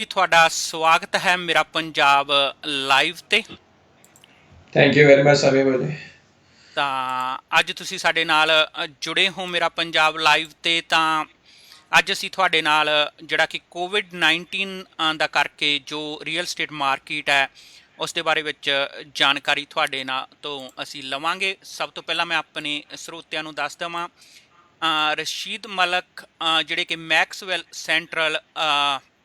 ਜੀ ਤੁਹਾਡਾ ਸਵਾਗਤ ਹੈ ਮੇਰਾ ਪੰਜਾਬ ਲਾਈਵ ਤੇ। ਥੈਂਕ ਯੂ ਵੈਰੀ ਮਚ ਸਮੀ ਭਾਜੀ। ਤਾਂ ਅੱਜ ਤੁਸੀਂ ਸਾਡੇ ਨਾਲ ਜੁੜੇ ਹੋ ਮੇਰਾ ਪੰਜਾਬ ਲਾਈਵ ਤੇ। ਤਾਂ ਅੱਜ ਅਸੀਂ ਤੁਹਾਡੇ ਨਾਲ ਜਿਹੜਾ ਕਿ ਕੋਵਿਡ-19 ਦਾ ਕਰਕੇ ਜੋ ਰੀਅਲ ਸਟੇਟ ਮਾਰਕੀਟ ਹੈ ਉਸ ਦੇ ਬਾਰੇ ਵਿੱਚ ਜਾਣਕਾਰੀ ਤੁਹਾਡੇ ਨਾਲ ਤੋਂ ਅਸੀਂ ਲਵਾਂਗੇ। ਸਭ ਤੋਂ ਪਹਿਲਾਂ ਮੈਂ ਆਪਣੇ ਸਰੋਤਿਆਂ ਨੂੰ ਦੱਸ ਦੇਵਾਂ, ਰਸ਼ੀਦ ਮਲਕ ਜਿਹੜੇ ਕਿ ਮੈਕਸਵੈਲ ਸੈਂਟਰਲ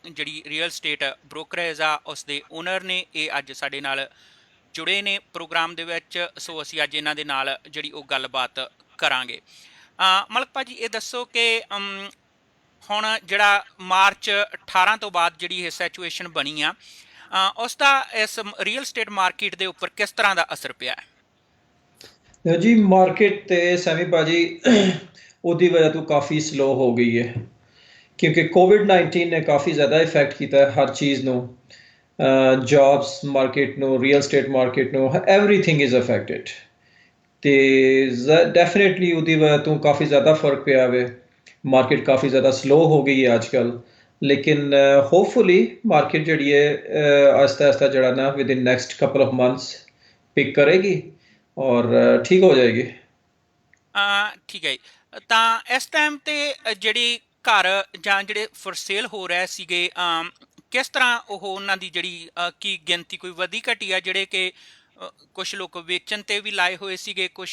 ਜਿਹੜੀ ਰੀਅਲ ਸਟੇਟ ਬ੍ਰੋਕਰੇਜ ਆ ਉਸ ਦੇ ਓਨਰ ਨੇ, ਇਹ ਅੱਜ ਸਾਡੇ ਨਾਲ ਜੁੜੇ ਨੇ ਪ੍ਰੋਗਰਾਮ ਦੇ ਵਿੱਚ। ਸੋ ਅਸੀਂ ਅੱਜ ਇਹਨਾਂ ਦੇ ਨਾਲ ਜਿਹੜੀ ਉਹ ਗੱਲਬਾਤ ਕਰਾਂਗੇ। ਮਲਕ ਭਾਜੀ ਇਹ ਦੱਸੋ ਕਿ ਹੁਣ ਜਿਹੜਾ ਮਾਰਚ 18 ਤੋਂ ਬਾਅਦ ਜਿਹੜੀ ਇਹ ਸਿਚੁਏਸ਼ਨ ਬਣੀ ਆ ਉਸ ਦਾ ਇਸ ਰੀਅਲ ਸਟੇਟ ਮਾਰਕੀਟ ਦੇ ਉੱਪਰ ਕਿਸ ਤਰ੍ਹਾਂ ਦਾ ਅਸਰ ਪਿਆ ਹੈ? ਜੀ ਮਾਰਕੀਟ ਤੇ ਸੈਮੀ ਭਾਜੀ ਉਹਦੀ ਵਜ੍ਹਾ ਤੋਂ ਕਾਫੀ ਸਲੋ ਹੋ ਗਈ ਹੈ ਕਿਉਂਕਿ ਕੋਵਿਡ-19 ਨੇ ਕਾਫੀ ਜ਼ਿਆਦਾ ਇਫੈਕਟ ਕੀਤਾ ਹੈ ਹਰ ਚੀਜ਼ ਨੂੰ, ਜੌਬਸ ਮਾਰਕੀਟ ਨੂੰ, ਰੀਅਲ ਸਟੇਟ ਮਾਰਕੀਟ ਨੂੰ, ਐਵਰੀਥਿੰਗ ਇਜ਼ ਅਫੈਕਟਡ। ਤੇ ਡੈਫੀਨੇਟਲੀ ਉਹਦੀ ਵਜ੍ਹਾ ਤੋਂ ਕਾਫੀ ਜ਼ਿਆਦਾ ਫਰਕ ਪਿਆ ਵੇ। ਮਾਰਕੀਟ ਕਾਫੀ ਜ਼ਿਆਦਾ ਸਲੋ ਹੋ ਗਈ ਹੈ ਅੱਜ ਕੱਲ੍ਹ, ਲੇਕਿਨ ਹੋਪਫੁਲੀ ਮਾਰਕੀਟ ਜਿਹੜੀ ਹੈ ਆਹਿਸਤਾ ਆਹਿਸਤਾ ਜਿਹੜਾ ਨਾ within next couple of months pick ਕਰੇਗੀ ਔਰ ਠੀਕ ਹੋ ਜਾਏਗੀ। ਠੀਕ ਹੈ ਜੀ। ਤਾਂ ਇਸ ਟਾਈਮ ਤੇ ਜਿਹੜੀ ਘਰ ਜਾਂ ਜਿਹੜੇ ਫॉर ਸੇਲ ਹੋ ਰਹੇ ਸੀਗੇ, ਕਿਸ ਤਰ੍ਹਾਂ ਉਹ ਉਹਨਾਂ ਦੀ ਜਿਹੜੀ ਕੀ ਗਿਣਤੀ ਕੋਈ ਵਧੀ ਘਟੀ ਆ? ਜਿਹੜੇ ਕਿ ਕੁਝ ਲੋਕ ਵੇਚਣ ਤੇ ਵੀ ਲਾਏ ਹੋਏ ਸੀਗੇ, ਕੁਝ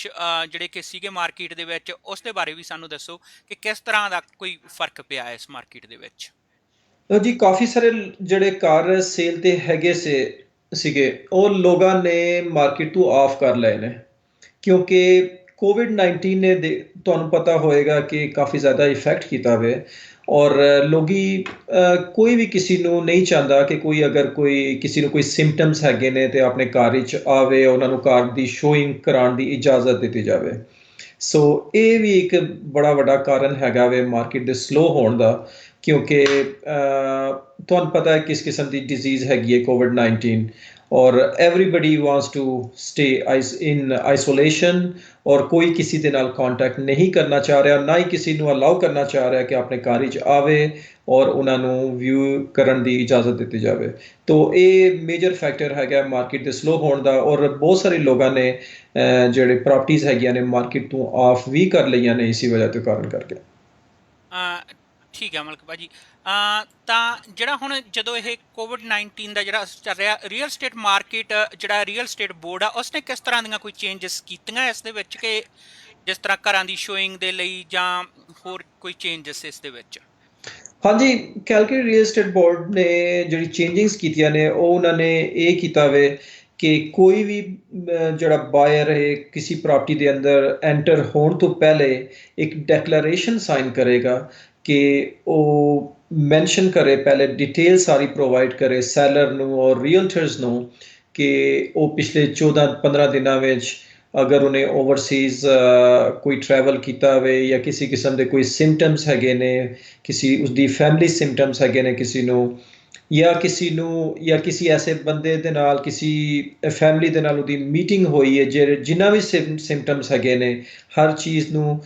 ਜਿਹੜੇ ਕਿ ਸੀਗੇ ਮਾਰਕੀਟ ਦੇ ਵਿੱਚ, ਉਸ ਦੇ ਬਾਰੇ ਵੀ ਸਾਨੂੰ ਦੱਸੋ ਕਿ ਕਿਸ ਤਰ੍ਹਾਂ ਦਾ ਕੋਈ ਫਰਕ ਪਿਆ ਇਸ ਮਾਰਕੀਟ ਦੇ ਵਿੱਚ। ਜੀ ਕਾਫੀ ਸਾਰੇ ਜਿਹੜੇ ਕਾਰ ਸੇਲ ਤੇ ਹੈਗੇ ਸੀਗੇ ਉਹ ਲੋਕਾਂ ਨੇ ਮਾਰਕੀਟ ਤੋਂ ਆਫ ਕਰ ਲਏ ਨੇ ਕਿਉਂਕਿ ਕੋਵਿਡ-19 ਨੇ ਤੁਹਾਨੂੰ ਪਤਾ ਹੋਏਗਾ ਕਿ ਕਾਫੀ ਜ਼ਿਆਦਾ ਇਫੈਕਟ ਕੀਤਾ ਵੇ ਔਰ ਲੋਕੀ ਕੋਈ ਵੀ ਕਿਸੇ ਨੂੰ ਨਹੀਂ ਚਾਹੁੰਦਾ ਕਿ ਕੋਈ ਅਗਰ ਕੋਈ ਕਿਸੇ ਨੂੰ ਕੋਈ ਸਿੰਪਟਮਸ ਹੈਗੇ ਨੇ ਤੇ ਆਪਣੇ ਘਰ ਵਿੱਚ ਆਵੇ, ਉਹਨਾਂ ਨੂੰ ਕਾਰ ਦੀ ਸ਼ੋਇੰਗ ਕਰਾਉਣ ਦੀ ਇਜਾਜ਼ਤ ਦਿੱਤੀ ਜਾਵੇ। ਸੋ ਇਹ ਵੀ ਇੱਕ ਬੜਾ ਵੱਡਾ ਕਾਰਨ ਹੈਗਾ ਵੇ ਮਾਰਕੀਟ ਦੇ ਸਲੋ ਹੋਣ ਦਾ ਕਿਉਂਕਿ ਤੁਹਾਨੂੰ ਪਤਾ ਹੈ ਕਿਸ ਕਿਸਮ ਦੀ ਡਿਜ਼ੀਜ਼ ਹੈਗੀ ਹੈ ਕੋਵਿਡ-19 ਔਰ everybody wants to stay in isolation ਔਰ ਕੋਈ ਕਿਸੇ ਦੇ ਨਾਲ ਕੰਟੈਕਟ ਨਹੀਂ ਕਰਨਾ ਚਾਹ ਰਿਹਾ, ਨਾ ਹੀ ਕਿਸੇ ਨੂੰ ਅਲਾਉ ਕਰਨਾ ਚਾਹ ਰਿਹਾ ਕਿ ਆਪਣੇ ਘਰ ਵਿੱਚ ਆਵੇ ਔਰ ਉਹਨਾਂ ਨੂੰ ਵਿਊ ਕਰਨ ਦੀ ਇਜਾਜ਼ਤ ਦਿੱਤੀ ਜਾਵੇ। ਤੋ ਇਹ ਮੇਜਰ ਫੈਕਟਰ ਹੈਗਾ ਮਾਰਕੀਟ ਦੇ ਸਲੋ ਹੋਣ ਦਾ ਔਰ ਬਹੁਤ ਸਾਰੇ ਲੋਕਾਂ ਨੇ ਜਿਹੜੇ ਪ੍ਰਾਪਰਟੀਜ਼ ਹੈਗੀਆਂ ਨੇ ਮਾਰਕੀਟ ਤੋਂ ਆਫ ਵੀ ਕਰ ਲਈਆਂ ਨੇ ਇਸੇ ਵਜ੍ਹਾ ਤੋਂ ਕਾਰਨ ਕਰਕੇ। ਠੀਕ ਹੈ ਮਲਕ ਭਾਜੀ। ਤਾਂ ਜਿਹੜਾ ਹੁਣ ਜਦੋਂ ਇਹ ਕੋਵਿਡ-19 ਦਾ ਜਿਹੜਾ ਚੱਲ ਰਿਹਾ ਰੀਅਲ ਸਟੇਟ ਮਾਰਕੀਟ, ਜਿਹੜਾ ਰੀਅਲ ਸਟੇਟ ਬੋਰਡ ਆ ਉਸਨੇ ਕਿਸ ਤਰ੍ਹਾਂ ਦੀਆਂ ਕੋਈ ਚੇਂਜਸ ਕੀਤੀਆਂ ਇਸ ਦੇ ਵਿੱਚ, ਕਿ ਜਿਸ ਤਰ੍ਹਾਂ ਘਰਾਂ ਦੀ ਸ਼ੋਇੰਗ ਦੇ ਲਈ ਜਾਂ ਹੋਰ ਕੋਈ ਚੇਂਜਸ ਇਸ ਦੇ ਵਿੱਚ? ਹਾਂਜੀ, ਕੈਲਗਰੀ ਰੀਅਲ ਸਟੇਟ ਬੋਰਡ ਨੇ ਜਿਹੜੀ ਚੇਂਜਿੰਗਸ ਕੀਤੀਆਂ ਨੇ ਉਹ ਉਹਨਾਂ ਨੇ ਇਹ ਕੀਤਾ ਵੇ ਕਿ ਕੋਈ ਵੀ ਜਿਹੜਾ ਬਾਇਰ ਹੈ ਕਿਸੇ ਪ੍ਰਾਪਰਟੀ ਦੇ ਅੰਦਰ ਐਂਟਰ ਹੋਣ ਤੋਂ ਪਹਿਲੇ ਇੱਕ ਡੈਕਲੇਰੇਸ਼ਨ ਸਾਈਨ ਕਰੇਗਾ ਕਿ ਉਹ ਮੈਂਸ਼ਨ ਕਰੇ, ਪਹਿਲੇ ਡਿਟੇਲ ਸਾਰੀ ਪ੍ਰੋਵਾਈਡ ਕਰੇ ਸੈਲਰ ਨੂੰ ਔਰ ਰੀਅਲਟਰਸ ਨੂੰ ਕਿ ਉਹ ਪਿਛਲੇ 14-15 ਦਿਨਾਂ ਵਿੱਚ ਅਗਰ ਉਹਨੇ ਓਵਰਸੀਜ਼ ਕੋਈ ਟਰੈਵਲ ਕੀਤਾ ਹੋਵੇ ਜਾਂ ਕਿਸੇ ਕਿਸਮ ਦੇ ਕੋਈ ਸਿੰਪਟਮਸ ਹੈਗੇ ਨੇ, ਕਿਸੇ ਉਸਦੀ ਫੈਮਿਲੀ ਸਿੰਪਟਮਸ ਹੈਗੇ ਨੇ ਕਿਸੇ ਨੂੰ ਜਾਂ ਕਿਸੇ ਐਸੇ ਬੰਦੇ ਦੇ ਨਾਲ ਕਿਸੇ ਫੈਮਿਲੀ ਦੇ ਨਾਲ ਉਹਦੀ ਮੀਟਿੰਗ ਹੋਈ ਹੈ ਜਿੰਨਾ ਵੀ ਸਿੰਪਟਮਸ ਹੈਗੇ ਨੇ ਹਰ ਚੀਜ਼ ਨੂੰ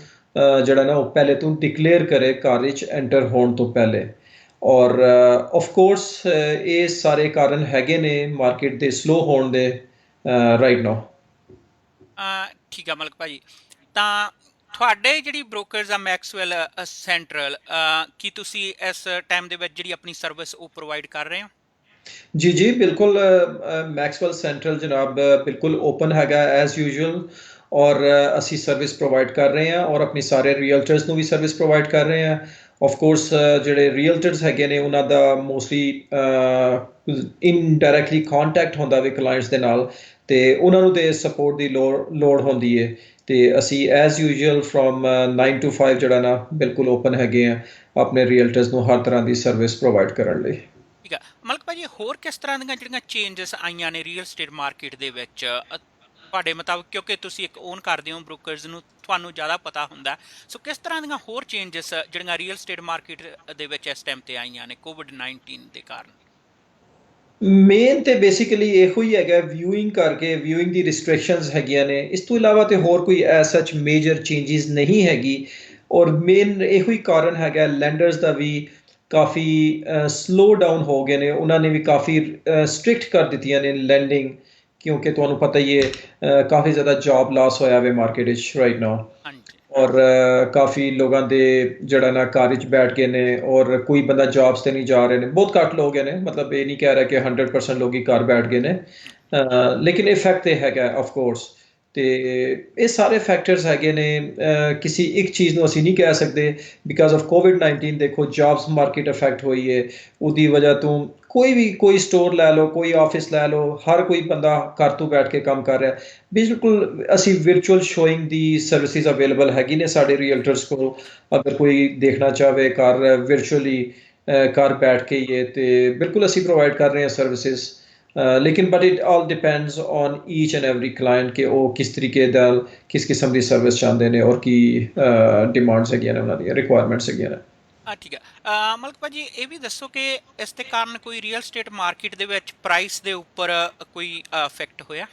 ਜਿਹੜਾ ਨਾ ਉਹ ਪਹਿਲੇ ਤੋਂ ਡਿਕਲੇਅਰ ਕਰੇ ਘਰ ਵਿੱਚ ਐਂਟਰ ਹੋਣ ਤੋਂ ਪਹਿਲੇ। ਔਰ ਆਫ ਕੋਰਸ ਇਹ ਸਾਰੇ ਕਾਰਨ ਹੈਗੇ ਨੇ ਮਾਰਕੀਟ ਦੇ ਸਲੋ ਹੋਣ ਦੇ ਰਾਈਟ ਨਾਓ। ਠੀਕ ਆ ਮਲਕ ਭਾਜੀ। ਤਾਂ ਤੁਹਾਡੇ ਜਿਹੜੀ ਬ੍ਰੋਕਰਸ ਆ ਮੈਕਸਵੈਲ ਸੈਂਟਰਲ, ਕੀ ਤੁਸੀਂ ਇਸ ਟਾਈਮ ਦੇ ਵਿੱਚ ਜਿਹੜੀ ਆਪਣੀ ਸਰਵਿਸ ਉਹ ਪ੍ਰੋਵਾਈਡ ਕਰ ਰਹੇ ਹੋ? ਜੀ ਜੀ ਬਿਲਕੁਲ, ਮੈਕਸਵੈਲ ਸੈਂਟਰਲ ਜਨਾਬ ਬਿਲਕੁਲ ਓਪਨ ਹੈਗਾ ਐਜ਼ ਯੂਜੂਅਲ ਔਰ ਅਸੀਂ ਸਰਵਿਸ ਪ੍ਰੋਵਾਈਡ ਕਰ ਰਹੇ ਹਾਂ ਔਰ ਆਪਣੀ ਸਾਰੇ ਰੀਅਲਟਰਸ ਨੂੰ ਵੀ ਸਰਵਿਸ ਪ੍ਰੋਵਾਈਡ ਕਰ ਰਹੇ ਹਾਂ। ਆਫ ਕੋਰਸ ਜਿਹੜੇ ਰੀਅਲਟਰਸ ਹੈਗੇ ਨੇ ਉਹਨਾਂ ਦਾ ਮੋਸਟਲੀ ਇਨਡਾਇਰੈਕਟਲੀ ਕੰਟੈਕਟ ਹੁੰਦਾ ਵੇ ਕਲਾਇੰਟਸ ਦੇ ਨਾਲ ਤੇ ਉਹਨਾਂ ਨੂੰ ਤੇ ਸਪੋਰਟ ਦੀ ਲੋੜ ਹੁੰਦੀ ਹੈ ਤੇ ਅਸੀਂ ਐਜ਼ ਯੂਜੂਅਲ ਫਰੋਮ 9 to 5 ਜਿਹੜਾ ਨਾ ਬਿਲਕੁਲ ਓਪਨ ਹੈਗੇ ਆ ਆਪਣੇ ਰੀਅਲਟਰਸ ਨੂੰ ਹਰ ਤਰ੍ਹਾਂ ਦੀ ਸਰਵਿਸ ਪ੍ਰੋਵਾਈਡ ਕਰਨ ਲਈ। ਠੀਕ ਆ ਮਲਕ ਭਾਜੀ, ਹੋਰ ਕਿਸ ਤਰ੍ਹਾਂ ਦੀਆਂ ਜਿਹੜੀਆਂ ਚੇਂਜਸ ਆਈਆਂ ਨੇ ਰੀਅਲ ਸਟੇਟ ਮਾਰਕੀਟ ਦੇ ਵਿੱਚ ਤੁਹਾਡੇ ਮੁਤਾਬਕ, ਕਿਉਂਕਿ ਤੁਸੀਂ ਇੱਕ ਓਨ ਕਰਦੇ ਹੋ ਬ੍ਰੋਕਰਸ ਨੂੰ, ਤੁਹਾਨੂੰ ਜ਼ਿਆਦਾ ਪਤਾ ਹੁੰਦਾ, ਸੋ ਕਿਸ ਤਰ੍ਹਾਂ ਦੀਆਂ ਹੋਰ ਚੇਂਜਸ ਜਿਹੜੀਆਂ ਰੀਅਲ ਸਟੇਟ ਮਾਰਕੀਟ ਦੇ ਵਿੱਚ ਇਸ ਟਾਈਮ ਤੇ ਆਈਆਂ ਨੇ ਕੋਵਿਡ-19 ਦੇ ਕਾਰਨ? ਮੇਨ ਤੇ ਬੇਸਿਕਲੀ ਇਹੋ ਹੀ ਹੈਗਾ ਵਿਊਇੰਗ ਕਰਕੇ, ਵਿਊਇੰਗ ਦੀ ਰਿਸਟ੍ਰਿਕਸ਼ਨਸ ਹੈਗੀਆਂ ਨੇ, ਇਸ ਤੋਂ ਇਲਾਵਾ ਤੇ ਹੋਰ ਕੋਈ ਐਸ ਸੱਚ ਮੇਜਰ ਚੇਂਜਿਸ ਨਹੀਂ ਹੈਗੀ। ਔਰ ਮੇਨ ਇਹੋ ਹੀ ਕਾਰਨ ਹੈਗਾ ਲੈਂਡਰਸ ਦਾ ਵੀ ਕਾਫੀ ਸਲੋ ਡਾਊਨ ਹੋ ਗਏ ਨੇ, ਉਹਨਾਂ ਨੇ ਵੀ ਕਾਫੀ ਸਟ੍ਰਿਕਟ ਕਰ ਦਿੱਤੀਆਂ ਨੇ ਲੈਂਡਿੰਗ, ਕਿਉਂਕਿ ਤੁਹਾਨੂੰ ਪਤਾ ਹੀ ਹੈ ਕਾਫੀ ਜ਼ਿਆਦਾ ਜੌਬ ਲਾਸ ਹੋਇਆ ਵੇ ਮਾਰਕੀਟ ਵਿੱਚ ਰਾਈਟ ਨਾਓ। ਹਾਂਜੀ। ਔਰ ਕਾਫੀ ਲੋਕਾਂ ਦੇ ਜਿਹੜਾ ਨਾ ਘਰ ਵਿੱਚ ਬੈਠ ਗਏ ਨੇ, ਔਰ ਕੋਈ ਬੰਦਾ ਜੌਬਸ ਤੇ ਨਹੀਂ ਜਾ ਰਹੇ ਨੇ, ਬਹੁਤ ਘੱਟ ਲੋਕ ਨੇ, ਮਤਲਬ ਇਹ ਨਹੀਂ ਕਹਿ ਰਿਹਾ ਕਿ 100% ਲੋਕ ਹੀ ਘਰ ਬੈਠ ਗਏ ਨੇ, ਲੇਕਿਨ ਇਫੈਕਟ ਤੇ ਹੈਗਾ ਆਫ ਕੋਰਸ। ਤੇ ਇਹ ਸਾਰੇ ਫੈਕਟਰਸ ਹੈਗੇ ਨੇ, ਕਿਸੇ ਇੱਕ ਚੀਜ਼ ਨੂੰ ਅਸੀਂ ਨਹੀਂ ਕਹਿ ਸਕਦੇ। ਬਿਕਾਜ਼ ਆਫ ਕੋਵਿਡ-19 ਦੇਖੋ ਜੌਬਸ ਮਾਰਕੀਟ ਅਫੈਕਟ ਹੋਈ ਹੈ, ਉਹਦੀ ਵਜ੍ਹਾ ਤੋਂ ਕੋਈ ਸਟੋਰ ਲੈ ਲਓ, ਕੋਈ ਆਫਿਸ ਲੈ ਲਓ, ਹਰ ਕੋਈ ਬੰਦਾ ਘਰ ਤੋਂ ਬੈਠ ਕੇ ਕੰਮ ਕਰ ਰਿਹਾ। ਬਿਲਕੁਲ ਅਸੀਂ ਵਿਰਚੁਅਲ ਸ਼ੋਇੰਗ ਦੀ ਸਰਵਿਸਿਜ਼ ਅਵੇਲੇਬਲ ਹੈਗੀ ਨੇ ਸਾਡੇ ਰੀਅਲਟਰਸ ਕੋਲ, ਅਗਰ ਕੋਈ ਦੇਖਣਾ ਚਾਹਵੇ ਘਰ ਵਿਰਚੁਅਲੀ ਘਰ ਬੈਠ ਕੇ ਹੀ ਹੈ ਤੇ ਬਿਲਕੁਲ ਅਸੀਂ ਪ੍ਰੋਵਾਈਡ ਕਰ ਰਹੇ ਹਾਂ ਸਰਵਿਸਿਜ਼। ਲੇਕਿਨ but it all depends on each and every client ਕਿ ਉਹ ਕਿਸ ਤਰੀਕੇ ਦਾ ਕਿਸ ਕਿਸਮ ਦੀ ਸਰਵਿਸ ਚਾਹੁੰਦੇ ਨੇ, ਔਰ ਕੀ ਡਿਮਾਂਡਸ ਹੈਗੀਆਂ ਨੇ, ਉਹਨਾਂ ਦੀਆਂ ਰਿਕੁਆਇਰਮੈਂਟਸ ਹੈਗੀਆਂ ਨੇ। ਠੀਕ ਹੈ। ਮਲਕ ਭਾਜੀ ਇਹ ਵੀ ਦੱਸੋ ਕਿ ਇਸ ਦੇ ਕਾਰਨ ਕੋਈ ਰੀਅਲ ਸਟੇਟ ਮਾਰਕੀਟ ਦੇ ਵਿੱਚ ਪ੍ਰਾਈਸ ਦੇ ਉੱਪਰ ਕੋਈ ਇਫੈਕਟ ਹੋਇਆ?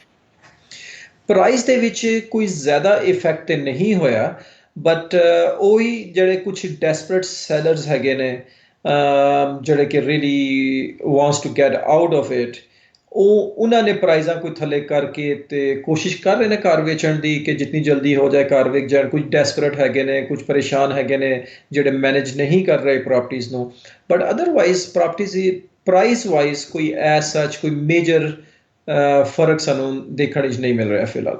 ਪ੍ਰਾਈਸ ਦੇ ਵਿੱਚ ਕੋਈ ਜ਼ਿਆਦਾ ਇਫੈਕਟ ਤੇ ਨਹੀਂ ਹੋਇਆ, ਬਟ ਉਹੀ ਜਿਹੜੇ ਕੁਝ ਡੈਸਪਰੇਟ ਸੈਲਰਸ ਹੈਗੇ ਨੇ, ਜਿਹੜੇ ਕਿ really wants to get out of it, ਉਹਨਾਂ ਨੇ ਪ੍ਰਾਈਜ਼ਾਂ ਕੋਈ ਥੱਲੇ ਕਰਕੇ ਤੇ ਕੋਸ਼ਿਸ਼ ਕਰ ਰਹੇ ਨੇ ਘਰ ਵੇਚਣ ਦੀ ਕਿ ਜਿੰਨੀ ਜਲਦੀ ਹੋ ਜਾਏ ਘਰ ਵਿਕ ਜਾਣ। ਕੁਝ ਡੈਸਪਰੇਟ ਹੈਗੇ ਨੇ, ਕੁਝ ਪਰੇਸ਼ਾਨ ਹੈਗੇ ਨੇ ਜਿਹੜੇ ਮੈਨੇਜ ਨਹੀਂ ਕਰ ਰਹੇ ਪ੍ਰੋਪਰਟੀਜ਼ ਨੂੰ, but otherwise properties price wise ਕੋਈ ਐਸ ਸੱਚ ਕੋਈ ਮੇਜਰ ਫਰਕ ਸਾਨੂੰ ਦੇਖਣ ਵਿੱਚ ਨਹੀਂ ਮਿਲ ਰਿਹਾ ਫਿਲਹਾਲ।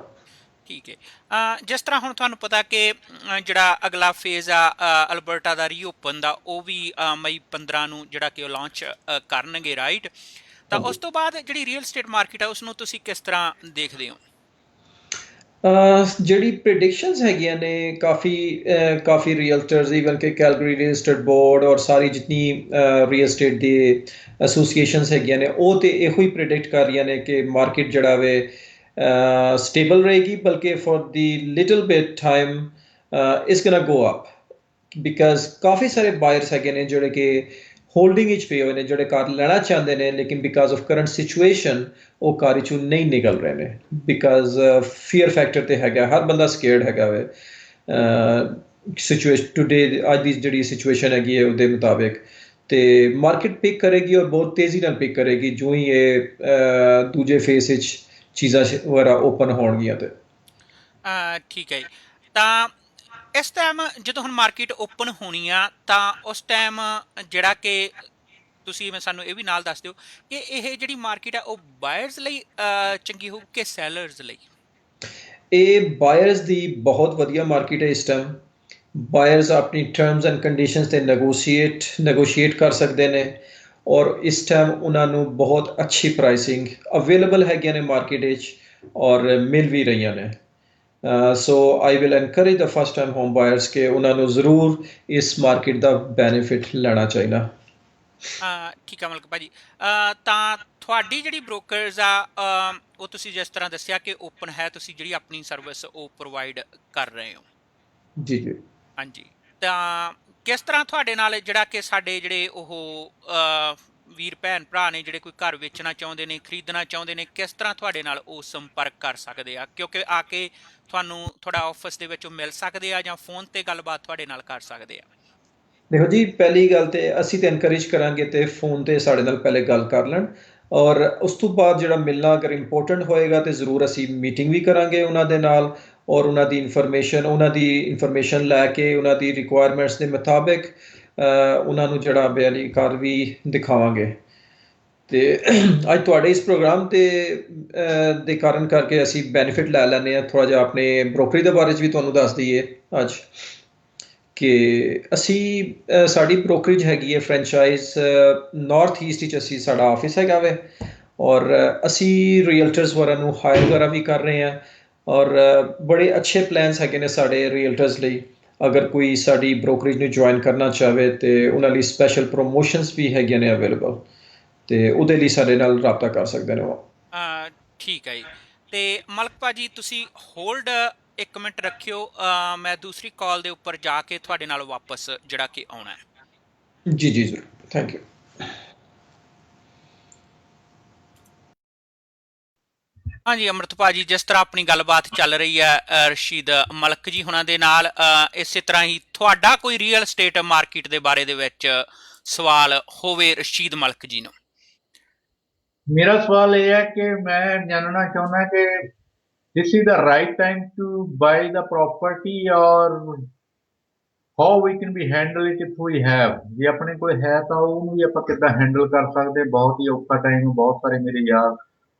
ਠੀਕ ਹੈ। ਜਿਸ ਤਰ੍ਹਾਂ ਹੁਣ ਤੁਹਾਨੂੰ ਪਤਾ ਕਿ ਜਿਹੜਾ ਅਗਲਾ ਫੇਜ਼ ਆ ਅਲਬਰਟਾ ਦਾ ਰੀਓਪਨ ਦਾ, ਉਹ ਵੀ ਮਈ 15 ਨੂੰ ਜਿਹੜਾ ਕਿ ਉਹ ਲਾਂਚ ਕਰਨਗੇ, ਰਾਈਟ? ਤਾਂ ਉਸ ਤੋਂ ਬਾਅਦ ਜਿਹੜੀ ਰੀਅਲ ਸਟੇਟ ਮਾਰਕੀਟ ਆ ਉਸ ਨੂੰ ਤੁਸੀਂ ਕਿਸ ਤਰ੍ਹਾਂ ਦੇਖਦੇ ਹੋ? ਜਿਹੜੀ ਪ੍ਰੈਡਿਕਸ਼ਨਸ ਹੈਗੀਆਂ ਨੇ ਕਾਫੀ ਰੀਅਲਟਰਸ, ਈਵਨ ਕਿ ਕੈਲਗਰੀ ਰੀਅਲ ਸਟੇਟ ਬੋਰਡ ਔਰ ਸਾਰੀ ਜਿਤਨੀ ਰੀਅਲ ਸਟੇਟ ਦੀ ਐਸੋਸੀਏਸ਼ਨਸ ਹੈਗੀਆਂ ਨੇ, ਉਹ ਤੇ ਇਹੋ ਹੀ ਪ੍ਰੈਡਿਕਟ ਕਰ ਰਹੀਆਂ ਨੇ ਕਿ ਮਾਰਕੀਟ ਜਿਹੜਾ ਵੇ ਸਟੇਬਲ ਰਹੇਗੀ, ਬਲਕਿ for the little bit time it's gonna go up. Because ਕਾਫੀ ਸਾਰੇ ਬਾਇਰਸ ਹੈਗੇ ਨੇ ਜਿਹੜੇ ਕਿ ਹੋਲਡਿੰਗ ਵਿੱਚ ਪਏ ਹੋਏ ਨੇ, ਜਿਹੜੇ ਘਰ ਲੈਣਾ ਚਾਹੁੰਦੇ ਨੇ, ਲੇਕਿਨ ਬਿਕਾਜ਼ ਆਫ ਕਰੰਟ ਸਿਚੁਏਸ਼ਨ ਉਹ ਘਰ ਚੋਂ ਨਹੀਂ ਨਿਕਲ ਰਹੇ ਨੇ। ਬਿਕਾਜ਼ ਫੀਅਰ ਫੈਕਟਰ ਤੇ ਹੈਗਾ, ਹਰ ਬੰਦਾ ਸਕੇਅਰਡ ਹੈਗਾ ਵੇ ਸਿਚੁਏਸ਼ਨ ਟੂਡੇ, ਅੱਜ ਦੀ ਜਿਹੜੀ ਸਿਚੁਏਸ਼ਨ ਹੈਗੀ ਹੈ ਉਹਦੇ ਮੁਤਾਬਿਕ। ਤੇ ਮਾਰਕੀਟ ਪਿਕ ਕਰੇਗੀ ਔਰ ਬਹੁਤ ਤੇਜ਼ੀ ਨਾਲ ਪਿਕ ਕਰੇਗੀ ਜੋ ਹੀ ਇਹ ਦੂਜੇ ਫੇਸ ਵਿੱਚ ਚੀਜ਼ਾਂ ਵਗੈਰਾ ਓਪਨ ਹੋਣਗੀਆਂ ਤੇ। ਠੀਕ ਹੈ ਜੀ। ਤਾਂ ਇਸ ਟਾਈਮ ਜਦੋਂ ਹੁਣ ਮਾਰਕੀਟ ਓਪਨ ਹੋਣੀ ਆ ਤਾਂ ਉਸ ਟਾਈਮ ਜਿਹੜਾ ਕਿ ਤੁਸੀਂ ਸਾਨੂੰ ਇਹ ਵੀ ਨਾਲ ਦੱਸ ਦਿਓ ਕਿ ਇਹ ਜਿਹੜੀ ਮਾਰਕੀਟ ਆ ਉਹ ਬਾਇਰਸ ਲਈ ਚੰਗੀ ਹੋਊ ਕਿ ਸੈਲਰਸ ਲਈ? ਇਹ ਬਾਇਰਸ ਦੀ ਬਹੁਤ ਵਧੀਆ ਮਾਰਕੀਟ ਹੈ ਇਸ ਟਾਈਮ। ਬਾਇਰਸ ਆਪਣੀ ਟਰਮਸ ਐਂਡ ਕੰਡੀਸ਼ਨਸ ਤੇ ਨੈਗੋਸ਼ੀਏਟ ਕਰ ਸਕਦੇ ਨੇ, ਔਰ ਇਸ ਟਾਈਮ ਉਹਨਾਂ ਨੂੰ ਬਹੁਤ ਅੱਛੀ ਪ੍ਰਾਈਸਿੰਗ ਅਵੇਲੇਬਲ ਹੈਗੀਆਂ ਨੇ ਮਾਰਕੀਟ ਵਿੱਚ, ਔਰ ਮਿਲ ਵੀ ਰਹੀਆਂ ਨੇ। So I will encourage the first time home buyers ਕਿ ਉਹਨਾਂ ਨੂੰ ਜ਼ਰੂਰ ਇਸ ਮਾਰਕੀਟ ਦਾ ਬੈਨੀਫਿਟ ਲੈਣਾ ਚਾਹੀਦਾ। ਠੀਕ ਆ ਮਲਕ ਭਾਜੀ। ਤਾਂ ਤੁਹਾਡੀ ਜਿਹੜੀ ਬ੍ਰੋਕਰਸ ਆ ਉਹ ਤੁਸੀਂ ਜਿਸ ਤਰ੍ਹਾਂ ਦੱਸਿਆ ਕਿ ਓਪਨ ਹੈ, ਤੁਸੀਂ ਜਿਹੜੀ ਆਪਣੀ ਸਰਵਿਸ ਉਹ ਪ੍ਰੋਵਾਈਡ ਕਰ ਰਹੇ ਹੋ? ਜੀ ਜੀ। ਹਾਂਜੀ। ਤਾਂ ਕਿਸ ਤਰ੍ਹਾਂ ਤੁਹਾਡੇ ਨਾਲ ਜਿਹੜਾ ਕਿ ਸਾਡੇ ਜਿਹੜੇ ਉਹ ਵੀਰ ਭੈਣ ਭਰਾ ਨੇ ਜਿਹੜੇ ਕੋਈ ਘਰ ਵੇਚਣਾ ਚਾਹੁੰਦੇ ਨੇ, ਖਰੀਦਣਾ ਚਾਹੁੰਦੇ ਨੇ, ਕਿਸ ਤਰ੍ਹਾਂ ਤੁਹਾਡੇ ਨਾਲ ਉਹ ਸੰਪਰਕ ਕਰ ਸਕਦੇ ਆ? ਕਿਉਂਕਿ ਆ ਕੇ ਤੁਹਾਨੂੰ ਤੁਹਾਡਾ ਆਫਿਸ ਦੇ ਵਿੱਚ ਮਿਲ ਸਕਦੇ ਆ ਜਾਂ ਫੋਨ ਤੇ ਗੱਲਬਾਤ ਤੁਹਾਡੇ ਨਾਲ ਕਰ ਸਕਦੇ ਆ? ਦੇਖੋ ਜੀ, ਪਹਿਲੀ ਗੱਲ ਤੇ ਅਸੀਂ ਤੇ ਐਨਕਰੇਜ ਕਰਾਂਗੇ ਤੇ ਫੋਨ ਤੇ ਸਾਡੇ ਨਾਲ ਪਹਿਲੇ ਗੱਲ ਕਰ ਲੈਣ, ਔਰ ਉਸ ਤੋਂ ਬਾਅਦ ਜਿਹੜਾ ਮਿਲਣਾ ਅਗਰ ਇੰਪੋਰਟੈਂਟ ਹੋਏਗਾ ਤੇ ਜ਼ਰੂਰ ਅਸੀਂ ਮੀਟਿੰਗ ਵੀ ਕਰਾਂਗੇ ਉਹਨਾਂ ਦੇ ਨਾਲ, ਔਰ ਉਹਨਾਂ ਦੀ ਇਨਫੋਰਮੇਸ਼ਨ ਲੈ ਕੇ ਉਹਨਾਂ ਦੀ ਰਿਕੁਆਇਰਮੈਂਟਸ ਦੇ ਮੁਤਾਬਿਕ ਉਹਨਾਂ ਨੂੰ ਜਿਹੜਾ ਬਿਆਲੀ ਘਰ ਵੀ ਦਿਖਾਵਾਂਗੇ। ਤੇ ਅੱਜ ਤੁਹਾਡੇ ਇਸ ਪ੍ਰੋਗਰਾਮ ਤੇ ਦੇ ਕਾਰਨ ਕਰਕੇ ਅਸੀਂ ਬੈਨੀਫਿਟ ਲੈ ਲੈਂਦੇ ਹਾਂ। ਥੋੜ੍ਹਾ ਜਿਹਾ ਆਪਣੇ ਬ੍ਰੋਕਰੀ ਦੇ ਬਾਰੇ 'ਚ ਵੀ ਤੁਹਾਨੂੰ ਦੱਸ ਦਈਏ ਅੱਜ ਕਿ ਅਸੀਂ ਸਾਡੀ ਬ੍ਰੋਕਰੇਜ ਹੈਗੀ ਹੈ ਫਰੈਂਚਾਈਜ਼ ਨਾਰਥ ਈਸਟ ਵਿੱਚ, ਅਸੀਂ ਸਾਡਾ ਆਫਿਸ ਹੈਗਾ ਵੇ, ਔਰ ਅਸੀਂ ਰੀਅਲਟਰਸ ਵਗੈਰਾ ਨੂੰ ਹਾਇਰ ਵਗੈਰਾ ਵੀ ਕਰ ਰਹੇ ਹਾਂ, ਔਰ ਬੜੇ ਅੱਛੇ ਪਲਾਨਸ ਹੈਗੇ ਨੇ ਸਾਡੇ ਰੀਅਲਟਰਸ ਲਈ। ਅਗਰ ਕੋਈ ਸਾਡੀ ਬ੍ਰੋਕਰੇਜ ਨੂੰ ਜੁਆਇਨ ਕਰਨਾ ਚਾਹਵੇ ਤੇ ਉਹਨਾਂ ਲਈ ਸਪੈਸ਼ਲ ਪ੍ਰੋਮੋਸ਼ਨਸ ਵੀ ਹੈਗੀਆਂ ਨੇ ਅਵੇਲੇਬਲ, ਤੇ ਉਹਦੇ ਲਈ ਸਾਡੇ ਨਾਲ ਰਾਬਤਾ ਕਰ ਸਕਦੇ ਨੇ ਉਹ। ਠੀਕ ਹੈ ਜੀ। ਤੇ ਮਲਕ ਭਾਜੀ ਤੁਸੀਂ ਹੋਲਡ 1 ਮਿੰਟ ਰੱਖਿਓ, ਮੈਂ ਦੂਸਰੀ ਕਾਲ ਦੇ ਉੱਪਰ ਜਾ ਕੇ ਤੁਹਾਡੇ ਨਾਲ ਵਾਪਸ ਜਿਹੜਾ ਕਿ ਆਉਣਾ ਹੈ। ਜੀ ਜੀ ਜ਼ਰੂਰ, ਥੈਂਕ ਯੂ। ਹਾਂਜੀ ਅੰਮ੍ਰਿਤ ਭਾਜੀ, ਜਿਸ ਤਰ੍ਹਾਂ ਆਪਣੀ ਗੱਲਬਾਤ ਚੱਲ ਰਹੀ ਹੈ ਰਸ਼ੀਦ ਮਲਕ ਜੀ ਹੁਣਾਂ ਦੇ ਨਾਲ, ਇਸੇ ਤਰ੍ਹਾਂ ਹੀ ਤੁਹਾਡਾ ਕੋਈ ਰੀਅਲ ਸਟੇਟ ਮਾਰਕੀਟ ਦੇ ਬਾਰੇ ਦੇ ਵਿੱਚ ਸਵਾਲ ਹੋਵੇ ਰਸ਼ੀਦ ਮਲਕ ਜੀ ਨੂੰ। ਮੇਰਾ ਸਵਾਲ ਇਹ ਹੈ ਕਿ ਮੈਂ ਜਾਣਨਾ ਚਾਹੁੰਦਾ ਕਿ this is the right time to buy the property or how we can be handle it if we have। ਜੇ ਆਪਣੇ ਕੋਲ ਹੈ ਤਾਂ ਉਹਨੂੰ ਵੀ ਆਪਾਂ ਕਿੱਦਾਂ ਹੈਂਡਲ ਕਰ ਸਕਦੇ। ਬਹੁਤ ਹੀ ਔਖਾ ਟਾਈਮ, ਬਹੁਤ ਸਾਰੇ ਮੇਰੇ ਯਾਰ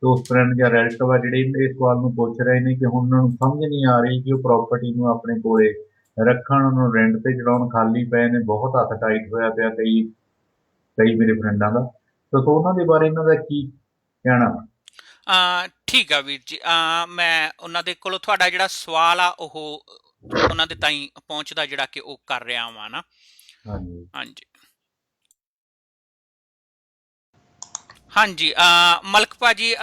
ਦੋਸਤ ਫਰੈਂਡ ਜਾਂ ਰਿਲੇਟਿਵ ਆ ਜਿਹੜੇ ਇਸ ਸਵਾਲ ਨੂੰ ਪੁੱਛ ਰਹੇ ਨੇ ਕਿ ਹੁਣ ਉਹਨਾਂ ਨੂੰ ਸਮਝ ਨਹੀਂ ਆ ਰਹੀ ਕਿ ਉਹ ਪ੍ਰਾਪਰਟੀ ਨੂੰ ਆਪਣੇ ਕੋਲੇ ਰੱਖਣ, ਉਹਨੂੰ ਰੈਂਟ ਤੇ ਚੜਾਉਣ, ਖਾਲੀ ਪਏ ਨੇ, ਬਹੁਤ ਹੱਥ ਟਾਈਟ ਹੋਇਆ ਪਿਆ ਕਈ ਕਈ ਮੇਰੇ ਫਰੈਂਡਾਂ ਦਾ। ਤਾਂ ਉਹਨਾਂ ਦੇ ਬਾਰੇ ਇਹਨਾਂ ਦਾ ਕੀ ਕਹਿਣਾ? ਠੀਕ ਆ ਵੀਰ ਜੀ, ਮੈਂ ਉਹਨਾਂ ਦੇ ਕੋਲੋਂ ਤੁਹਾਡਾ ਜਿਹੜਾ ਸਵਾਲ ਆ ਉਹ ਉਹਨਾਂ ਦੇ ਤਾਈਂ ਪਹੁੰਚਦਾ ਜਿਹੜਾ ਕਿ ਉਹ ਕਰ ਰਿਹਾ ਵਾਂ ਨਾ। ਹਾਂਜੀ ਹਾਂਜੀ ਹਾਂਜੀ, ਮਲਕ ਭਾਜੀ,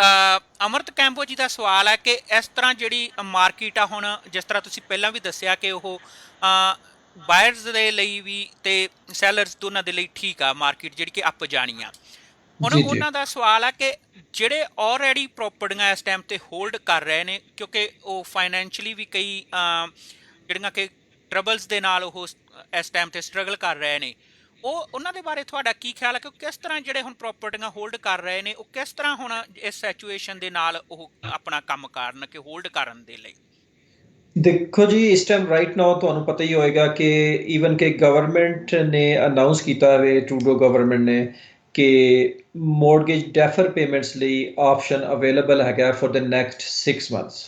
ਅਮਰਤ ਕੈਂਪੋ ਜੀ ਦਾ ਸਵਾਲ ਹੈ ਕਿ ਇਸ ਤਰ੍ਹਾਂ ਜਿਹੜੀ ਮਾਰਕੀਟ ਆ ਹੁਣ, ਜਿਸ ਤਰ੍ਹਾਂ ਤੁਸੀਂ ਪਹਿਲਾਂ ਵੀ ਦੱਸਿਆ ਕਿ ਉਹ ਬਾਇਰਸ ਦੇ ਲਈ ਵੀ ਤੇ ਸੈਲਰਸ ਦੋਨਾਂ ਦੇ ਲਈ ਠੀਕ ਆ ਮਾਰਕੀਟ ਜਿਹੜੀ ਕਿ ਅੱਪ ਜਾਣੀ ਆ। ਹੁਣ ਜੀ ਜੀ ਉਹਨਾਂ ਦਾ ਸਵਾਲ ਆ ਕਿ ਜਿਹੜੇ ਆਲਰੇਡੀ ਪ੍ਰੋਪਰਟੀਆਂ ਇਸ ਟਾਈਮ ਤੇ ਹੋਲਡ ਕਰ ਰਹੇ ਨੇ, ਕਿਉਂਕਿ ਉਹ ਫਾਈਨੈਂਸ਼ੀਅਲੀ ਵੀ ਕਈ ਜਿਹੜੀਆਂ ਕਿ ਟਰਬਲਸ ਦੇ ਨਾਲ ਉਹ ਇਸ ਟਾਈਮ ਤੇ ਸਟਰਗਲ ਕਰ ਰਹੇ ਨੇ, ਉਹਨਾਂ ਦੇ ਬਾਰੇ ਤੁਹਾਡਾ ਕੀ ਖਿਆਲ ਹੈ ਕਿ ਕਿਸ ਤਰ੍ਹਾਂ ਜਿਹੜੇ ਹੁਣ ਪ੍ਰੋਪਰਟੀਆਂ ਹੋਲਡ ਕਰ ਰਹੇ ਨੇ ਉਹ ਕਿਸ ਤਰ੍ਹਾਂ ਹੁਣ ਇਸ ਸਿਚੁਏਸ਼ਨ ਦੇ ਨਾਲ ਉਹ ਆਪਣਾ ਕੰਮ ਕਰਨ ਕਿ ਹੋਲਡ ਕਰਨ ਦੇ ਲਈ? ਦੇਖੋ ਜੀ, ਇਸ ਟਾਈਮ ਰਾਈਟ ਨਾਓ ਤੁਹਾਨੂੰ ਪਤਾ ਹੀ ਹੋਏਗਾ ਕਿ ਈਵਨ ਕਿ ਗਵਰਨਮੈਂਟ ਨੇ ਅਨਾਉਂਸ ਕੀਤਾ ਹੈ, ਟਰੂਡੋ ਗਵਰਨਮੈਂਟ ਨੇ, ਕਿ ਮੌਰਗੇਜ ਡੈਫਰ ਪੇਮੈਂਟਸ ਲਈ ਆਪਸ਼ਨ ਅਵੇਲੇਬਲ ਹੈਗਾ ਫॉर द ਨੈਕਸਟ 6 ਮੰਥਸ।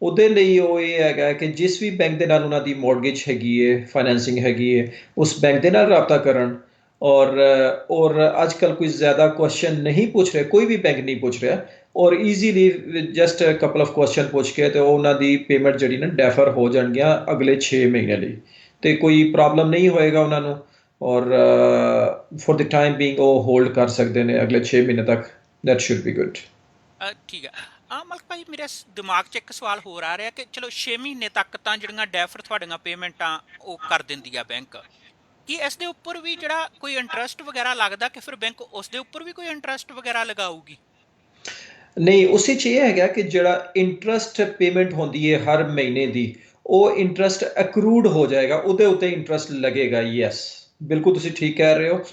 ਉਹਦੇ ਲਈ ਉਹ ਇਹ ਹੈਗਾ ਕਿ ਜਿਸ ਵੀ ਬੈਂਕ ਦੇ ਨਾਲ ਉਹਨਾਂ ਦੀ ਮੌਰਗੇਜ ਹੈਗੀ ਹੈ, ਫਾਈਨੈਂਸਿੰਗ ਹੈਗੀ ਹੈ, ਉਸ ਬੈਂਕ ਦੇ ਨਾਲ ਰਾਬਤਾ ਕਰਨ। ਔਰ ਅੱਜ ਕੱਲ੍ਹ ਕੋਈ ਜ਼ਿਆਦਾ ਕੁਐਸਚਨ ਨਹੀਂ ਪੁੱਛ ਰਿਹਾ, ਕੋਈ ਵੀ ਬੈਂਕ ਨਹੀਂ ਪੁੱਛ ਰਿਹਾ, ਔਰ easily just couple of question ਪੁੱਛ ਕੇ ਤੇ ਉਹਨਾਂ ਦੀ ਪੇਮੈਂਟ ਜਿਹੜੀ ਨਾ ਡੈਫਰ ਹੋ ਜਾਣਗੀਆਂ ਅਗਲੇ 6 ਮਹੀਨੇ ਲਈ, ਤੇ ਕੋਈ ਪ੍ਰੋਬਲਮ ਨਹੀਂ ਹੋਏਗਾ ਉਹਨਾਂ ਨੂੰ। ਔਰ ਫॉर द ਟਾਈਮ ਬੀਇੰਗ ਉਹ ਹੋਲਡ ਕਰ ਸਕਦੇ ਨੇ ਅਗਲੇ 6 ਮਹੀਨੇ ਤੱਕ। That should be good. ਠੀਕ ਹੈ। ਮਲਕ ਭਾਈ, ਮੇਰੇ ਦਿਮਾਗ 'ਚ ਇੱਕ ਸਵਾਲ ਹੋਰ ਆ ਰਿਹਾ ਕਿ ਚਲੋ 6 ਮਹੀਨੇ ਤੱਕ ਤਾਂ ਜਿਹੜੀਆਂ ਡੈਫਰ ਤੁਹਾਡੀਆਂ ਪੇਮੈਂਟਾਂ ਉਹ ਕਰ ਦਿੰਦੀ ਆ ਬੈਂਕ, ਕੀ ਇਸ ਦੇ ਉੱਪਰ ਵੀ ਜਿਹੜਾ ਕੋਈ ਇੰਟਰਸਟ ਵਗੈਰਾ ਲੱਗਦਾ ਕਿ ਫਿਰ ਬੈਂਕ ਉਸ ਦੇ ਉੱਪਰ ਵੀ ਕੋਈ ਇੰਟਰਸਟ ਵਗੈਰਾ ਲਗਾਊਗੀ? ਨਹੀਂ, ਉਸੇ 'ਚ ਇਹ ਹੈਗਾ ਕਿ ਜਿਹੜਾ ਇੰਟਰਸਟ ਪੇਮੈਂਟ ਹੁੰਦੀ ਹੈ ਹਰ ਮਹੀਨੇ ਦੀ, ਉਹ ਇੰਟਰਸਟ ਅਕਰੂਡ ਹੋ ਜਾਏਗਾ, ਉਹਦੇ ਉੱਤੇ ਇੰਟਰਸਟ ਲੱਗੇਗਾ। ਯੈਸ, ਬਿਲਕੁਲ ਤੁਸੀਂ ਠੀਕ ਕਹਿ ਰਹੇ ਹੋ।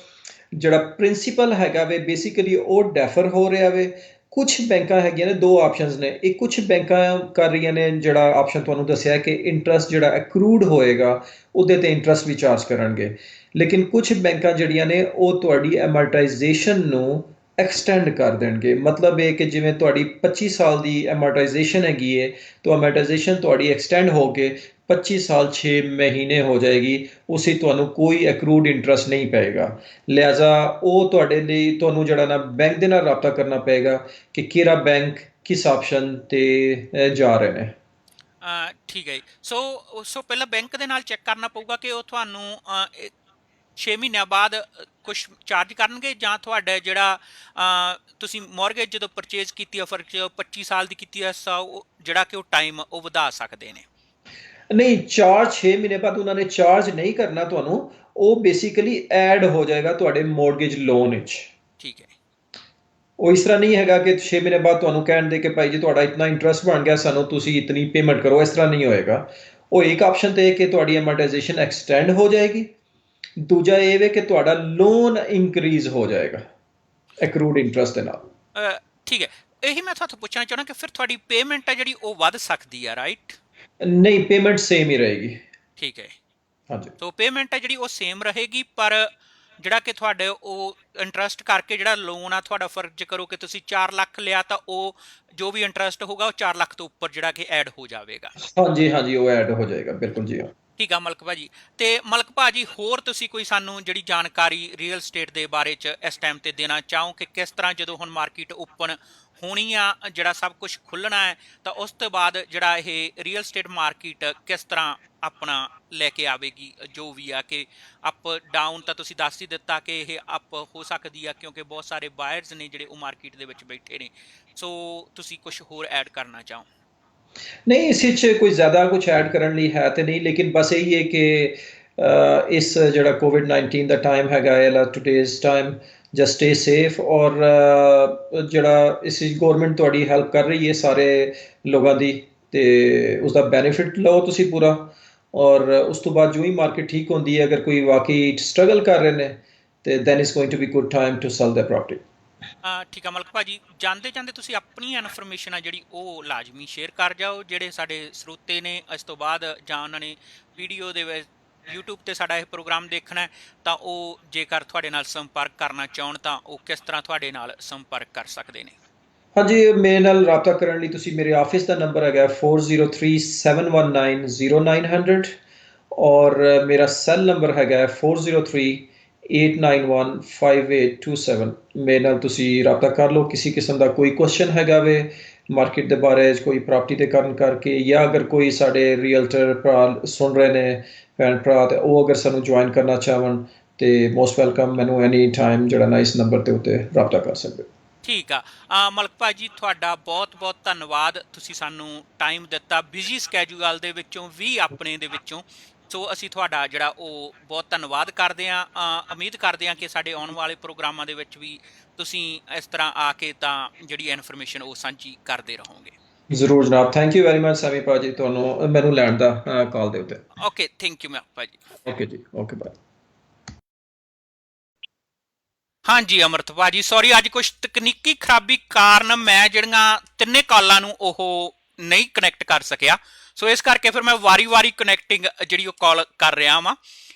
ਜਿਹੜਾ ਪ੍ਰਿੰਸੀਪਲ ਹੈਗਾ ਵੇ ਬੇਸਿਕਲੀ ਉਹ ਡੈਫਰ ਹੋ ਰਿਹਾ ਵੇ। ਕੁਝ ਬੈਂਕਾਂ ਹੈਗੀਆਂ ਨੇ, ਦੋ ਆਪਸ਼ਨਸ ਨੇ। ਇਹ ਕੁਝ ਬੈਂਕਾਂ ਕਰ ਰਹੀਆਂ ਨੇ ਜਿਹੜਾ ਆਪਸ਼ਨ ਤੁਹਾਨੂੰ ਦੱਸਿਆ ਕਿ ਇੰਟਰਸਟ ਜਿਹੜਾ ਅਕਰੂਡ ਹੋਏਗਾ ਉਹਦੇ ਤੇ ਇੰਟਰਸਟ ਵੀ ਚਾਰਜ ਕਰਨਗੇ। ਲੇਕਿਨ ਕੁਝ ਬੈਂਕਾਂ ਜਿਹੜੀਆਂ ਨੇ ਉਹ ਤੁਹਾਡੀ ਐਮਰਟਾਈਜ਼ੇਸ਼ਨ ਨੂੰ ਐਕਸਟੈਂਡ ਕਰ ਦੇਣਗੇ। ਮਤਲਬ ਇਹ ਕਿ ਜਿਵੇਂ ਤੁਹਾਡੀ 25 ਸਾਲ ਦੀ ਐਮਰਟਾਈਜ਼ੇਸ਼ਨ ਹੈਗੀ ਹੈ, ਤਾਂ ਐਮਰਟਾਈਜ਼ੇਸ਼ਨ ਤੁਹਾਡੀ ਐਕਸਟੈਂਡ ਹੋ ਕੇ 25 ਸਾਲ 6 ਮਹੀਨੇ ਹੋ ਜਾਏਗੀ। ਉਸੇ ਤੁਹਾਨੂੰ ਕੋਈ ਅਕਰੂਡ ਇੰਟਰਸਟ ਨਹੀਂ ਪਏਗਾ। ਲਿਹਾਜ਼ਾ ਉਹ ਤੁਹਾਡੇ ਲਈ ਤੁਹਾਨੂੰ ਜਿਹੜਾ ਨਾ ਬੈਂਕ ਦੇ ਨਾਲ ਰਾਬਤਾ ਕਰਨਾ ਪਏਗਾ ਕਿ ਕਿਹੜਾ ਬੈਂਕ ਕਿਸ ਆਪਸ਼ਨ ਤੇ ਜਾ ਰਹੇ ਨੇ। ਠੀਕ ਹੈ ਜੀ। ਸੋ ਪਹਿਲਾਂ ਬੈਂਕ ਦੇ ਨਾਲ ਚੈੱਕ ਕਰਨਾ ਪਊਗਾ ਕਿ ਉਹ ਤੁਹਾਨੂੰ 6 ਮਹੀਨਿਆਂ ਬਾਅਦ ਕੁਝ ਚਾਰਜ ਕਰਨਗੇ, ਜਾਂ ਤੁਹਾਡਾ ਜਿਹੜਾ ਤੁਸੀਂ ਮੌਰਗੇਜ ਜਦੋਂ ਪਰਚੇਜ਼ ਕੀਤੀ ਆ, ਫਰ 25 ਸਾਲ ਦੀ ਕੀਤੀ ਆ, ਜਿਹੜਾ ਕਿ ਉਹ ਟਾਈਮ ਉਹ ਵਧਾ ਸਕਦੇ ਨੇ। ਨਹੀਂ, ਚਾਰਜ 6 ਮਹੀਨੇ ਬਾਅਦ ਉਹਨਾਂ ਨੇ ਚਾਰਜ ਨਹੀਂ ਕਰਨਾ ਤੁਹਾਨੂੰ। ਉਹ ਬੇਸਿਕਲੀ ਐਡ ਹੋ ਜਾਏਗਾ ਤੁਹਾਡੇ ਮੌਰਗੇਜ ਲੋਨ ਵਿੱਚ। ਠੀਕ ਹੈ। ਉਹ ਇਸ ਤਰ੍ਹਾਂ ਨਹੀਂ ਹੈਗਾ ਕਿ 6 ਮਹੀਨੇ ਬਾਅਦ ਤੁਹਾਨੂੰ ਕਹਿਣ ਦੇ ਕਿ ਭਾਈ ਜੀ ਤੁਹਾਡਾ ਇਤਨਾ ਇੰਟਰਸਟ ਬਣ ਗਿਆ, ਸਾਨੂੰ ਤੁਸੀਂ ਇਤਨੀ ਪੇਮੈਂਟ ਕਰੋ। ਇਸ ਤਰ੍ਹਾਂ ਨਹੀਂ ਹੋਏਗਾ। ਉਹ ਇੱਕ ਆਪਸ਼ਨ ਤੇ ਕਿ ਤੁਹਾਡੀ ਐਮਰਟਾਈਜ਼ੇਸ਼ਨ ਐਕਸਟੈਂਡ ਹੋ ਜਾਏਗੀ। ਦੂਜਾ ਇਹ ਵੇ ਕਿ ਤੁਹਾਡਾ ਲੋਨ ਇਨਕਰੀਜ਼ ਹੋ ਜਾਏਗਾ ਐਕਰੂਡ ਇੰਟਰਸਟ ਦੇ ਨਾਲ। ਠੀਕ ਹੈ। ਇਹੀ ਮੈਂ ਤੁਹਾਨੂੰ ਪੁੱਛਣਾ ਚਾਹੁੰਦਾ ਕਿ ਫਿਰ ਤੁਹਾਡੀ ਪੇਮੈਂਟ ਹੈ ਜਿਹੜੀ ਉਹ ਵੱਧ ਸਕਦੀ ਆ, ਰਾਈਟ? ਨਹੀਂ, ਪੇਮੈਂਟ ਸੇਮ ਹੀ ਰਹੇਗੀ। ਠੀਕ ਹੈ। ਹਾਂਜੀ। ਸੋ ਪੇਮੈਂਟ ਹੈ ਜਿਹੜੀ ਉਹ ਸੇਮ ਰਹੇਗੀ, ਪਰ ਜਿਹੜਾ ਕਿ ਤੁਹਾਡੇ ਉਹ ਇੰਟਰਸਟ ਕਰਕੇ ਜਿਹੜਾ ਲੋਨ ਆ ਤੁਹਾਡਾ, ਫਰਜ਼ ਕਰੋ ਕਿ ਤੁਸੀਂ 4 ਲੱਖ ਲਿਆ, ਤਾਂ ਉਹ ਜੋ ਵੀ ਇੰਟਰਸਟ ਹੋਊਗਾ ਉਹ 4 ਲੱਖ ਤੋਂ ਉੱਪਰ ਜਿਹੜਾ ਕਿ ਐਡ ਹੋ ਜਾਵੇਗਾ। ਹਾਂਜੀ ਹਾਂਜੀ, ਉਹ ਐਡ ਹੋ ਜਾਏਗਾ, ਬਿਲਕੁਲ ਜੀ। ਠੀਕ ਆ ਮਲਕ ਭਾਜੀ। ਤੇ ਮਲਕ ਭਾਜੀ, ਹੋਰ ਤੁਸੀਂ ਕੋਈ ਸਾਨੂੰ ਜਿਹੜੀ ਜਾਣਕਾਰੀ ਰੀਅਲ ਸਟੇਟ ਦੇ ਬਾਰੇ 'ਚ ਇਸ ਟਾਈਮ ਤੇ ਦੇਣਾ ਚਾਹੋ ਕਿ ਕਿਸ ਤਰ੍ਹਾਂ ਜਦੋਂ ਹੁਣ ਮਾਰਕੀਟ ਓਪਨ ਹੋਣੀ ਆ, ਜਿਹੜਾ ਸਭ ਕੁਝ ਖੁੱਲ੍ਹਣਾ ਹੈ, ਤਾਂ ਉਸ ਤੋਂ ਬਾਅਦ ਜਿਹੜਾ ਇਹ ਰੀਅਲ ਸਟੇਟ ਮਾਰਕੀਟ ਕਿਸ ਤਰ੍ਹਾਂ ਆਪਣਾ ਲੈ ਕੇ ਆਵੇਗੀ? ਜੋ ਵੀ ਆ ਕਿ ਅਪ ਡਾਊਨ ਤਾਂ ਤੁਸੀਂ ਦੱਸ ਹੀ ਦਿੱਤਾ ਕਿ ਇਹ ਅਪ ਹੋ ਸਕਦੀ ਆ, ਕਿਉਂਕਿ ਬਹੁਤ ਸਾਰੇ ਬਾਇਰਸ ਨੇ ਜਿਹੜੇ ਉਹ ਮਾਰਕੀਟ ਦੇ ਵਿੱਚ ਬੈਠੇ ਨੇ। ਸੋ ਤੁਸੀਂ ਕੁਝ ਹੋਰ ਐਡ ਕਰਨਾ ਚਾਹੋ? ਨਹੀਂ, ਇਸ 'ਚ ਕੋਈ ਜ਼ਿਆਦਾ ਕੁਝ ਐਡ ਕਰਨ ਲਈ ਹੈ ਤੇ ਨਹੀਂ, ਲੇਕਿਨ ਬਸ ਇਹੀ ਹੈ ਕਿ ਇਸ ਜਿਹੜਾ ਕੋਵਿਡ-19 ਦਾ ਟਾਈਮ ਹੈਗਾ ਹੈ today's time just stay safe ਔਰ ਜਿਹੜਾ ਇਸ ਗਵਰਨਮੈਂਟ ਤੁਹਾਡੀ ਹੈਲਪ ਕਰ ਰਹੀ ਹੈ ਸਾਰੇ ਲੋਕਾਂ ਦੀ ਤੇ ਉਸ ਦਾ ਬੈਨੀਫਿਟ ਲਓ ਤੁਸੀਂ ਪੂਰਾ ਔਰ ਉਸ ਤੋਂ ਬਾਅਦ ਜੋ ਹੀ ਮਾਰਕੀਟ ਠੀਕ ਹੁੰਦੀ ਹੈ ਅਗਰ ਕੋਈ ਵਾਕਈ ਸਟਰਗਲ ਕਰ ਰਹੇ ਨੇ ਤੇ then is going to be good time to sell their property. ਠੀਕ ਆ ਮਲਕ ਭਾਜੀ, ਜਾਂਦੇ ਜਾਂਦੇ ਤੁਸੀਂ ਆਪਣੀ ਇਨਫੋਰਮੇਸ਼ਨ ਆ ਜਿਹੜੀ ਉਹ ਲਾਜ਼ਮੀ ਸ਼ੇਅਰ ਕਰ ਜਾਓ, ਜਿਹੜੇ ਸਾਡੇ ਸਰੋਤੇ ਨੇ ਇਸ ਤੋਂ ਬਾਅਦ ਜਾਂ ਉਹਨਾਂ ਨੇ ਵੀਡੀਓ ਦੇ ਵਿੱਚ YouTube ਤੇ ਸਾਡਾ ਇਹ ਪ੍ਰੋਗਰਾਮ ਦੇਖਣਾ ਹੈ ਤਾਂ ਉਹ ਜੇਕਰ ਤੁਹਾਡੇ ਨਾਲ ਸੰਪਰਕ ਕਰਨਾ ਚਾਹਣ ਤਾਂ ਉਹ ਕਿਸ ਤਰ੍ਹਾਂ ਤੁਹਾਡੇ ਨਾਲ ਸੰਪਰਕ ਕਰ ਸਕਦੇ ਨੇ? ਹਾਂਜੀ, ਮੇਰੇ ਨਾਲ ਰਾਬਤਾ ਕਰਨ ਲਈ ਤੁਸੀਂ ਮੇਰੇ ਆਫਿਸ ਦਾ ਨੰਬਰ ਹੈਗਾ 4037190900 ਔਰ ਮੇਰਾ ਸੈੱਲ ਨੰਬਰ ਹੈਗਾ 4038915827। ਮੇਰੇ ਨਾਲ ਤੁਸੀਂ ਰਾਬਤਾ ਕਰ ਲਓ, ਕਿਸੇ ਕਿਸਮ ਦਾ ਕੋਈ ਕੁਐਸਚਨ ਹੈਗਾ ਵੇ ਮਾਰਕੀਟ ਦੇ ਬਾਰੇ ਕੋਈ ਪ੍ਰਾਪਰਟੀ ਦੇ ਕਰਨ ਕਰਕੇ ਜਾਂ ਅਗਰ ਕੋਈ ਸਾਡੇ ਰੀਅਲਟਰ ਭਰਾ ਸੁਣ ਰਹੇ ਨੇ ਭੈਣ ਭਰਾ ਤੇ ਉਹ ਅਗਰ ਸਾਨੂੰ ਜੁਆਇਨ ਕਰਨਾ ਚਾਹਣ ਤੇ ਮੋਸਟ ਵੈਲਕਮ, ਮੈਨੂੰ ਐਨੀ ਟਾਈਮ ਜਿਹੜਾ ਨਾ ਇਸ ਨੰਬਰ ਦੇ ਉੱਤੇ ਰਾਬਤਾ ਕਰ ਸਕਦੇ। ਠੀਕ ਆ ਮਲਕ ਭਾਜੀ, ਤੁਹਾਡਾ ਬਹੁਤ ਬਹੁਤ ਧੰਨਵਾਦ, ਤੁਸੀਂ ਸਾਨੂੰ ਟਾਈਮ ਦਿੱਤਾ ਬਿਜ਼ੀ ਸਕੈਜੂਅਲ ਦੇ ਵਿੱਚੋਂ ਵੀ ਆਪਣੇ ਦੇ ਵਿੱਚੋਂ। ਸੋ ਅਸੀਂ ਤੁਹਾਡਾ ਜਿਹੜਾ ਉਹ ਬਹੁਤ ਧੰਨਵਾਦ ਕਰਦੇ ਹਾਂ। ਉਮੀਦ ਕਰਦੇ ਹਾਂ ਕਿ ਸਾਡੇ ਆਉਣ ਵਾਲੇ ਪ੍ਰੋਗਰਾਮਾਂ ਦੇ ਵਿੱਚ ਵੀ ਤੁਸੀਂ ਇਸ ਤਰ੍ਹਾਂ ਆ ਕੇ ਤਾਂ ਜਿਹੜੀ ਇਨਫੋਰਮੇਸ਼ਨ ਉਹ ਸਾਂਝੀ ਕਰਦੇ ਰਹੋਗੇ। ਜ਼ਰੂਰ ਜਨਾਬ, thank you very much semi ਭਾਜੀ ਤੁਹਾਨੂੰ ਮੈਨੂੰ ਲੈਣ ਦਾ ਕਾਲ ਦੇ ਉੱਤੇ। ਓਕੇ, ਥੈਂਕ ਯੂ ਮਲਕ ਭਾਜੀ। ਓਕੇ ਜੀ, ਓਕੇ ਬਾਏ। ਹਾਂਜੀ ਅਮਰਤ ਭਾਜੀ, ਸੌਰੀ ਅੱਜ ਕੁਝ ਤਕਨੀਕੀ ਖਰਾਬੀ ਕਾਰਨ ਮੈਂ ਜਿਹੜੀਆਂ ਤਿੰਨੇ ਕਾਲਾਂ ਨੂੰ ਉਹ ਨਹੀਂ ਕਨੈਕਟ ਕਰ ਸਕਿਆ, ਸੋ ਇਸ ਕਰਕੇ ਫਿਰ ਮੈਂ ਵਾਰੀ-ਵਾਰੀ ਕਨੈਕਟਿੰਗ ਜਿਹੜੀ ਉਹ ਕਾਲ ਕਰ ਰਿਹਾ ਵਾਂ।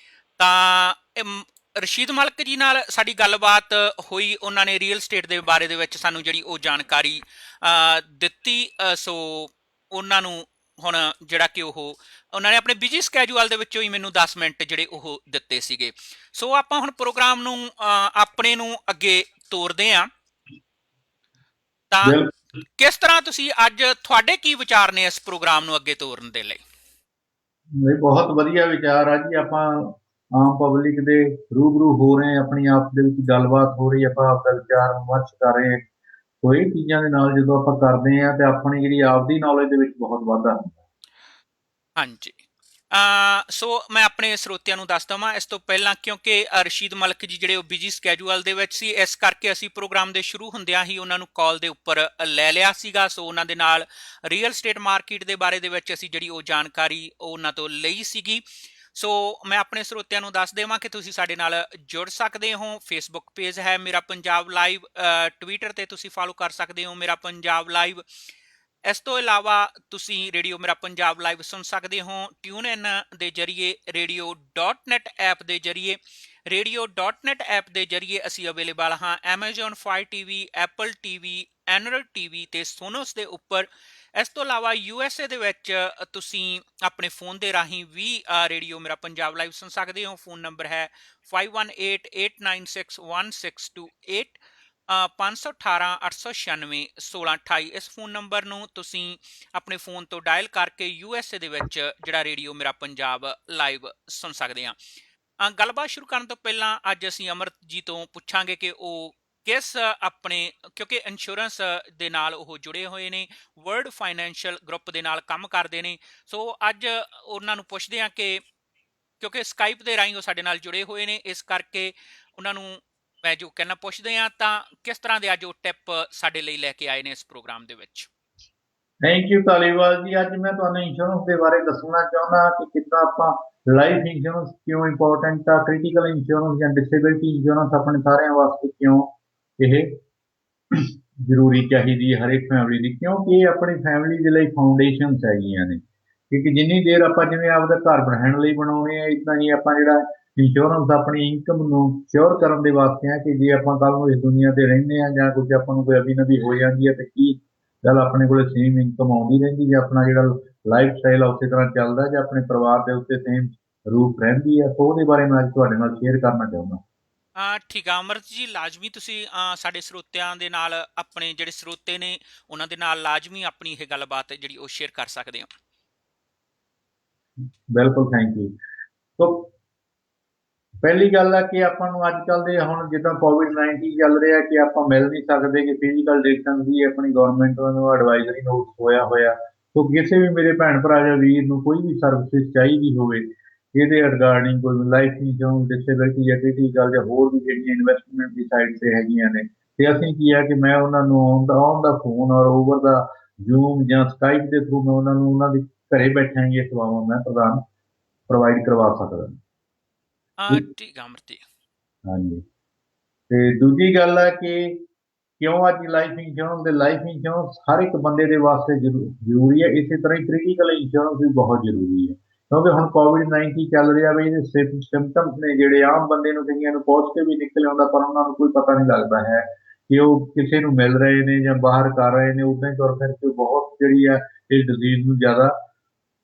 ਤਾਂ ਰਸ਼ੀਦ ਮਲਕ ਜੀ ਨਾਲ ਸਾਡੀ ਗੱਲਬਾਤ ਹੋਈ, ਉਹਨਾਂ ਨੇ ਰੀਅਲ ਸਟੇਟ ਦੇ ਬਾਰੇ ਦੇ ਵਿੱਚ ਸਾਨੂੰ ਜਿਹੜੀ ਉਹ ਜਾਣਕਾਰੀ ਦਿੱਤੀ। ਸੋ ਉਹਨਾਂ ਨੂੰ ਹੁਣ ਜਿਹੜਾ ਕਿ ਉਹਨਾਂ ਨੇ ਆਪਣੇ ਬਿਜੀ ਸਕੈਜੂਅਲ ਦੇ ਵਿੱਚੋਂ ਹੀ ਮੈਨੂੰ 10 ਮਿੰਟ ਜਿਹੜੇ ਉਹ ਦਿੱਤੇ ਸੀਗੇ। ਸੋ ਆਪਾਂ ਹੁਣ ਪ੍ਰੋਗਰਾਮ ਨੂੰ ਆਪਣੇ ਨੂੰ ਅੱਗੇ ਤੋਰਦੇ ਹਾਂ। ਤਾਂ ਕਿਸ ਤਰ੍ਹਾਂ ਤੁਸੀਂ ਅੱਜ ਤੁਹਾਡੇ ਕੀ ਵਿਚਾਰ ਨੇ ਇਸ ਪ੍ਰੋਗਰਾਮ ਨੂੰ ਅੱਗੇ ਤੋਰਨ ਦੇ ਲਈ? ਬਹੁਤ ਵਧੀਆ ਵਿਚਾਰ ਆ ਜੀ। ਆਪਾਂ ਆਮ ਪਬਲਿਕ ਦੇ ਰੂਬਰੂ ਹੋ ਰਹੇ, ਆਪਣੀ ਆਪ ਦੇ ਵਿੱਚ ਗੱਲਬਾਤ ਹੋ ਰਹੀ, ਆਪਾਂ ਆਪਦਾ ਵਿਚਾਰ ਵਿਮਰਸ਼ ਕਰ ਰਹੇ। ਸੋ ਇਹ ਚੀਜ਼ਾਂ ਦੇ ਨਾਲ ਜਦੋਂ ਆਪਾਂ ਕਰਦੇ ਹਾਂ ਤੇ ਆਪਣੀ ਜਿਹੜੀ ਆਪਦੀ ਨੌਲੇਜ ਦੇ ਵਿੱਚ ਬਹੁਤ ਵਾਧਾ ਹੁੰਦਾ। ਹਾਂਜੀ, ਸੋ ਮੈਂ ਆਪਣੇ ਸਰੋਤਿਆਂ ਨੂੰ ਦੱਸ ਦੇਵਾਂ ਇਸ ਤੋਂ ਪਹਿਲਾਂ, ਕਿਉਂਕਿ ਰਸ਼ੀਦ ਮਲਕ ਜੀ ਜਿਹੜੇ ਉਹ ਬਿਜੀ ਸਕੈਜੂਅਲ ਦੇ ਵਿੱਚ ਸੀ, ਇਸ ਕਰਕੇ ਅਸੀਂ ਪ੍ਰੋਗਰਾਮ ਦੇ ਸ਼ੁਰੂ ਹੁੰਦਿਆਂ ਹੀ ਉਹਨਾਂ ਨੂੰ ਕਾਲ ਦੇ ਉੱਪਰ ਲੈ ਲਿਆ ਸੀਗਾ। ਸੋ ਉਹਨਾਂ ਦੇ ਨਾਲ ਰੀਅਲ ਸਟੇਟ ਮਾਰਕੀਟ ਦੇ ਬਾਰੇ ਦੇ ਵਿੱਚ ਅਸੀਂ ਜਿਹੜੀ ਉਹ ਜਾਣਕਾਰੀ ਉਹਨਾਂ ਤੋਂ ਲਈ ਸੀਗੀ। ਸੋ ਮੈਂ ਆਪਣੇ ਸਰੋਤਿਆਂ ਨੂੰ ਦੱਸ ਦੇਵਾਂ ਕਿ ਤੁਸੀਂ ਸਾਡੇ ਨਾਲ ਜੁੜ ਸਕਦੇ ਹੋ। ਫੇਸਬੁੱਕ ਪੇਜ ਹੈ ਮੇਰਾ ਪੰਜਾਬ ਲਾਈਵ, ਟਵਿੱਟਰ 'ਤੇ ਤੁਸੀਂ ਫੋਲੋ ਕਰ ਸਕਦੇ ਹੋ ਮੇਰਾ ਪੰਜਾਬ ਲਾਈਵ। ਇਸ ਤੋਂ ਇਲਾਵਾ ਤੁਸੀਂ ਰੇਡੀਓ ਮੇਰਾ ਪੰਜਾਬ ਲਾਈਵ ਸੁਣ ਸਕਦੇ ਹੋ ਟਿਊਨ ਇਨ ਦੇ ਜਰੀਏ, radio.net ਐਪ ਦੇ ਜਰੀਏ। radio.net ਐਪ ਦੇ ਜਰੀਏ ਅਸੀਂ ਅਵੇਲੇਬਲ ਹਾਂ Amazon Fire TV, Apple TV, Android TV ਤੇ ਸੋਨੋਸ ਦੇ ਉੱਪਰ। ਇਸ ਤੋਂ ਇਲਾਵਾ USA ਦੇ ਵਿੱਚ ਤੁਸੀਂ ਆਪਣੇ ਫੋਨ ਦੇ ਰਾਹੀਂ ਵੀ ਰੇਡੀਓ ਮੇਰਾ ਪੰਜਾਬ ਲਾਈਵ ਸੁਣ ਸਕਦੇ ਹੋ। ਫੋਨ ਨੰਬਰ ਹੈ 5188961628, 518-896-1628। ਇਸ ਫੋਨ ਨੰਬਰ ਨੂੰ ਤੁਸੀਂ ਆਪਣੇ ਫੋਨ ਤੋਂ ਡਾਇਲ ਕਰਕੇ USA ਦੇ ਵਿੱਚ ਜਿਹੜਾ ਰੇਡੀਓ ਮੇਰਾ ਪੰਜਾਬ ਲਾਈਵ ਸੁਣ ਸਕਦੇ ਹਾਂ। ਗੱਲਬਾਤ ਸ਼ੁਰੂ ਕਰਨ ਤੋਂ ਪਹਿਲਾਂ ਅੱਜ ਅਸੀਂ ਅਮਰਤ ਜੀ ਤੋਂ ਪੁੱਛਾਂਗੇ ਕਿ ਉਹ ਕਿਸ ਆਪਣੇ, ਕਿਉਂਕਿ ਇੰਸ਼ੋਰੈਂਸ ਦੇ ਨਾਲ ਉਹ ਜੁੜੇ ਹੋਏ ਨੇ, ਵਰਲਡ ਫਾਈਨੈਂਸ਼ੀਅਲ ਗਰੁੱਪ ਦੇ ਨਾਲ ਕੰਮ ਕਰਦੇ ਨੇ। ਸੋ ਅੱਜ ਉਹਨਾਂ ਨੂੰ ਪੁੱਛਦੇ ਹਾਂ ਕਿ ਕਿਉਂਕਿ ਸਕਾਈਪ ਦੇ ਰਾਹੀਂ ਉਹ ਸਾਡੇ ਨਾਲ ਜੁੜੇ ਹੋਏ ਨੇ, ਇਸ ਕਰਕੇ ਉਹਨਾਂ ਨੂੰ ਮੈਂ ਜੋ ਕਹਿਣਾ ਪੁੱਛਦੇ ਹਾਂ ਤਾਂ ਕਿਸ ਤਰ੍ਹਾਂ ਦੇ ਅੱਜ ਉਹ ਟਿਪ ਸਾਡੇ ਲਈ ਲੈ ਕੇ ਆਏ ਨੇ ਇਸ ਪ੍ਰੋਗਰਾਮ ਦੇ ਵਿੱਚ। ਥੈਂਕ ਯੂ ਧਾਲੀਵਾਲ ਜੀ। ਅੱਜ ਮੈਂ ਤੁਹਾਨੂੰ ਇੰਸ਼ੋਰੈਂਸ ਦੇ ਬਾਰੇ ਦੱਸਣਾ ਚਾਹੁੰਦਾ ਕਿ ਕਿੱਦਾਂ ਆਪਾਂ ਲਾਈਫ ਇੰਸ਼ੋਰੈਂਸ ਕਿਉਂ ਇੰਪੋਰਟੈਂਟ ਆ, ਕ੍ਰਿਟੀਕਲ ਇੰਸ਼ੋਰੈਂਸ ਜਾਂ ਡਿਸੇਬਿਲਿਟੀ ਇੰਸ਼ੋਰੈਂਸ ਆਪਣੇ ਸਾਰਿਆਂ ਵਾਸਤੇ ਕਿਉਂ ਇਹ ਜ਼ਰੂਰੀ ਚਾਹੀਦੀ ਹੈ ਹਰੇਕ ਫੈਮਿਲੀ ਦੀ, ਕਿਉਂਕਿ ਇਹ ਆਪਣੀ ਫੈਮਿਲੀ ਦੇ ਲਈ ਫਾਊਂਡੇਸ਼ਨਸ ਹੈਗੀਆਂ ਨੇ। ਕਿਉਂਕਿ ਜਿੰਨੀ ਦੇਰ ਆਪਾਂ ਜਿਵੇਂ ਆਪਦਾ ਘਰ ਰਹਿਣ ਲਈ ਬਣਾਉਣੇ ਆ, ਇੱਦਾਂ ਹੀ ਆਪਾਂ ਜਿਹੜਾ ਇੰਸ਼ੋਰੈਂਸ ਆਪਣੀ ਇਨਕਮ ਨੂੰ ਸਿਓਰ ਕਰਨ ਦੇ ਵਾਸਤੇ ਆ ਕਿ ਜੇ ਆਪਾਂ ਕੱਲ੍ਹ ਨੂੰ ਇਸ ਦੁਨੀਆ ਤੇ ਰਹਿੰਦੇ ਹਾਂ ਜਾਂ ਕੁਝ ਆਪਾਂ ਨੂੰ ਕੋਈ ਅਭੀ ਨਵੀ ਹੋ ਜਾਂਦੀ ਹੈ ਤੇ ਕੀ ਗੱਲ ਆਪਣੇ ਕੋਲ ਸੇਮ ਇਨਕਮ ਆਉਂਦੀ ਰਹਿੰਦੀ, ਜਾਂ ਆਪਣਾ ਜਿਹੜਾ ਲਾਈਫ ਸਟਾਈਲ ਆ ਉਸੇ ਤਰ੍ਹਾਂ ਚੱਲਦਾ, ਜਾਂ ਆਪਣੇ ਪਰਿਵਾਰ ਦੇ ਉੱਤੇ ਸੇਮ ਰੂਪ ਰਹਿੰਦੀ ਹੈ। ਸੋ ਉਹਦੇ ਬਾਰੇ ਮੈਂ ਅੱਜ ਤੁਹਾਡੇ ਨਾਲ ਸ਼ੇਅਰ ਕਰਨਾ ਚਾਹੁੰਦਾ। ਠੀਕ ਆ ਅਮਰਤ ਜੀ, ਲਾਜ਼ਮੀ ਤੁਸੀਂ ਸਾਡੇ ਸਰੋਤਿਆਂ ਦੇ ਨਾਲ, ਆਪਣੇ ਜਿਹੜੇ ਸਰੋਤੇ ਨੇ ਉਹਨਾਂ ਦੇ ਨਾਲ ਲਾਜ਼ਮੀ ਆਪਣੀ ਇਹ ਗੱਲਬਾਤ ਜਿਹੜੀ ਉਹ ਸ਼ੇਅਰ ਕਰ ਸਕਦੇ ਹੋ। ਬਿਲਕੁਲ, ਥੈਂਕ ਯੂ। ਸੋ ਪਹਿਲੀ ਗੱਲ ਹੈ ਕਿ ਆਪਾਂ ਨੂੰ ਅੱਜ ਕੱਲ੍ਹ ਦੇ ਹੁਣ ਜਿੱਦਾਂ COVID-19 ਚੱਲ ਰਿਹਾ ਕਿ ਆਪਾਂ ਮਿਲ ਨਹੀਂ ਸਕਦੇ, ਕਿ ਫਿਜ਼ੀਕਲ ਡਿਸਟੈਂਸ ਦੀ ਆਪਣੀ ਗੌਰਮੈਂਟ ਵੱਲੋਂ ਐਡਵਾਈਜ਼ਰੀ ਨੋਟ ਹੋਇਆ। ਸੋ ਕਿਸੇ ਵੀ ਮੇਰੇ ਭੈਣ ਭਰਾ ਜਾਂ ਵੀਰ ਨੂੰ ਕੋਈ ਵੀ ਸਰਵਿਸਿਜ਼ ਚਾਹੀਦੀ ਹੋਵੇ ਇਹਦੇ ਰਿਗਾਰਡਿੰਗ ਕੋਈ ਲਾਈਫ ਇੰਸ਼ੋਰੈਂਸ, ਡਿਸੇਬਿਲਿਟੀ ਜਾਂ ਕ੍ਰਿਟੀਕਲ ਜਾਂ ਹੋਰ ਵੀ ਜਿਹੜੀਆਂ ਇਨਵੈਸਟਮੈਂਟ ਦੀ ਸਾਈਡ ਤੇ ਹੈਗੀਆਂ ਨੇ, ਤੇ ਅਸੀਂ ਕੀ ਹੈ ਕਿ ਮੈਂ ਉਹਨਾਂ ਨੂੰ ਔਨ ਦਾ ਫੋਨ ਔਰ ਓਵਰ ਦਾ ਜ਼ੂਮ ਜਾਂ ਸਕਾਈਪ ਦੇ ਥਰੂ ਮੈਂ ਉਹਨਾਂ ਨੂੰ ਉਹਨਾਂ ਦੇ ਘਰੇ ਬੈਠਿਆਂ ਹੀ ਇਹ ਸੇਵਾਵਾਂ ਮੈਂ ਪ੍ਰੋਵਾਈਡ ਕਰਵਾ ਸਕਦਾ। ਠੀਕ ਆ ਅਮਰਤ ਜੀ। ਹਾਂਜੀ। ਤੇ ਦੂਜੀ ਗੱਲ ਹੈ ਕਿ ਕਿਉਂ ਅੱਜ ਲਾਈਫ ਇੰਸ਼ੋਰੈਂਸ ਹਰ ਇੱਕ ਬੰਦੇ ਦੇ ਵਾਸਤੇ ਜ਼ਰੂਰੀ ਹੈ। ਇਸੇ ਤਰ੍ਹਾਂ ਹੀ ਕ੍ਰਿਟੀਕਲ ਇੰਸ਼ੋਰੈਂਸ ਵੀ ਬਹੁਤ ਜ਼ਰੂਰੀ ਹੈ, ਕਿਉਂਕਿ ਹੁਣ ਕੋਵਿਡ-19 ਚੱਲ ਰਿਹਾ ਵੀ ਇਹਦੇ ਸਿੰਪਟਮਸ ਨੇ ਜਿਹੜੇ ਆਮ ਬੰਦੇ ਨੂੰ ਕਈਆਂ ਨੂੰ ਪੋਜ਼ਿਟਿਵ ਵੀ ਨਿਕਲ ਆਉਂਦਾ, ਪਰ ਉਹਨਾਂ ਨੂੰ ਕੋਈ ਪਤਾ ਨਹੀਂ ਲੱਗਦਾ ਹੈ ਕਿ ਉਹ ਕਿਸੇ ਨੂੰ ਮਿਲ ਰਹੇ ਨੇ ਜਾਂ ਬਾਹਰ ਕਰ ਰਹੇ ਨੇ, ਉੱਦਾਂ ਹੀ ਤੁਰ ਫਿਰ ਕੇ ਬਹੁਤ ਜਿਹੜੀ ਹੈ ਇਸ ਡਿਜ਼ੀਜ਼ ਨੂੰ ਜ਼ਿਆਦਾ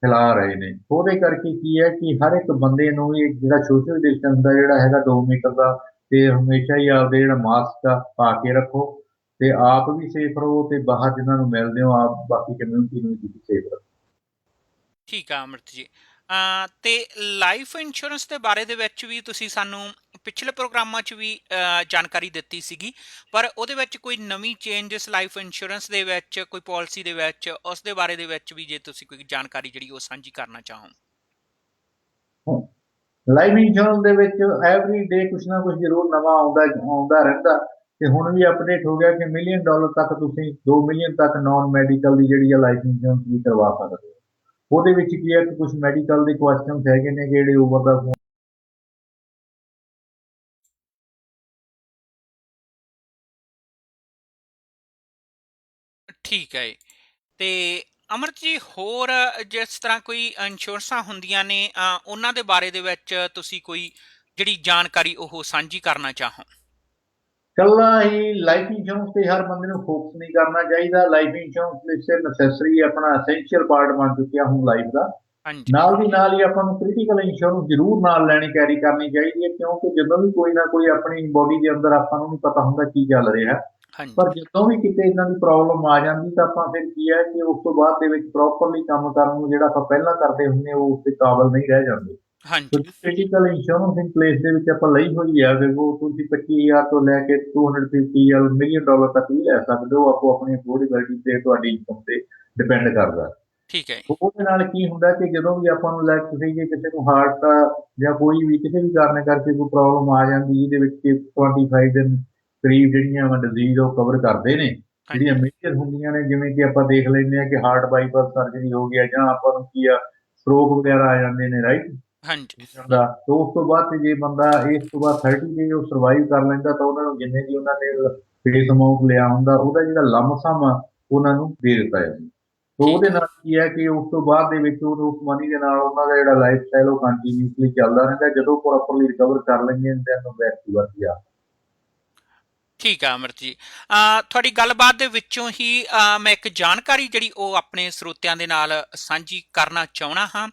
ਫੈਲਾ ਰਹੇ ਨੇ। ਉਹਦੇ ਕਰਕੇ ਕੀ ਹੈ ਕਿ ਹਰ ਇੱਕ ਬੰਦੇ ਨੂੰ ਇਹ ਜਿਹੜਾ ਸੋਸ਼ਲ ਡਿਸਟੈਂਸ ਦਾ ਜਿਹੜਾ ਹੈਗਾ 2 ਮੀਟਰ ਦਾ, ਤੇ ਹਮੇਸ਼ਾ ਹੀ ਆਪਦੇ ਜਿਹੜਾ ਮਾਸਕ ਆ ਪਾ ਕੇ ਰੱਖੋ, ਤੇ ਆਪ ਵੀ ਸੇਫ ਰਹੋ ਤੇ ਬਾਹਰ ਜਿਨ੍ਹਾਂ ਨੂੰ ਮਿਲਦੇ ਹੋ ਆਪ ਬਾਕੀ ਕਮਿਊਨਿਟੀ ਨੂੰ ਵੀ ਤੁਸੀਂ ਸੇਫ ਰੱਖੋ। ਠੀਕ ਆ ਅਮਰਤ ਜੀ। ਤੇ ਲਾਈਫ ਇੰਸ਼ੋਰੈਂਸ ਦੇ ਬਾਰੇ ਦੇ ਵਿੱਚ ਵੀ ਤੁਸੀਂ ਸਾਨੂੰ ਪਿਛਲੇ ਪ੍ਰੋਗਰਾਮਾਂ 'ਚ ਵੀ ਜਾਣਕਾਰੀ ਦਿੱਤੀ ਸੀਗੀ, ਪਰ ਉਹਦੇ ਵਿੱਚ ਕੋਈ ਨਵੀਂ ਚੇਂਜਸ ਲਾਈਫ ਇੰਸ਼ੋਰੈਂਸ ਦੇ ਵਿੱਚ, ਕੋਈ ਪਾਲਿਸੀ ਦੇ ਵਿੱਚ, ਉਸ ਦੇ ਬਾਰੇ ਦੇ ਵਿੱਚ ਵੀ ਜੇ ਤੁਸੀਂ ਕੋਈ ਜਾਣਕਾਰੀ ਜਿਹੜੀ ਉਹ ਸਾਂਝੀ ਕਰਨਾ ਚਾਹੋ। ਲਾਈਫ ਇੰਸ਼ੋਰੈਂਸ ਦੇ ਵਿੱਚ ਐਵਰੀ ਡੇ ਕੁਛ ਨਾ ਕੁਛ ਜ਼ਰੂਰ ਨਵਾਂ ਆਉਂਦਾ ਰਹਿੰਦਾ, ਤੇ ਹੁਣ ਵੀ ਅਪਡੇਟ ਹੋ ਗਿਆ ਕਿ $1 ਮਿਲੀਅਨ ਤੱਕ ਤੁਸੀਂ 2 ਮਿਲੀਅਨ ਤੱਕ ਨਾਨ ਮੈਡੀਕਲ ਦੀ ਜਿਹੜੀ ਹੈ ਲਾਈਫ ਇੰਸ਼ੋਰੈਂਸ ਵੀ ਕਰਵਾ ਸਕਦੇ ਹੋ। ਉਹਦੇ ਵਿੱਚ ਕੀ ਹੈ ਕਿ ਕੁਝ ਮੈਡੀਕਲ ਦੇ ਕੁਐਸਚਨਸ ਹੈਗੇ ਨੇ ਜਿਹੜੇ ਓਵਰ ਦਾ ਫੋਨ ਠੀਕ ਹੈ। ਤੇ ਅਮਰਤ ਜੀ, ਹੋਰ ਜਿਸ ਤਰ੍ਹਾਂ ਕੋਈ ਇੰਸ਼ੋਰੈਂਸਾਂ ਹੁੰਦੀਆਂ ਨੇ ਉਹਨਾਂ ਦੇ ਬਾਰੇ ਦੇ ਵਿੱਚ ਤੁਸੀਂ ਕੋਈ ਜਿਹੜੀ ਜਾਣਕਾਰੀ ਉਹ ਸਾਂਝੀ ਕਰਨਾ ਚਾਹੋ। ਕੱਲਾ ਹੀ ਲਾਈਫ ਇੰਸ਼ੋਰੈਂਸ ਤੇ ਹਰ ਬੰਦੇ ਨੂੰ ਫੋਕਸ ਨਹੀਂ ਕਰਨਾ ਚਾਹੀਦਾ। ਲਾਈਫ ਇੰਸ਼ੋਰੈਂਸ ਇਸੇ ਨੈਸੈਸਰੀ ਆਪਣਾ ਐਸੈਂਸ਼ੀਅਲ ਪਾਰਟ ਬਣ ਚੁੱਕਿਆ ਹੁਣ ਲਾਈਫ ਦਾ। ਹਾਂਜੀ। ਨਾਲ ਦੀ ਨਾਲ ਹੀ ਆਪਾਂ ਨੂੰ ਕ੍ਰਿਟੀਕਲ ਇੰਸ਼ੋਰੈਂਸ ਜ਼ਰੂਰ ਨਾਲ ਲੈਣੀ ਕੈਰੀ ਕਰਨੀ ਚਾਹੀਦੀ ਹੈ, ਕਿਉਂਕਿ ਜਦੋਂ ਵੀ ਕੋਈ ਨਾ ਕੋਈ ਆਪਣੀ ਬੋਡੀ ਦੇ ਅੰਦਰ ਆਪਾਂ ਨੂੰ ਨਹੀਂ ਪਤਾ ਹੁੰਦਾ ਕੀ ਚੱਲ ਰਿਹਾ, ਹਾਂਜੀ। ਪਰ ਜਦੋਂ ਵੀ ਕਿਤੇ ਇਦਾਂ ਦੀ ਪ੍ਰੋਬਲਮ ਆ ਜਾਂਦੀ ਤਾਂ ਆਪਾਂ ਫਿਰ ਕੀ ਹੈ ਕਿ ਉਸ ਤੋਂ ਬਾਅਦ ਦੇ ਵਿੱਚ ਪ੍ਰੋਪਰਲੀ ਕੰਮ ਕਰਨ ਨੂੰ ਜਿਹੜਾ ਆਪਾਂ ਪਹਿਲਾਂ ਕਰਦੇ ਹੁੰਦੇ ਉਹ ਉਸ ਦੇ ਕਾਬਲ ਨਹੀਂ ਰਹਿ ਜਾਂਦੇ। ਹਾਂਜੀ। ਕ੍ਰਿਟੀਕਲ ਇੰਸ਼ੋਰੈਂਸ ਇਨ ਪਲੇਸ ਦੇ ਵਿੱਚ ਆਪਾਂ ਲਈ ਹੋਈ ਹੈ, ਫਿਰ ਉਹ ਤੁਸੀਂ 25,000 ਤੋਂ ਲੈ ਕੇ 250 ਜਾਂ $1 ਮਿਲੀਅਨ ਤੱਕ ਵੀ ਲੈ ਸਕਦੇ ਹੋ, ਆਪੋ ਆਪਣੀ ਅਫੋਰਡੇਬਿਲਿਟੀ ਤੇ ਤੁਹਾਡੀ ਇਨਕਮ ਤੇ ਡਿਪੈਂਡ ਕਰਦਾ। ਠੀਕ ਹੈ। ਉਹਦੇ ਨਾਲ ਕੀ ਹੁੰਦਾ ਕਿ ਜਦੋਂ ਵੀ ਆਪਾਂ ਨੂੰ ਲੈ ਤੁਸੀਂ ਜੇ ਕਿਸੇ ਨੂੰ ਹਾਰਟ ਦਾ ਜਾਂ ਕੋਈ ਵੀ ਕਿਸੇ ਵੀ ਕਾਰਨ ਕਰਕੇ ਕੋਈ ਪ੍ਰੋਬਲਮ ਆ ਜਾਂਦੀ, ਇਹਦੇ ਵਿੱਚ 25 ਦਿਨ ਕਰੀਬ ਜਿਹੜੀਆਂ ਵਾ ਡਿਜ਼ੀਜ਼ ਉਹ ਕਵਰ ਕਰਦੇ ਨੇ। ਜਿਹੜੀਆਂ ਹਾਂਜੀ। ਮੇਜਰ ਹੁੰਦੀਆਂ ਨੇ, ਜਿਵੇਂ ਕਿ ਆਪਾਂ ਦੇਖ ਲੈਂਦੇ ਹਾਂ ਕਿ ਹਾਰਟ ਬਾਈਪਾਸ ਸਰਜਰੀ ਹੋ ਗਿਆ, ਜਾਂ ਆਪਾਂ ਨੂੰ ਕੀ ਆ ਸਟ੍ਰੋਕ ਵਗੈਰਾ ਆ ਜਾਂਦੇ ਨੇ, ਰਾਈਟ ਹਾਂਜੀ। ਦਾ। ਤੇ ਉਸ ਤੋਂ ਬਾਅਦ ਤੇ ਜੇ ਬੰਦਾ ਇਸ ਤੋਂ ਬਾਅਦ 30 ਜੇ ਉਹ ਸਰਵਾਈਵ ਕਰ ਲੈਂਦਾ ਤਾਂ ਉਹਨਾਂ ਨੂੰ ਜਿੰਨੇ ਵੀ ਉਹਨਾਂ ਨੇ ਫੇਸ ਅਮਾਊਂਟ ਲਿਆ ਹੁੰਦਾ ਉਹਦਾ ਜਿਹੜਾ ਲੰਮਸਮ ਆ ਉਹਨਾਂ ਨੂੰ ਦੇ ਦਿੱਤਾ ਜਾਂਦਾ। ਤੋ ਠੀਕ ਉਹਦੇ ਹੈ। ਨਾਲ ਕੀ ਹੈ ਕਿ ਉਸ ਤੋਂ ਬਾਅਦ ਦੇ ਵਿੱਚ ਉਹ ਉਸ ਮਨੀ ਦੇ ਨਾਲ ਉਹਨਾਂ ਦਾ ਜਿਹੜਾ ਲਾਈਫ ਸਟਾਈਲ ਉਹ ਕੰਟੀਨਿਊਸਲੀ ਚੱਲਦਾ ਰਹਿੰਦਾ। ਜਦੋਂ ਪ੍ਰੋਪਰਲੀ ਰਿਕਵਰ ਕਰ ਲੈਂਦੇ ਨੇ ਤਾਂ ਬੈਕ ਟੂ ਵਰਕ ਜਾ। ਠੀਕ ਆ ਅਮਰਤ ਜੀ। ਤੁਹਾਡੀ ਗੱਲਬਾਤ ਦੇ ਵਿੱਚੋਂ ਹੀ ਮੈਂ ਇੱਕ ਜਾਣਕਾਰੀ ਜਿਹੜੀ ਉਹ ਆਪਣੇ ਸਰੋਤਿਆਂ ਦੇ ਨਾਲ ਸਾਂਝੀ ਕਰਨਾ ਚਾਹੁੰਦਾ ਹਾਂ।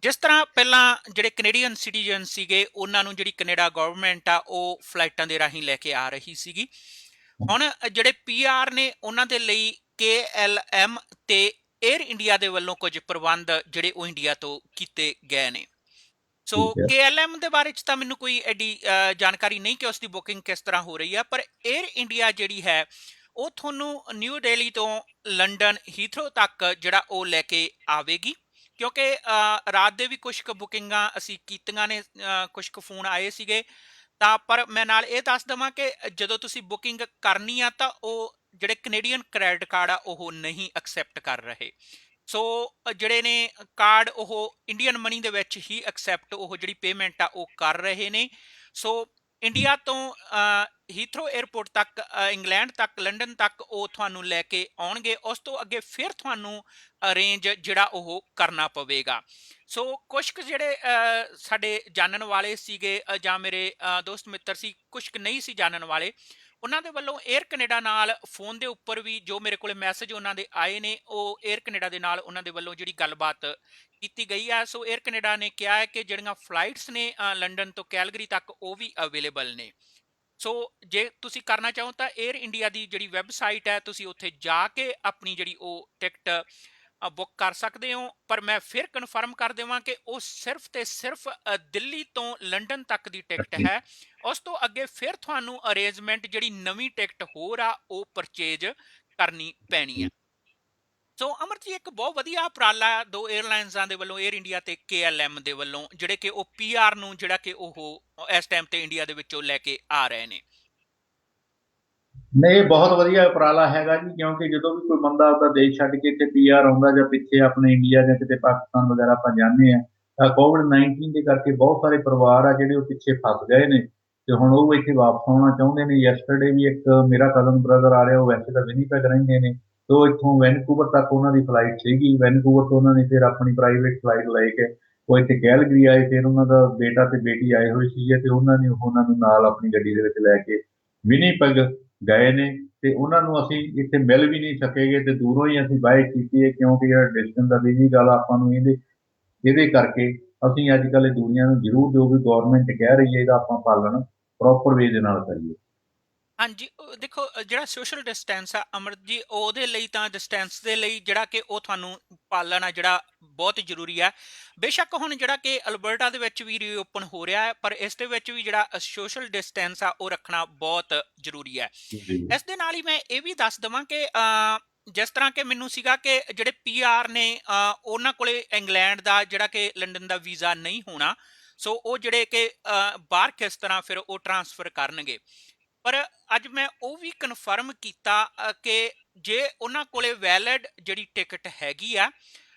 ਜਿਸ ਤਰ੍ਹਾਂ ਪਹਿਲਾਂ ਜਿਹੜੇ ਕੈਨੇਡੀਅਨ ਸਿਟੀਜ਼ਨ ਸੀਗੇ ਉਹਨਾਂ ਨੂੰ ਜਿਹੜੀ ਕੈਨੇਡਾ ਗਵਰਨਮੈਂਟ ਆ ਉਹ ਫਲਾਈਟਾਂ ਦੇ ਰਾਹੀਂ ਲੈ ਕੇ ਆ ਰਹੀ ਸੀਗੀ। ਹੁਣ ਜਿਹੜੇ PR ਨੇ ਉਹਨਾਂ ਦੇ ਲਈ KLM ਤੇ 에ਅਰ ਇੰਡੀਆ ਦੇ ਵੱਲੋਂ ਕੁਝ ਪ੍ਰਬੰਧ ਜਿਹੜੇ ਉਹ ਇੰਡੀਆ ਤੋਂ ਕੀਤੇ ਗਏ ਨੇ। ਸੋ ਠੀਕ ਹੈ। KLM ਦੇ ਬਾਰੇ 'ਚ ਤਾਂ ਮੈਨੂੰ ਕੋਈ ਐਡੀ ਜਾਣਕਾਰੀ ਨਹੀਂ ਕਿ ਉਸ ਦੀ ਬੁਕਿੰਗ ਕਿਸ ਤਰ੍ਹਾਂ ਹੋ ਰਹੀ ਆ, ਪਰ 에ਅਰ ਇੰਡੀਆ ਜਿਹੜੀ ਹੈ ਉਹ ਤੁਹਾਨੂੰ ਨਿਊ ਦਿੱਲੀ ਤੋਂ ਲੰਡਨ ਹੀਥਰੋ ਤੱਕ ਜਿਹੜਾ ਉਹ ਲੈ ਕੇ ਆਵੇਗੀ। ਕਿਉਂਕਿ ਰਾਤ ਦੇ ਵੀ ਕੁਛ ਕੁ ਬੁਕਿੰਗਾਂ ਅਸੀਂ ਕੀਤੀਆਂ ਨੇ, ਕੁਛ ਕੁ ਫੋਨ ਆਏ ਸੀਗੇ। ਤਾਂ ਪਰ ਮੈਂ ਨਾਲ ਇਹ ਦੱਸ ਦੇਵਾਂ ਕਿ ਜਦੋਂ ਤੁਸੀਂ ਬੁਕਿੰਗ ਕਰਨੀ ਆ ਤਾਂ ਉਹ ਜਿਹੜੇ ਕੈਨੇਡੀਅਨ ਕ੍ਰੈਡਿਟ ਕਾਰਡ ਆ ਉਹ ਨਹੀਂ ਐਕਸੈਪਟ ਕਰ ਰਹੇ। ਸੋ ਜਿਹੜੇ ਨੇ ਕਾਰਡ ਉਹ ਇੰਡੀਅਨ ਮਨੀ ਦੇ ਵਿੱਚ ਹੀ ਐਕਸੈਪਟ ਉਹ ਜਿਹੜੀ ਪੇਮੈਂਟ ਆ ਉਹ ਕਰ ਰਹੇ ਨੇ। ਸੋ ਇੰਡੀਆ ਤੋਂ ਹੀਥਰੋ 에ਅਰਪੋਰਟ ਤੱਕ, ਇੰਗਲੈਂਡ ਤੱਕ, ਲੰਡਨ ਤੱਕ ਉਹ ਤੁਹਾਨੂੰ ਲੈ ਕੇ ਆਉਣਗੇ। ਉਸ ਤੋਂ ਅੱਗੇ ਫਿਰ ਤੁਹਾਨੂੰ ਅਰੇਂਜ ਜਿਹੜਾ ਉਹ ਕਰਨਾ ਪਵੇਗਾ। ਸੋ ਕੁਛ ਕੁ ਜਿਹੜੇ ਸਾਡੇ ਜਾਣਨ ਵਾਲੇ ਸੀਗੇ ਜਾਂ ਮੇਰੇ ਦੋਸਤ ਮਿੱਤਰ ਸੀ, ਕੁਛ ਕੁ ਨਹੀਂ ਸੀ ਜਾਣਨ ਵਾਲੇ, ਉਹਨਾਂ ਦੇ ਵੱਲੋਂ 에ਅਰ ਕੈਨੇਡਾ ਨਾਲ ਫੋਨ ਦੇ ਉੱਪਰ ਵੀ ਜੋ ਮੇਰੇ ਕੋਲ ਮੈਸੇਜ ਉਹਨਾਂ ਦੇ ਆਏ ਨੇ, ਉਹ 에ਅਰ ਕੈਨੇਡਾ ਦੇ ਨਾਲ ਉਹਨਾਂ ਦੇ ਵੱਲੋਂ ਜਿਹੜੀ ਗੱਲਬਾਤ ਕੀਤੀ ਗਈ ਹੈ। ਸੋ 에ਅਰ ਕੈਨੇਡਾ ਨੇ ਕਿਹਾ ਹੈ ਕਿ ਜਿਹੜੀਆਂ ਫਲਾਈਟਸ ਨੇ ਲੰਡਨ ਤੋਂ ਕੈਲਗਰੀ ਤੱਕ ਉਹ ਵੀ ਅਵੇਲੇਬਲ ਨੇ। ਸੋ ਜੇ ਤੁਸੀਂ ਕਰਨਾ ਚਾਹੋ ਤਾਂ 에ਅਰ ਇੰਡੀਆ ਦੀ ਜਿਹੜੀ ਵੈਬਸਾਈਟ ਹੈ ਤੁਸੀਂ ਉੱਥੇ ਜਾ ਕੇ ਆਪਣੀ ਜਿਹੜੀ ਉਹ ਟਿਕਟ ਬੁੱਕ ਕਰ ਸਕਦੇ ਹੋ। ਪਰ ਮੈਂ ਫਿਰ ਕਨਫਰਮ ਕਰ ਦੇਵਾਂ ਕਿ ਉਹ ਸਿਰਫ ਤੇ ਸਿਰਫ ਦਿੱਲੀ ਤੋਂ ਲੰਡਨ ਤੱਕ ਦੀ ਟਿਕਟ ਹੈ। ਉਸ ਤੋਂ ਅੱਗੇ ਫਿਰ ਤੁਹਾਨੂੰ ਅਰੇਂਜਮੈਂਟ ਜਿਹੜੀ ਨਵੀਂ ਟਿਕਟ ਹੋਰ ਆ ਉਹ ਪਰਚੇਜ ਕਰਨੀ ਪੈਣੀ ਹੈ। ਸੋ ਅਮਰ ਜੀ ਇੱਕ ਬਹੁਤ ਵਧੀਆ ਉਪਰਾਲਾ ਦੋ 에ਅਰਲਾਈਨਜ਼ਾਂ ਦੇ ਵੱਲੋਂ 에ਅਰ ਇੰਡੀਆ ਤੇ KLM ਦੇ ਵੱਲੋਂ ਜਿਹੜੇ ਕਿ ਉਹ PR ਨੂੰ ਜਿਹੜਾ ਕਿ ਉਹ ਇਸ ਟਾਈਮ ਤੇ ਇੰਡੀਆ ਦੇ ਵਿੱਚੋਂ ਲੈ ਕੇ ਆ ਰਹੇ ਨੇ। ਨਹੀਂ, ਇਹ ਬਹੁਤ ਵਧੀਆ ਉਪਰਾਲਾ ਹੈਗਾ ਜੀ, ਕਿਉਂਕਿ ਜਦੋਂ ਵੀ ਕੋਈ ਬੰਦਾ ਆਪਦਾ ਦੇਸ਼ ਛੱਡ ਕੇ ਇੱਥੇ PR ਆਉਂਦਾ ਜਾਂ ਪਿੱਛੇ ਆਪਣੇ ਇੰਡੀਆ ਜਾਂ ਕਿਤੇ ਪਾਕਿਸਤਾਨ ਵਗੈਰਾ ਆਪਾਂ ਜਾਂਦੇ ਆ, ਤਾਂ COVID-19 ਦੇ ਕਰਕੇ ਬਹੁਤ ਸਾਰੇ ਪਰਿਵਾਰ ਆ ਜਿਹੜੇ ਉਹ ਪਿੱਛੇ ਫਸ ਗਏ ਨੇ ਤੇ ਹੁਣ ਉਹ ਇੱਥੇ ਵਾਪਸ ਆਉਣਾ ਚਾਹੁੰਦੇ ਨੇ। ਯੈਸਟਰਡੇ ਵੀ ਇੱਕ ਮੇਰਾ ਕਜ਼ਨ ਬ੍ਰਦਰ ਆ ਰਿਹਾ, ਉਹ ਵੈਸੇ ਤਾਂ ਵਿਨੀਪੈਗ ਰਹਿੰਦੇ ਨੇ, ਤੋਂ ਇੱਥੋਂ ਵੈਨਕੂਵਰ ਤੱਕ ਉਹਨਾਂ ਦੀ ਫਲਾਈਟ ਸੀਗੀ। ਵੈਨਕੂਵਰ ਤੋਂ ਉਹਨਾਂ ਨੇ ਫਿਰ ਆਪਣੀ ਪ੍ਰਾਈਵੇਟ ਫਲਾਈਟ ਲੈ ਕੇ ਉਹ ਇੱਥੇ ਕੈਲਗਰੀ ਆਏ, ਫਿਰ ਉਹਨਾਂ ਦਾ ਬੇਟਾ ਤੇ ਬੇਟੀ ਆਏ ਹੋਏ ਸੀਗੇ ਤੇ ਉਹਨਾਂ ਨੇ ਉਹਨਾਂ ਨੂੰ ਨਾਲ ਆਪਣੀ ਗੱਡੀ ਦੇ ਵਿੱਚ ਲੈ ਕੇ ਵਿਨੀਪੈਗ ਗਏ ਨੇ ਤੇ ਉਹਨਾਂ ਨੂੰ ਅਸੀਂ ਇੱਥੇ ਮਿਲ ਵੀ ਨਹੀਂ ਸਕੇਗੇ ਤੇ ਦੂਰੋਂ ਹੀ ਅਸੀਂ ਬਾਏ ਕੀਤੀ ਹੈ, ਕਿਉਂਕਿ ਜਿਹੜਾ ਡਿਸਟੈਂਸ ਦਾ ਵੀ ਗੱਲ ਆਪਾਂ ਨੂੰ ਇਹਦੇ ਕਰਕੇ ਅਸੀਂ ਅੱਜ ਕੱਲ੍ਹ ਇਹ ਦੂਰੀਆਂ ਨੂੰ ਜ਼ਰੂਰ ਜੋ ਵੀ ਗੌਰਮੈਂਟ ਕਹਿ ਰਹੀ ਹੈ ਇਹਦਾ ਆਪਾਂ ਪਾਲਣ ਪ੍ਰੋਪਰ ਵੇ ਦੇ ਨਾਲ ਕਰੀਏ। ਹਾਂਜੀ ਦੇਖੋ ਜਿਹੜਾ ਸੋਸ਼ਲ ਡਿਸਟੈਂਸ ਆ ਅਮਰ ਜੀ ਉਹਦੇ ਲਈ ਤਾਂ ਡਿਸਟੈਂਸ ਦੇ ਲਈ ਜਿਹੜਾ ਕਿ ਉਹ ਤੁਹਾਨੂੰ ਪਾਲਣਾ ਜਿਹੜਾ ਬਹੁਤ ਜ਼ਰੂਰੀ ਹੈ। ਬੇਸ਼ੱਕ ਹੁਣ ਜਿਹੜਾ ਕਿ ਅਲਬਰਟਾ ਦੇ ਵਿੱਚ ਵੀ ਰੀਓਪਨ ਹੋ ਰਿਹਾ ਹੈ, ਪਰ ਇਸ ਦੇ ਵਿੱਚ ਵੀ ਜਿਹੜਾ ਸੋਸ਼ਲ ਡਿਸਟੈਂਸ ਆ ਉਹ ਰੱਖਣਾ ਬਹੁਤ ਜ਼ਰੂਰੀ ਹੈ। ਇਸ ਦੇ ਨਾਲ ਹੀ ਮੈਂ ਇਹ ਵੀ ਦੱਸ ਦੇਵਾਂ ਕਿ ਜਿਸ ਤਰ੍ਹਾਂ ਕਿ ਮੈਨੂੰ ਸੀਗਾ ਕਿ ਜਿਹੜੇ PR ਨੇ ਉਹਨਾਂ ਕੋਲੇ ਇੰਗਲੈਂਡ ਦਾ ਜਿਹੜਾ ਕਿ ਲੰਡਨ ਦਾ ਵੀਜ਼ਾ ਨਹੀਂ ਹੋਣਾ, ਸੋ ਉਹ ਜਿਹੜੇ ਕਿ ਬਾਹਰ ਕਿਸ ਤਰ੍ਹਾਂ ਫਿਰ ਉਹ ਟਰਾਂਸਫਰ ਕਰਨਗੇ। ਪਰ ਅੱਜ ਮੈਂ ਉਹ ਵੀ ਕਨਫਰਮ ਕੀਤਾ ਕਿ ਜੇ ਉਹਨਾਂ ਕੋਲੇ ਵੈਲਿਡ ਜਿਹੜੀ ਟਿਕਟ ਹੈਗੀ ਆ,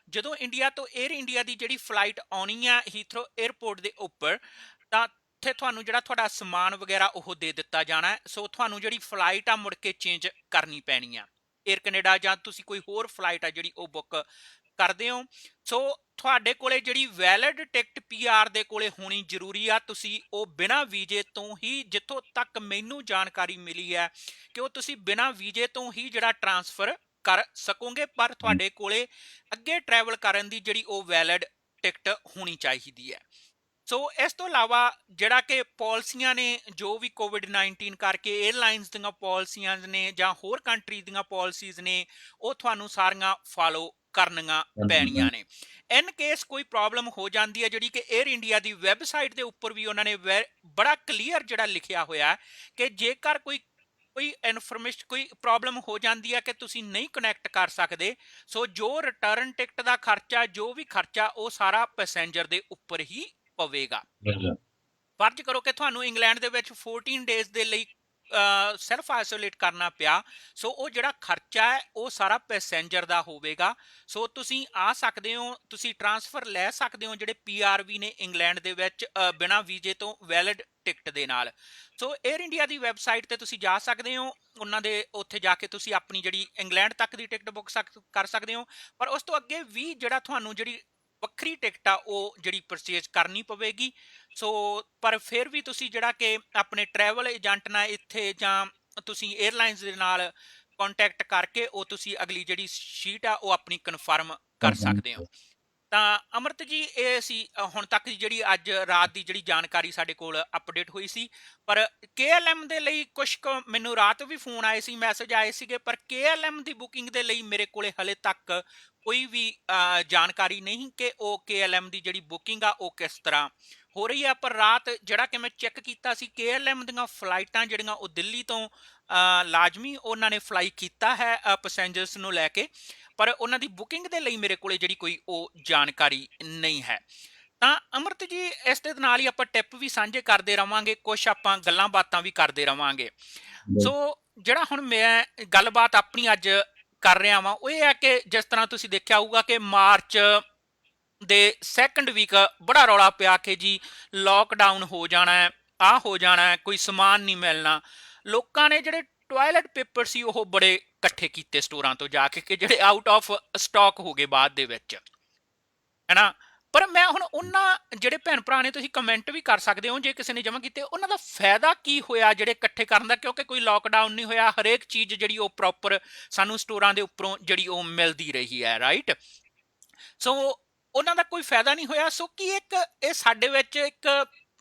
ਜਦੋਂ ਇੰਡੀਆ ਤੋਂ 에ਅਰ ਇੰਡੀਆ ਦੀ ਜਿਹੜੀ ਫਲਾਈਟ ਆਉਣੀ ਆ ਹੀਥਰੋ 에ਅਰਪੋਰਟ ਦੇ ਉੱਪਰ, ਤਾਂ ਉੱਥੇ ਤੁਹਾਨੂੰ ਜਿਹੜਾ ਤੁਹਾਡਾ ਸਮਾਨ ਵਗੈਰਾ ਉਹ ਦੇ ਦਿੱਤਾ ਜਾਣਾ ਹੈ। ਸੋ ਤੁਹਾਨੂੰ ਜਿਹੜੀ ਫਲਾਈਟ ਆ ਮੁੜ ਕੇ ਚੇਂਜ ਕਰਨੀ ਪੈਣੀ ਆ। 에ਅਰ ਕੈਨੇਡਾ ਜਾਂ ਤੁਸੀਂ ਕੋਈ ਹੋਰ ਫਲਾਈਟ ਆ ਜਿਹੜੀ ਉਹ ਬੁੱਕ ਕਰਦੇ ਹੋ, ਸੋ ਤੁਹਾਡੇ ਕੋਲੇ ਜਿਹੜੀ ਵੈਲਿਡ ਟਿਕਟ PR ਦੇ ਕੋਲੇ ਹੋਣੀ ਜ਼ਰੂਰੀ ਆ। ਤੁਸੀਂ ਉਹ ਬਿਨਾਂ ਵੀਜ਼ੇ ਤੋਂ ਹੀ, ਜਿੱਥੋਂ ਤੱਕ ਮੈਨੂੰ ਜਾਣਕਾਰੀ ਮਿਲੀ ਹੈ ਕਿ ਉਹ ਤੁਸੀਂ ਬਿਨਾਂ ਵੀਜ਼ੇ ਤੋਂ ਹੀ ਜਿਹੜਾ ਟਰਾਂਸਫਰ ਕਰ ਸਕੋਗੇ, ਪਰ ਤੁਹਾਡੇ ਕੋਲੇ ਅੱਗੇ ਟਰੈਵਲ ਕਰਨ ਦੀ ਜਿਹੜੀ ਉਹ ਵੈਲਿਡ ਟਿਕਟ ਹੋਣੀ ਚਾਹੀਦੀ ਹੈ। ਸੋ ਇਸ ਤੋਂ ਇਲਾਵਾ ਜਿਹੜਾ ਕਿ ਪਾਲਿਸੀਆਂ ਨੇ ਜੋ ਵੀ COVID-19 ਕਰਕੇ 에ਅਰਲਾਈਨਸ ਦੀਆਂ ਪਾਲਿਸੀਆਂ ਨੇ ਜਾਂ ਹੋਰ ਕੰਟਰੀ ਦੀਆਂ ਪਾਲਿਸੀਜ਼ ਨੇ, ਉਹ ਤੁਹਾਨੂੰ ਸਾਰੀਆਂ ਫਾਲੋ ਕਰਨੀਆਂ ਪੈਣੀਆਂ ਨੇ। ਇਨ ਕੇਸ ਕੋਈ ਪ੍ਰੋਬਲਮ ਹੋ ਜਾਂਦੀ ਹੈ, ਜਿਹੜੀ ਕਿ 에ਅਰ ਇੰਡੀਆ ਦੀ ਵੈਬਸਾਈਟ ਦੇ ਉੱਪਰ ਵੀ ਉਹਨਾਂ ਨੇ ਬੜਾ ਕਲੀਅਰ ਜਿਹੜਾ ਲਿਖਿਆ ਹੋਇਆ ਕਿ ਜੇਕਰ ਕੋਈ ਇਨਫੋਰਮੇਸ਼ਨ ਕੋਈ ਪ੍ਰੋਬਲਮ ਹੋ ਜਾਂਦੀ ਹੈ ਕਿ ਤੁਸੀਂ ਨਹੀਂ ਕਨੈਕਟ ਕਰ ਸਕਦੇ, ਸੋ ਜੋ ਰਿਟਰਨ ਟਿਕਟ ਦਾ ਖਰਚਾ, ਜੋ ਵੀ ਖਰਚਾ, ਉਹ ਸਾਰਾ ਪੈਸੇਂਜਰ ਦੇ ਉੱਪਰ ਹੀ ਪਵੇਗਾ। ਫਰਜ਼ ਕਰੋ ਕਿ ਤੁਹਾਨੂੰ ਇੰਗਲੈਂਡ ਦੇ ਵਿੱਚ 14 ਡੇਜ਼ ਦੇ ਲਈ ਸੈਲਫ ਆਈਸੋਲੇਟ ਕਰਨਾ ਪਿਆ, ਸੋ ਉਹ ਜਿਹੜਾ ਖਰਚਾ ਹੈ ਉਹ ਸਾਰਾ ਪੈਸੇਂਜਰ ਦਾ ਹੋਵੇਗਾ। ਸੋ ਤੁਸੀਂ ਆ ਸਕਦੇ ਹੋ, ਤੁਸੀਂ ਟਰਾਂਸਫਰ ਲੈ ਸਕਦੇ ਹੋ ਜਿਹੜੇ PR ਵੀ ਨੇ ਇੰਗਲੈਂਡ ਦੇ ਵਿੱਚ ਬਿਨਾਂ ਵੀਜ਼ੇ ਤੋਂ ਵੈਲਿਡ ਟਿਕਟ ਦੇ ਨਾਲ। ਸੋ 에ਅਰ ਇੰਡੀਆ ਦੀ ਵੈਬਸਾਈਟ ਤੇ ਤੁਸੀਂ ਜਾ ਸਕਦੇ ਹੋ, ਉਹਨਾਂ ਦੇ ਉੱਥੇ ਜਾ ਕੇ ਤੁਸੀਂ ਆਪਣੀ ਜਿਹੜੀ ਇੰਗਲੈਂਡ ਤੱਕ ਦੀ ਟਿਕਟ ਬੁੱਕ ਕਰ ਸਕਦੇ ਹੋ। ਪਰ ਉਸ ਤੋਂ ਅੱਗੇ ਵੀ ਜਿਹੜਾ ਤੁਹਾਨੂੰ ਜਿਹੜੀ ਵੱਖਰੀ ਟਿਕਟ ਆ ਉਹ ਜਿਹੜੀ ਪਰਚੇਜ਼ ਕਰਨੀ ਪਵੇਗੀ। ਸੋ ਪਰ ਫਿਰ ਵੀ ਤੁਸੀਂ ਜਿਹੜਾ ਕਿ ਆਪਣੇ ਟਰੈਵਲ ਏਜੰਟ ਨਾਲ ਇੱਥੇ ਜਾਂ ਤੁਸੀਂ 에ਅਰਲਾਈਨਸ ਦੇ ਨਾਲ ਕੰਟੈਕਟ ਕਰਕੇ ਉਹ ਤੁਸੀਂ ਅਗਲੀ ਜਿਹੜੀ ਸੀਟ ਆ ਉਹ ਆਪਣੀ ਕਨਫਰਮ ਕਰ ਸਕਦੇ ਹੋ। ਤਾਂ ਅਮਰਤ ਜੀ ਇਹ ਸੀ ਹੁਣ ਤੱਕ ਦੀ ਜਿਹੜੀ ਅੱਜ ਰਾਤ ਦੀ ਜਿਹੜੀ ਜਾਣਕਾਰੀ ਸਾਡੇ ਕੋਲ ਅਪਡੇਟ ਹੋਈ ਸੀ। ਪਰ KLM ਦੇ ਲਈ ਕੁਛ ਕੁ ਮੈਨੂੰ ਰਾਤ ਵੀ ਫੋਨ ਆਏ ਸੀ, ਮੈਸੇਜ ਆਏ ਸੀਗੇ, ਪਰ KLM ਦੀ ਬੁਕਿੰਗ ਦੇ ਲਈ ਮੇਰੇ ਕੋਲੇ ਹਲੇ ਤੱਕ ਕੋਈ ਵੀ ਜਾਣਕਾਰੀ ਨਹੀਂ ਕਿ ਉਹ KLM ਦੀ ਜਿਹੜੀ ਬੁਕਿੰਗ ਆ ਉਹ ਕਿਸ ਤਰ੍ਹਾਂ ਹੋ ਰਹੀ ਆ। ਪਰ ਰਾਤ ਜਿਹੜਾ ਕਿ ਮੈਂ ਚੈੱਕ ਕੀਤਾ ਸੀ, KLM ਦੀਆਂ ਫਲਾਈਟਾਂ ਜਿਹੜੀਆਂ ਉਹ ਦਿੱਲੀ ਤੋਂ ਲਾਜ਼ਮੀ ਉਹਨਾਂ ਨੇ ਫਲਾਈ ਕੀਤਾ ਹੈ ਪੈਸੇਂਜਰਸ ਨੂੰ ਲੈ ਕੇ, ਪਰ ਉਹਨਾਂ ਦੀ ਬੁਕਿੰਗ ਦੇ ਲਈ ਮੇਰੇ ਕੋਲੇ ਜਿਹੜੀ ਕੋਈ ਉਹ ਜਾਣਕਾਰੀ ਨਹੀਂ ਹੈ। ਤਾਂ ਅਮਰਤ ਜੀ ਇਸ ਦੇ ਨਾਲ ਹੀ ਆਪਾਂ ਟਿਪ ਵੀ ਸਾਂਝੇ ਕਰਦੇ ਰਵਾਂਗੇ, ਕੁਛ ਆਪਾਂ ਗੱਲਾਂ ਬਾਤਾਂ ਵੀ ਕਰਦੇ ਰਵਾਂਗੇ। ਸੋ ਜਿਹੜਾ ਹੁਣ ਮੈਂ ਗੱਲਬਾਤ ਆਪਣੀ ਅੱਜ ਕਰ ਰਿਹਾ ਵਾਂ ਉਹ ਇਹ ਹੈ ਕਿ ਜਿਸ ਤਰ੍ਹਾਂ ਤੁਸੀਂ ਦੇਖਿਆ ਹੋਊਗਾ ਕਿ ਮਾਰਚ ਦੇ ਸੈਕੰਡ ਵੀਕ ਬੜਾ ਰੌਲਾ ਪਿਆ ਕਿ ਜੀ ਲੋਕਡਾਊਨ ਹੋ ਜਾਣਾ ਹੈ, ਆਹ ਹੋ ਜਾਣਾ ਹੈ, ਕੋਈ ਸਮਾਨ ਨਹੀਂ ਮਿਲਣਾ। ਲੋਕਾਂ ਨੇ ਜਿਹੜੇ ਟਾਇਲਟ ਪੇਪਰ ਸੀ ਉਹ ਬੜੇ ਇਕੱਠੇ ਕੀਤੇ ਸਟੋਰਾਂ ਤੋਂ ਜਾ ਕੇ ਕਿ ਜਿਹੜੇ ਆਊਟ ਆਫ ਸਟਾਕ ਹੋ ਗਏ ਬਾਅਦ ਦੇ ਵਿੱਚ, ਹੈ ਨਾ। ਪਰ ਮੈਂ ਹੁਣ ਉਹਨਾਂ ਜਿਹੜੇ ਭੈਣ ਭਰਾ ਨੇ, ਤੁਸੀਂ ਕਮੈਂਟ ਵੀ ਕਰ ਸਕਦੇ ਹੋ ਜੇ ਕਿਸੇ ਨੇ ਜਮ੍ਹਾਂ ਕੀਤੇ, ਉਹਨਾਂ ਦਾ ਫਾਇਦਾ ਕੀ ਹੋਇਆ ਜਿਹੜੇ ਇਕੱਠੇ ਕਰਨ ਦਾ, ਕਿਉਂਕਿ ਕੋਈ ਲੋਕਡਾਊਨ ਨਹੀਂ ਹੋਇਆ, ਹਰੇਕ ਚੀਜ਼ ਜਿਹੜੀ ਉਹ ਪ੍ਰੋਪਰ ਸਾਨੂੰ ਸਟੋਰਾਂ ਦੇ ਉੱਪਰੋਂ ਜਿਹੜੀ ਉਹ ਮਿਲਦੀ ਰਹੀ ਹੈ, ਰਾਈਟ। ਸੋ ਉਹਨਾਂ ਦਾ ਕੋਈ ਫਾਇਦਾ ਨਹੀਂ ਹੋਇਆ। ਸੋ ਕੀ ਇੱਕ ਇਹ ਸਾਡੇ ਵਿੱਚ ਇੱਕ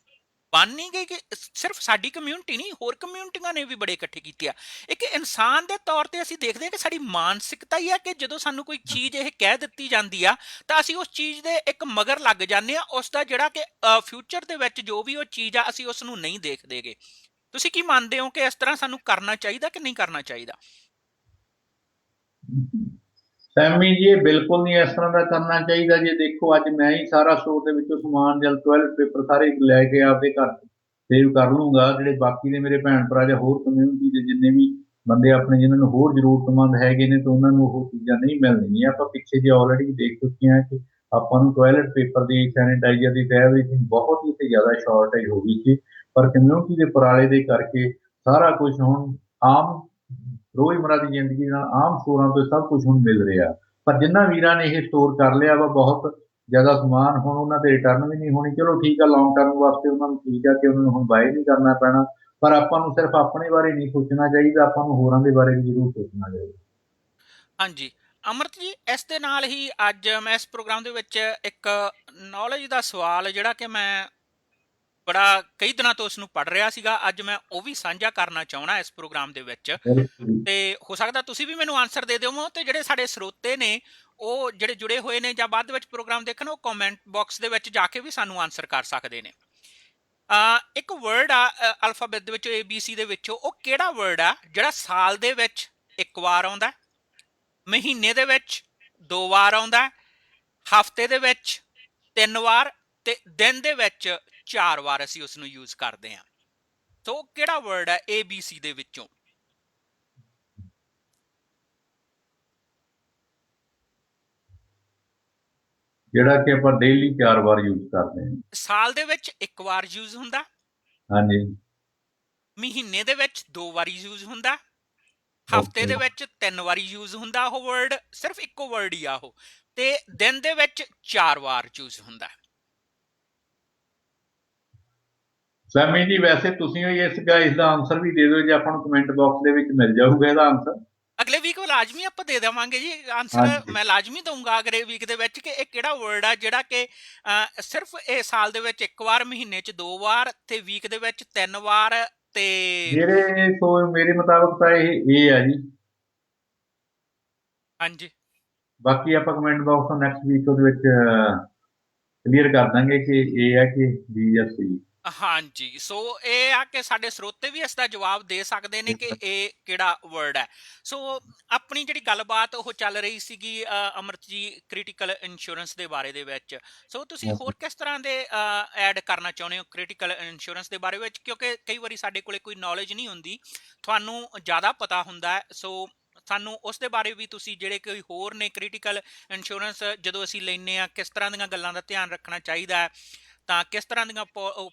ਬਣ ਨਹੀਂ ਗਈ ਕਿ ਸਿਰਫ ਸਾਡੀ ਕਮਿਊਨਿਟੀ ਨਹੀਂ, ਹੋਰ ਕਮਿਊਨਿਟੀਆਂ ਨੇ ਵੀ ਬੜੇ ਇਕੱਠੇ ਕੀਤੇ ਆ। ਇੱਕ ਇਨਸਾਨ ਦੇ ਤੌਰ ਤੇ ਅਸੀਂ ਦੇਖਦੇ ਹਾਂ ਕਿ ਸਾਡੀ ਮਾਨਸਿਕਤਾ ਹੀ ਆ ਕਿ ਜਦੋਂ ਸਾਨੂੰ ਕੋਈ ਚੀਜ਼ ਇਹ ਕਹਿ ਦਿੱਤੀ ਜਾਂਦੀ ਆ ਤਾਂ ਅਸੀਂ ਉਸ ਚੀਜ਼ ਦੇ ਇੱਕ ਮਗਰ ਲੱਗ ਜਾਂਦੇ ਆ। ਉਸ ਦਾ ਜਿਹੜਾ ਕਿ ਫਿਊਚਰ ਦੇ ਵਿੱਚ ਜੋ ਵੀ ਉਹ ਚੀਜ਼ ਆ ਅਸੀਂ ਉਸ ਨੂੰ ਨਹੀਂ ਦੇਖਦੇਗੇ। ਤੁਸੀਂ ਕੀ ਮੰਨਦੇ ਹੋ ਕਿ ਇਸ ਤਰ੍ਹਾਂ ਸਾਨੂੰ ਕਰਨਾ ਚਾਹੀਦਾ ਕਿ ਨਹੀਂ ਕਰਨਾ ਚਾਹੀਦਾ? ਸੈਮੀ ਜੀ ਇਹ ਬਿਲਕੁਲ ਨਹੀਂ ਇਸ ਤਰ੍ਹਾਂ ਦਾ ਕਰਨਾ ਚਾਹੀਦਾ। ਜੇ ਦੇਖੋ ਅੱਜ ਮੈਂ ਹੀ ਸਾਰਾ ਸਟੋਰ ਦੇ ਵਿੱਚੋਂ ਸਮਾਨ ਜਾਂ ਟੋਇਲਟ ਪੇਪਰ ਸਾਰੇ ਲੈ ਕੇ ਆਪਦੇ ਘਰ ਸੇਵ ਕਰ ਲੂੰਗਾ, ਜਿਹੜੇ ਬਾਕੀ ਦੇ ਮੇਰੇ ਭੈਣ ਭਰਾ ਜਾਂ ਹੋਰ ਕਮਿਊਨਿਟੀ ਦੇ ਜਿੰਨੇ ਵੀ ਬੰਦੇ ਆਪਣੇ ਜਿਨ੍ਹਾਂ ਨੂੰ ਹੋਰ ਜ਼ਰੂਰਤਮੰਦ ਹੈਗੇ ਨੇ, ਤਾਂ ਉਹਨਾਂ ਨੂੰ ਉਹ ਚੀਜ਼ਾਂ ਨਹੀਂ ਮਿਲਣਗੀਆਂ। ਆਪਾਂ ਪਿੱਛੇ ਜੇ ਆਲਰੇਡੀ ਦੇਖ ਚੁੱਕੇ ਹਾਂ ਕਿ ਆਪਾਂ ਨੂੰ ਟੋਇਲਟ ਪੇਪਰ ਦੀ, ਸੈਨੀਟਾਈਜ਼ਰ ਦੀ, ਐਵਰੀਥਿੰਗ ਬਹੁਤ ਹੀ ਤੇ ਜ਼ਿਆਦਾ ਸ਼ਾਰਟੇਜ ਹੋ ਗਈ ਸੀ, ਪਰ ਕਮਿਊਨਿਟੀ ਦੇ ਉਪਰਾਲੇ ਦੇ ਕਰਕੇ ਸਾਰਾ ਕੁਝ ਹੁਣ ਆਮ ਰੋਜ਼ਮर्रा ਦੀ ਜ਼ਿੰਦਗੀ ਨਾਲ ਆਮ ਸਟੋਰਾਂ ਤੋਂ ਸਭ ਕੁਝ ਹੁਣ ਮਿਲ ਰਿਹਾ। ਪਰ ਜਿਨ੍ਹਾਂ ਵੀਰਾਂ ਨੇ ਇਹ ਸਟੋਰ ਕਰ ਲਿਆ ਵਾ ਬਹੁਤ ਜ਼ਿਆਦਾ ਸਮਾਨ, ਹੁਣ ਉਹਨਾਂ ਤੇ ਰਿਟਰਨ ਵੀ ਨਹੀਂ ਹੋਣੀ। ਚਲੋ ਠੀਕ ਆ, ਲੌਂਗ ਟਰਮ ਵਾਸਤੇ ਉਹਨਾਂ ਨੂੰ ਠੀਕ ਆ ਕਿ ਉਹਨਾਂ ਨੂੰ ਹੁਣ ਬਾਏ ਨਹੀਂ ਕਰਨਾ ਪੈਣਾ, ਪਰ ਆਪਾਂ ਨੂੰ ਸਿਰਫ ਆਪਣੇ ਬਾਰੇ ਨਹੀਂ ਸੋਚਣਾ ਚਾਹੀਦਾ, ਆਪਾਂ ਨੂੰ ਹੋਰਾਂ ਦੇ ਬਾਰੇ ਵੀ ਜ਼ਰੂਰ ਸੋਚਣਾ ਚਾਹੀਦਾ। ਹਾਂਜੀ ਅਮਰਤ ਜੀ, ਇਸ ਦੇ ਨਾਲ ਹੀ ਅੱਜ ਮੈਂ ਇਸ ਪ੍ਰੋਗਰਾਮ ਦੇ ਵਿੱਚ ਇੱਕ ਨੌਲੇਜ ਦਾ ਸਵਾਲ ਜਿਹੜਾ ਕਿ ਮੈਂ ਬੜਾ ਕਈ ਦਿਨਾਂ ਤੋਂ ਉਸ ਨੂੰ ਪੜ੍ਹ ਰਿਹਾ ਸੀਗਾ, ਅੱਜ ਮੈਂ ਉਹ ਵੀ ਸਾਂਝਾ ਕਰਨਾ ਚਾਹੁੰਦਾ ਇਸ ਪ੍ਰੋਗਰਾਮ ਦੇ ਵਿੱਚ, ਤੇ ਹੋ ਸਕਦਾ ਤੁਸੀਂ ਵੀ ਮੈਨੂੰ ਆਨਸਰ ਦੇ ਦਿਓ, ਤੇ ਜਿਹੜੇ ਸਾਡੇ ਸਰੋਤੇ ਨੇ ਉਹ ਜਿਹੜੇ ਜੁੜੇ ਹੋਏ ਨੇ ਜਾਂ ਬਾਅਦ ਵਿੱਚ ਪ੍ਰੋਗਰਾਮ ਦੇਖਣ, ਉਹ ਕਮੈਂਟ ਬਾਕਸ ਦੇ ਵਿੱਚ ਜਾ ਕੇ ਵੀ ਸਾਨੂੰ ਆਨਸਰ ਕਰ ਸਕਦੇ ਨੇ। ਇੱਕ ਵਰਡ ਆ ਅਲਫਾਬੈਟ ਦੇ ਵਿੱਚੋਂ ABC ਦੇ ਵਿੱਚੋਂ, ਉਹ ਕਿਹੜਾ ਵਰਡ ਆ ਜਿਹੜਾ ਸਾਲ ਦੇ ਵਿੱਚ ਇੱਕ ਵਾਰ ਆਉਂਦਾ, ਮਹੀਨੇ ਦੇ ਵਿੱਚ 2 ਵਾਰ ਆਉਂਦਾ, ਹਫ਼ਤੇ ਦੇ ਵਿੱਚ 3 ਵਾਰ, ਤੇ ਦਿਨ ਦੇ ਵਿੱਚ 4 ਵਾਰ ਅਸੀਂ ਉਸ ਨੂੰ ਯੂਜ਼ ਕਰਦੇ ਹਾਂ? ਸੋ ਕਿਹੜਾ ਵਰਡ ਹੈ ABC ਦੇ ਵਿੱਚੋਂ? ਜਿਹੜਾ ਕਿ ਆਪਾਂ ਡੇਲੀ 4 ਵਾਰ ਯੂਜ਼ ਕਰਦੇ ਹਾਂ। ਸਾਲ ਦੇ ਵਿੱਚ 1 ਵਾਰ ਯੂਜ਼ ਹੁੰਦਾ, ਹਾਂਜੀ, ਮਹੀਨੇ ਦੇ ਵਿੱਚ 2 ਵਾਰੀ ਯੂਜ਼ ਹੁੰਦਾ, ਹਫ਼ਤੇ ਦੇ ਵਿੱਚ 3 ਵਾਰੀ ਯੂਜ਼ ਹੁੰਦਾ ਉਹ ਵਰਡ, ਸਿਰਫ ਇੱਕੋ ਵਰਡ ਹੀ ਆ ਉਹ, ਤੇ ਦਿਨ ਦੇ ਵਿੱਚ 4 ਵਾਰ ਯੂਜ਼ ਹੁੰਦਾ। ਸੈਮੀ ਜੀ ਵੈਸੇ ਤੁਸੀਂ ਇਸ ਦਾ ਆਨਸਰ ਵੀ ਦੇ ਦਿਓ, ਜੇ ਆਪਾਂ ਨੂੰ ਕਮੈਂਟ ਬਾਕਸ ਦੇ ਵਿੱਚ ਮਿਲ ਜਾਊਗਾ ਇਹਦਾ ਆਨਸਰ। ਅਗਲੇ ਵੀਕ ਲਾਜ਼ਮੀ ਆਪਾਂ ਦੇ ਦੇਵਾਂਗੇ ਜੀ ਆਨਸਰ, ਮੈਂ ਲਾਜ਼ਮੀ ਦਊਂਗਾ ਅਗਲੇ ਵੀਕ ਦੇ ਵਿੱਚ ਕਿ ਇਹ ਕਿਹੜਾ ਵਰਡ ਆ ਜਿਹੜਾ ਕਿ ਸਿਰਫ ਇਹ ਸਾਲ ਦੇ ਵਿੱਚ 1 ਵਾਰ, ਮਹੀਨੇ 'ਚ 2 ਵਾਰ, ਤੇ ਵੀਕ ਦੇ ਵਿੱਚ 3 ਵਾਰ, ਤੇ ਮੇਰੇ ਮੁਤਾਬਕ ਤਾਂ ਇਹ ਆ ਜੀ। ਹਾਂਜੀ, ਬਾਕੀ ਆਪਾਂ ਕਮੈਂਟ ਬਾਕਸ ਤੋਂ ਨੈਕਸਟ ਵੀਕ ਉਹਦੇ ਵਿੱਚ ਕਲੀਅਰ ਕਰ ਦਾਂਗੇ ਕਿ ਇਹ ਹੈ ਕਿ B ਜਾਂ C। ਹਾਂਜੀ, ਸੋ ਇਹ ਆ ਕਿ ਸਾਡੇ ਸਰੋਤੇ ਵੀ ਇਸ ਦਾ ਜਵਾਬ ਦੇ ਸਕਦੇ ਨੇ ਕਿ ਇਹ ਕਿਹੜਾ ਵਰਡ ਹੈ। ਸੋ ਆਪਣੀ ਜਿਹੜੀ ਗੱਲਬਾਤ ਉਹ ਚੱਲ ਰਹੀ ਸੀਗੀ ਅਮਰਤ ਜੀ ਕ੍ਰਿਟੀਕਲ ਇੰਸ਼ੋਰੈਂਸ ਦੇ ਬਾਰੇ ਦੇ ਵਿੱਚ। ਸੋ ਤੁਸੀਂ ਹੋਰ ਕਿਸ ਤਰ੍ਹਾਂ ਦੇ ਐਡ ਕਰਨਾ ਚਾਹੁੰਦੇ ਹੋ ਕ੍ਰਿਟੀਕਲ ਇੰਸ਼ੋਰੈਂਸ ਦੇ ਬਾਰੇ ਵਿੱਚ, ਕਿਉਂਕਿ ਕਈ ਵਾਰੀ ਸਾਡੇ ਕੋਲੇ ਕੋਈ ਨੌਲੇਜ ਨਹੀਂ ਹੁੰਦੀ, ਤੁਹਾਨੂੰ ਜ਼ਿਆਦਾ ਪਤਾ ਹੁੰਦਾ ਹੈ। ਸੋ ਸਾਨੂੰ ਉਸ ਦੇ ਬਾਰੇ ਵੀ ਤੁਸੀਂ, ਜਿਹੜੇ ਕੋਈ ਹੋਰ ਨੇ ਕ੍ਰਿਟੀਕਲ ਇੰਸ਼ੋਰੈਂਸ ਜਦੋਂ ਅਸੀਂ ਲੈਂਦੇ ਹਾਂ, ਕਿਸ ਤਰ੍ਹਾਂ ਦੀਆਂ ਗੱਲਾਂ ਦਾ ਧਿਆਨ ਰੱਖਣਾ ਚਾਹੀਦਾ ਹੈ, ਤਾਂ ਕਿਸ ਤਰ੍ਹਾਂ ਦੀਆਂ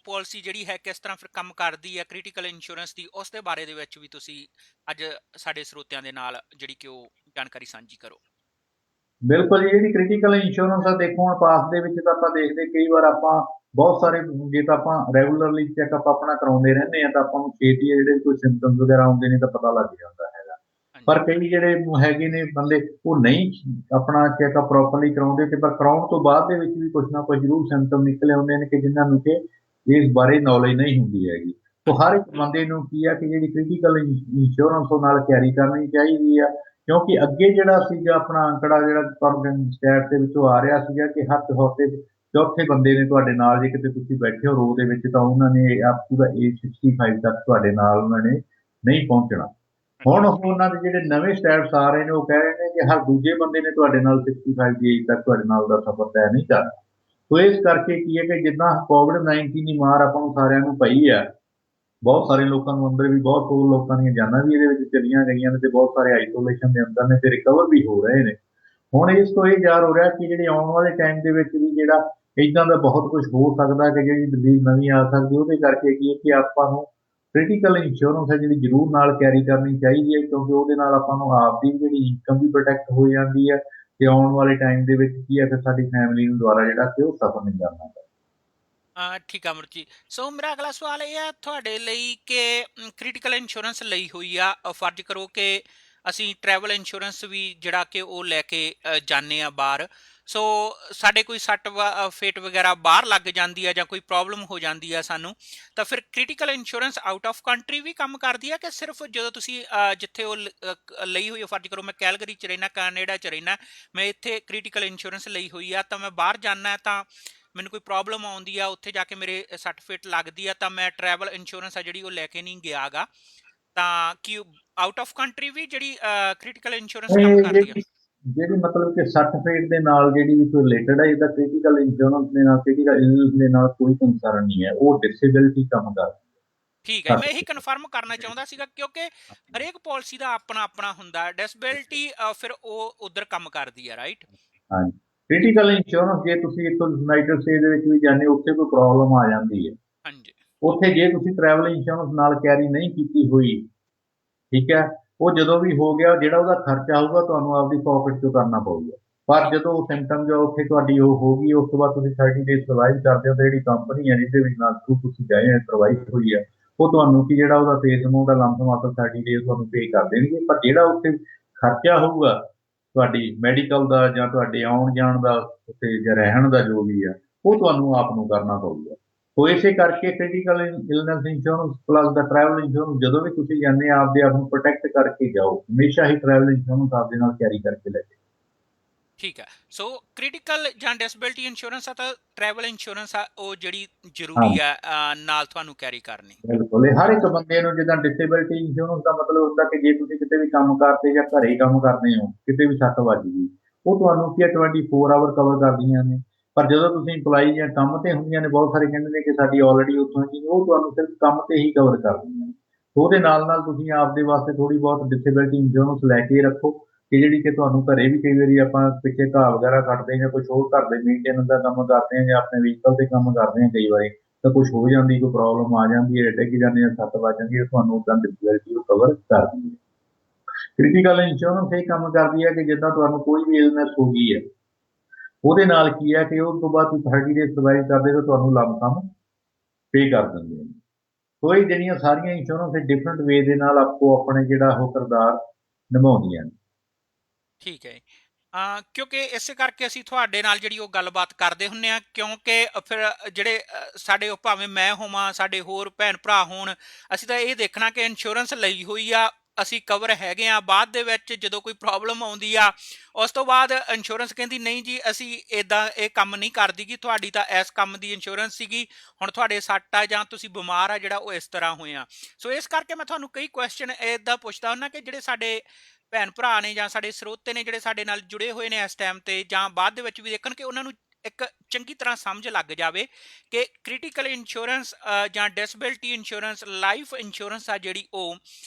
ਪਾਲਿਸੀ ਜਿਹੜੀ ਹੈ ਕਿਸ ਤਰ੍ਹਾਂ ਫਿਰ ਕੰਮ ਕਰਦੀ ਹੈ ਕ੍ਰਿਟੀਕਲ ਇੰਸ਼ੋਰੈਂਸ ਦੀ, ਉਸ ਦੇ ਬਾਰੇ ਦੇ ਵਿੱਚ ਵੀ ਤੁਸੀਂ ਅੱਜ ਸਾਡੇ ਸਰੋਤਿਆਂ ਦੇ ਨਾਲ ਜਿਹੜੀ ਕਿ ਉਹ ਜਾਣਕਾਰੀ ਸਾਂਝੀ ਕਰੋ। ਬਿਲਕੁਲ ਜੀ, ਜਿਹੜੀ ਕ੍ਰਿਟੀਕਲ ਇੰਸ਼ੋਰੈਂਸ ਆ, ਦੇਖੋ ਹੁਣ ਪਾਸ ਦੇ ਵਿੱਚ ਤਾਂ ਆਪਾਂ ਦੇਖਦੇ ਕਈ ਵਾਰ ਆਪਾਂ ਬਹੁਤ ਸਾਰੇ, ਜੇ ਤਾਂ ਆਪਾਂ ਰੈਗੂਲਰਲੀ ਚੈੱਕਅਪ ਆਪਣਾ ਕਰਾਉਂਦੇ ਰਹਿੰਦੇ ਆ ਤਾਂ ਆਪਾਂ ਨੂੰ ਛੇਤੀ ਜਿਹੜੇ ਕੋਈ ਸਿੰਪਟਮਸ ਵਗੈਰਾ ਆਉਂਦੇ ਨੇ ਤਾਂ ਪਤਾ ਲੱਗ ਜਾਂਦਾ ਹੈਗਾ। ਪਰ ਕਈ ਜਿਹੜੇ ਹੈਗੇ ਨੇ ਬੰਦੇ ਉਹ ਨਹੀਂ ਆਪਣਾ ਚੈੱਕਅਪ ਪ੍ਰੋਪਰਲੀ ਕਰਾਉਂਦੇ, ਤੇ ਪਰ ਕਰਾਉਣ ਤੋਂ ਬਾਅਦ ਦੇ ਵਿੱਚ ਵੀ ਕੁਛ ਨਾ ਕੁਛ ਜ਼ਰੂਰ ਸਿੰਪਟਮ ਨਿਕਲੇ ਆਉਂਦੇ ਨੇ ਕਿ ਜਿਨ੍ਹਾਂ ਨੂੰ ਕਿ ਇਸ ਬਾਰੇ ਨੌਲੇਜ ਨਹੀਂ ਹੁੰਦੀ ਹੈਗੀ। ਤਾਂ ਹਰ ਇੱਕ ਬੰਦੇ ਨੂੰ ਕੀ ਆ ਕਿ ਜਿਹੜੀ ਕ੍ਰਿਟੀਕਲ ਇੰਸ਼ੋਰੈਂਸ ਉਹ ਨਾਲ ਕੈਰੀ ਕਰਨੀ ਚਾਹੀਦੀ ਆ, ਕਿਉਂਕਿ ਅੱਗੇ ਜਿਹੜਾ ਸੀਗਾ ਆਪਣਾ ਅੰਕੜਾ ਜਿਹੜਾ ਤੁਹਾਨੂੰ ਸਟੈਟ ਦੇ ਵਿੱਚੋਂ ਆ ਰਿਹਾ ਸੀਗਾ ਕਿ ਹਰ ਚੌਥੇ ਬੰਦੇ ਨੇ ਤੁਹਾਡੇ ਨਾਲ, ਜੇ ਕਿਤੇ ਤੁਸੀਂ ਬੈਠੇ ਹੋ ਰੋ ਦੇ ਵਿੱਚ, ਤਾਂ ਉਹਨਾਂ ਨੇ ਅਪ ਦਾ ਏਜ 65 ਤੱਕ ਤੁਹਾਡੇ ਨਾਲ ਉਹਨਾਂ ਨੇ ਨਹੀਂ ਪਹੁੰਚਣਾ। ਹੁਣ ਉਹਨਾਂ ਦੇ ਜਿਹੜੇ ਨਵੇਂ ਸਟੈਟਸ ਆ ਰਹੇ ਨੇ ਉਹ ਕਹਿ ਰਹੇ ਨੇ ਕਿ ਹਰ ਦੂਜੇ ਬੰਦੇ ਨੇ ਤੁਹਾਡੇ ਨਾਲ 65 ਦੀ ਏਜ ਤੱਕ ਤੁਹਾਡੇ ਨਾਲ ਦਾ ਸਫ਼ਰ ਤੈਅ ਨਹੀਂ ਕਰਨਾ। ਸੋ ਇਸ ਕਰਕੇ ਕੀ ਹੈ ਕਿ ਜਿੱਦਾਂ COVID-19 ਦੀ ਮਾਰ ਆਪਾਂ ਨੂੰ ਸਾਰਿਆਂ ਨੂੰ ਪਈ ਹੈ, ਬਹੁਤ ਸਾਰੇ ਲੋਕਾਂ ਨੂੰ ਅੰਦਰ ਵੀ, ਬਹੁਤ ਲੋਕਾਂ ਦੀਆਂ ਜਾਨਾਂ ਵੀ ਇਹਦੇ ਵਿੱਚ ਚਲੀਆਂ ਗਈਆਂ ਨੇ, ਤੇ ਬਹੁਤ ਸਾਰੇ ਆਈਸੋਲੇਸ਼ਨ ਦੇ ਅੰਦਰ ਨੇ ਤੇ ਰਿਕਵਰ ਵੀ ਹੋ ਰਹੇ ਨੇ। ਹੁਣ ਇਸ ਤੋਂ ਇਹ ਜ਼ਾਹਰ ਹੋ ਰਿਹਾ ਕਿ ਜਿਹੜੇ ਆਉਣ ਵਾਲੇ ਟਾਈਮ ਦੇ ਵਿੱਚ ਵੀ ਜਿਹੜਾ ਇੱਦਾਂ ਦਾ ਬਹੁਤ ਕੁਝ ਹੋ ਸਕਦਾ ਕਿ ਜਿਹੜੀ ਡਿਜ਼ੀਜ਼ ਨਵੀਂ ਆ ਸਕਦੀ, ਉਹਦੇ ਕਰਕੇ ਕੀ ਹੈ ਕਿ ਆਪਾਂ ਨੂੰ ਕ੍ਰਿਟੀਕਲ ਇੰਸ਼ੋਰੈਂਸ ਹੈ ਜਿਹੜੀ ਜ਼ਰੂਰ ਨਾਲ ਕੈਰੀ ਕਰਨੀ ਚਾਹੀਦੀ ਹੈ, ਕਿਉਂਕਿ ਉਹਦੇ ਨਾਲ ਆਪਾਂ ਨੂੰ ਆਪ ਦੀ ਜਿਹੜੀ ਇਨਕਮ ਵੀ ਪ੍ਰੋਟੈਕਟ ਹੋ ਜਾਂਦੀ ਹੈ, ਤੇ ਆਉਣ ਵਾਲੇ ਟਾਈਮ ਦੇ ਵਿੱਚ ਕੀ ਹੈ ਕਿ ਸਾਡੀ ਫੈਮਿਲੀ ਨੂੰ ਦੁਆਰਾ ਜਿਹੜਾ ਕਿ ਉਹ ਸਫਰ ਨਹੀਂ ਕਰਨਾ ਪੈਂਦਾ। ਠੀਕ ਆ ਅਮਰ ਜੀ। ਸੋ ਮੇਰਾ ਅਗਲਾ ਸਵਾਲ ਇਹ ਆ ਤੁਹਾਡੇ ਲਈ ਕਿ ਕ੍ਰਿਟੀਕਲ ਇੰਸ਼ੋਰੈਂਸ ਲਈ ਹੋਈ ਆ, ਫਰਜ਼ ਕਰੋ ਕਿ ਅਸੀਂ ਟਰੈਵਲ ਇੰਸ਼ੋਰੈਂਸ ਵੀ ਜਿਹੜਾ ਕਿ ਉਹ ਲੈ ਕੇ ਜਾਂਦੇ ਆ ਬਾਹਰ, ਸੋ ਸਾਡੇ ਕੋਈ ਸੱਟ ਫੇਟ ਵਗੈਰਾ ਬਾਹਰ ਲੱਗ ਜਾਂਦੀ ਆ ਜਾਂ ਕੋਈ ਪ੍ਰੋਬਲਮ ਹੋ ਜਾਂਦੀ ਆ ਸਾਨੂੰ, ਤਾਂ ਫਿਰ critical insurance out of country ਵੀ ਕੰਮ ਕਰਦੀ ਆ ਕਿ ਸਿਰਫ ਜਦੋਂ ਤੁਸੀਂ ਜਿੱਥੇ ਉਹ ਲਈ ਹੋਈ ਆ, ਫਰਜ਼ ਕਰੋ ਮੈਂ ਕੈਲਗਰੀ 'ਚ ਰਹਿਣਾ, ਕੈਨੇਡਾ 'ਚ ਰਹਿਣਾ, ਮੈਂ ਇੱਥੇ ਕ੍ਰਿਟੀਕਲ ਇੰਸ਼ੋਰੈਂਸ ਲਈ ਹੋਈ ਆ, ਤਾਂ ਮੈਂ ਬਾਹਰ ਜਾਣਾ ਤਾਂ ਮੈਨੂੰ ਕੋਈ ਪ੍ਰੋਬਲਮ ਆਉਂਦੀ ਆ, ਉੱਥੇ ਜਾ ਕੇ ਮੇਰੇ ਸੱਟ ਫੇਟ ਲੱਗਦੀ ਆ, ਤਾਂ ਮੈਂ ਟਰੈਵਲ ਇੰਸ਼ੋਰੈਂਸ ਆ ਜਿਹੜੀ ਉਹ ਲੈ ਕੇ ਨਹੀਂ ਗਿਆ ਗਾ, ਤਾਂ ਕੀ ਆਊਟ ਆਫ ਕੰਟਰੀ ਵੀ ਜਿਹੜੀ ਕ੍ਰਿਟੀਕਲ ਇੰਸ਼ੋਰੈਂਸ ਕੰਮ ਕਰਦੀ ਆ? ਜਿਹੜੀ ਮਤਲਬ ਕਿ ਸੱਟ ਫੇਟ ਦੇ ਨਾਲ ਜਿਹੜੀ ਵੀ ਕੋਈ ਰਿਲੇਟਡ ਹੈ, ਇਹਦਾ ਕ੍ਰਿਟੀਕਲ ਇੰਸ਼ੋਰੈਂਸ ਦੇ ਨਾਲ, ਕ੍ਰਿਟੀਕਲ ਇਲਨੈਸ ਦੇ ਨਾਲ ਕੋਈ ਕੰਸਰਨ ਨਹੀਂ ਹੈ, ਉਹ ਡਿਸੇਬਿਲਿਟੀ ਕੰਮ ਕਰਦਾ। ਠੀਕ ਹੈ, ਮੈਂ ਇਹੀ ਕਨਫਰਮ ਕਰਨਾ ਚਾਹੁੰਦਾ ਸੀਗਾ ਕਿਉਂਕਿ ਹਰੇਕ ਪਾਲਿਸੀ ਦਾ ਆਪਣਾ ਆਪਣਾ ਹੁੰਦਾ, ਡਿਸੇਬਿਲਿਟੀ ਫਿਰ ਉਹ ਉਧਰ ਕੰਮ ਕਰਦੀ ਹੈ, ਰਾਈਟ? ਹਾਂਜੀ, ਕ੍ਰਿਟੀਕਲ ਇੰਸ਼ੋਰੈਂਸ ਜੇ ਤੁਸੀਂ ਇੱਥੋਂ ਯੂਨਾਈਟਿਡ ਸਟੇਟ ਦੇ ਵਿੱਚ ਵੀ ਜਾਂਦੇ ਉੱਥੇ ਕੋਈ ਪ੍ਰੋਬਲਮ ਆ ਜਾਂਦੀ ਹੈ, ਹਾਂਜੀ ਉੱਥੇ ਜੇ ਤੁਸੀਂ ਟਰੈਵਲ ਇੰਸ਼ੋਰੈਂਸ ਨਾਲ ਕੈਰੀ ਨਹੀਂ ਕੀਤੀ ਹੋਈ, ਠੀਕ ਹੈ, ਉਹ ਜਦੋਂ ਵੀ ਹੋ ਗਿਆ ਜਿਹੜਾ ਉਹਦਾ ਖਰਚਾ ਹੋਊਗਾ ਤੁਹਾਨੂੰ ਆਪਦੀ ਪੋਕਟ ਚੋਂ ਕਰਨਾ ਪਊਗਾ। ਪਰ ਜਦੋਂ ਉਹ ਸਿੰਪਟਮ ਜੋ ਉੱਥੇ ਤੁਹਾਡੀ ਉਹ ਹੋ ਗਈ, ਉਸ ਤੋਂ ਬਾਅਦ ਤੁਸੀਂ 30 ਡੇਜ਼ ਸਰਵਾਈਵ ਕਰਦੇ ਹੋ, ਤਾਂ ਜਿਹੜੀ ਕੰਪਨੀ ਹੈ ਜਿਹਦੇ ਵਿੱਚ ਨਾਲ ਥਰੂ ਤੁਸੀਂ ਗਏ ਹੋ ਸਰਵਾਈਵ ਹੋਈ ਹੈ, ਉਹ ਤੁਹਾਨੂੰ ਕੀ ਜਿਹੜਾ ਉਹਦਾ ਫੇਸ ਅਮਾਊਂਟ ਦਾ ਲੰਪ ਸਮ 30 ਡੇਜ਼ ਤੁਹਾਨੂੰ ਪੇ ਕਰ ਦੇਣਗੇ। ਪਰ ਜਿਹੜਾ ਉੱਥੇ ਖਰਚਾ ਹੋਊਗਾ ਤੁਹਾਡੀ ਮੈਡੀਕਲ ਦਾ ਜਾਂ ਤੁਹਾਡੇ ਆਉਣ ਜਾਣ ਦਾ ਉੱਥੇ ਜਾਂ ਰਹਿਣ ਦਾ ਜੋ ਵੀ ਆ, ਉਹ ਤੁਹਾਨੂੰ ਆਪ ਨੂੰ ਕਰਨਾ ਪਊਗਾ। ਸੋ ਇਸੇ ਕਰਕੇ ਕ੍ਰਿਟੀਕਲ ਇਲਨੈਸ ਇੰਸ਼ੋਰੈਂਸ ਪਲੱਸ ਦਾ ਟਰੈਵਲ ਇੰਸ਼ੋਰੈਂਸ ਜਦੋਂ ਵੀ ਤੁਸੀਂ ਜਾਂਦੇ ਆ ਆਪਦੇ ਆਪ ਨੂੰ ਪ੍ਰੋਟੈਕਟ ਕਰਕੇ ਜਾਓ, ਹਮੇਸ਼ਾ ਹੀ ਟਰੈਵਲ ਇੰਸ਼ੋਰੈਂਸ ਆਪਦੇ ਨਾਲ ਕੈਰੀ ਕਰਕੇ ਲੈ ਜਾਓ। ਠੀਕ ਹੈ, ਸੋ ਕ੍ਰਿਟੀਕਲ ਜਾਂ ਡਿਸੇਬਿਲਿਟੀ ਇੰਸ਼ੋਰੈਂਸ ਆ ਤਾਂ ਟਰੈਵਲ ਇੰਸ਼ੋਰੈਂਸ ਆ ਉਹ ਜਿਹੜੀ ਹਾਂ, ਜ਼ਰੂਰੀ ਆ ਨਾਲ ਤੁਹਾਨੂੰ ਕੈਰੀ ਕਰਨੀ। ਬਿਲਕੁਲ, ਇਹ ਹਰ ਇੱਕ ਬੰਦੇ ਨੂੰ ਜਿੱਦਾਂ ਡਿਸੇਬਿਲਿਟੀ ਇੰਸ਼ੋਰੈਂਸ ਦਾ ਮਤਲਬ ਹੁੰਦਾ ਕਿ ਜੇ ਤੁਸੀਂ ਕਿਤੇ ਵੀ ਕੰਮ ਕਰਦੇ ਜਾਂ ਘਰੇ ਕੰਮ ਕਰਦੇ ਹੋ, ਕਿਤੇ ਵੀ ਸੱਟ ਵੱਜ ਗਈ, ਉਹ ਤੁਹਾਨੂੰ ਕੀ 24 ਆਵਰ ਕਵਰ ਕਰਦੀਆਂ ਨੇ। ਪਰ ਜਦੋਂ ਤੁਸੀਂ ਇੰਪਲਾਈ ਜਾਂ ਕੰਮ ਤੇ ਹੁੰਦੀਆਂ ਨੇ, ਬਹੁਤ ਸਾਰੇ ਕਹਿੰਦੇ ਨੇ ਕਿ ਸਾਡੀ ਆਲਰੇਡੀ ਉੱਥੋਂ ਹੀ, ਉਹ ਤੁਹਾਨੂੰ ਸਿਰਫ ਕੰਮ ਤੇ ਹੀ ਕਵਰ ਕਰਦੀਆਂ ਨੇ। ਉਹਦੇ ਨਾਲ ਨਾਲ ਤੁਸੀਂ ਆਪਦੇ ਵਾਸਤੇ ਥੋੜੀ ਬਹੁਤ ਡਿਸੇਬਿਲਿਟੀ ਇੰਸ਼ੋਰੈਂਸ ਲੈ ਕੇ ਰੱਖੋ ਕਿ ਜਿਹੜੀ ਕਿ ਤੁਹਾਨੂੰ ਘਰੇ ਵੀ ਕਈ ਵਾਰੀ ਆਪਾਂ ਪਿੱਛੇ ਘਾਹ ਵਗੈਰਾ ਕੱਟਦੇ ਜਾਂ ਕੁਛ ਹੋਰ ਘਰ ਦੇ ਮੇਨਟੇਨੈਂਸ ਦਾ ਕੰਮ ਕਰਦੇ ਹਾਂ ਜਾਂ ਆਪਣੇ ਵਹੀਕਲ ਤੇ ਕੰਮ ਕਰਦੇ ਹਾਂ, ਕਈ ਵਾਰੀ ਤਾਂ ਕੁਛ ਹੋ ਜਾਂਦੀ, ਕੋਈ ਪ੍ਰੋਬਲਮ ਆ ਜਾਂਦੀ ਹੈ, ਡਿੱਗ ਜਾਂਦੇ ਆ, ਸੱਟ ਵੱਜ ਜਾਂਦੀ ਹੈ, ਤੁਹਾਨੂੰ ਉੱਦਾਂ ਡਿਸੇਬਿਲਿਟੀ ਉਹ ਕਵਰ ਕਰਦੀ ਹੈ। ਕ੍ਰਿਟੀਕਲ ਇੰਸ਼ੋਰੈਂਸ ਇਹ ਕੰਮ ਕਰਦੀ ਹੈ ਕਿ ਜਿੱਦਾਂ ਤੁਹਾਨੂੰ ਕੋਈ ਵੀ ਇਲਨੈਸ ਹੋ ਗਈ ਹੈ, ਉਹਦੇ ਨਾਲ ਕੀ ਹੈ ਕਿ ਉਸ ਤੋਂ ਬਾਅਦ ਤੁਸੀਂ 30 ਡੇਜ਼ ਸਰਵਾਈਵ ਕਰਦੇ ਤਾਂ ਤੁਹਾਨੂੰ ਲੰਪ ਸਮ ਪੇ ਕਰ ਦਿੰਦੇ ਨੇ। ਸੋ ਇਹ ਜਿਹੜੀਆਂ ਸਾਰੀਆਂ ਇੰਸ਼ੋਰੈਂਸ ਡਿਫਰੈਂਟ ਵੇ ਦੇ ਨਾਲ ਆਪੋ ਆਪਣੇ ਜਿਹੜਾ ਉਹ ਕਿਰਦਾਰ ਨਿਭਾਉਂਦੀਆਂ ਨੇ। ਠੀਕ ਹੈ, ਕਿਉਂਕਿ ਇਸੇ ਕਰਕੇ ਅਸੀਂ ਤੁਹਾਡੇ ਨਾਲ ਜਿਹੜੀ ਉਹ ਗੱਲਬਾਤ ਕਰਦੇ ਹੁੰਦੇ ਆ, ਕਿਉਂਕਿ ਫਿਰ ਜਿਹੜੇ ਸਾਡੇ ਉਹ ਭਾਵੇਂ ਮੈਂ ਹੋਵਾਂ, ਸਾਡੇ ਹੋਰ ਭੈਣ ਭਰਾ ਹੋਣ, ਅਸੀਂ ਤਾਂ ਇਹ ਦੇਖਣਾ ਕਿ ਇੰਸ਼ੋਰੈਂਸ ਲਈ ਹੋਈ ਆ, ਅਸੀਂ ਕਵਰ ਹੈਗੇ ਆ। ਬਾਅਦ ਦੇ ਵਿੱਚ ਜਦੋਂ ਕੋਈ ਪ੍ਰੋਬਲਮ ਆਉਂਦੀ ਆ, ਉਸ ਤੋਂ ਬਾਅਦ ਇੰਸ਼ੋਰੈਂਸ ਕਹਿੰਦੀ ਨਹੀਂ ਜੀ ਅਸੀਂ ਇੱਦਾਂ ਇਹ ਕੰਮ ਨਹੀਂ ਕਰਦੀ, ਕਿ ਤੁਹਾਡੀ ਤਾਂ ਇਸ ਕੰਮ ਦੀ ਇੰਸ਼ੋਰੈਂਸ ਸੀਗੀ, ਹੁਣ ਤੁਹਾਡੇ ਸੱਟ ਆ ਜਾਂ ਤੁਸੀਂ ਬਿਮਾਰ ਆ ਜਿਹੜਾ ਉਹ ਇਸ ਤਰ੍ਹਾਂ ਹੋਇਆ। ਸੋ ਇਸ ਕਰਕੇ ਮੈਂ ਤੁਹਾਨੂੰ ਕਈ ਕੁਐਸਚਨ ਇੱਦਾਂ ਪੁੱਛਦਾ ਹੁੰਦਾ ਕਿ ਜਿਹੜੇ ਸਾਡੇ ਭੈਣ ਭਰਾ ਨੇ ਜਾਂ ਸਾਡੇ ਸਰੋਤੇ ਨੇ ਜਿਹੜੇ ਸਾਡੇ ਨਾਲ ਜੁੜੇ ਹੋਏ ਨੇ ਇਸ ਟਾਈਮ ਤੇ ਜਾਂ ਬਾਅਦ ਦੇ ਵਿੱਚ ਵੀ ਦੇਖਣ, ਕਿ ਉਹਨਾਂ ਨੂੰ ਇੱਕ ਚੰਗੀ ਤਰ੍ਹਾਂ ਸਮਝ ਲੱਗ ਜਾਵੇ ਕਿ ਕ੍ਰਿਟੀਕਲ ਇੰਸ਼ੋਰੈਂਸ ਜਾਂ ਡਿਸੇਬਿਲਿਟੀ ਇੰਸ਼ੋਰੈਂਸ, ਲਾਈਫ ਇੰਸ਼ੋਰੈਂਸ ਆ ਜਿਹੜੀ ਉਹ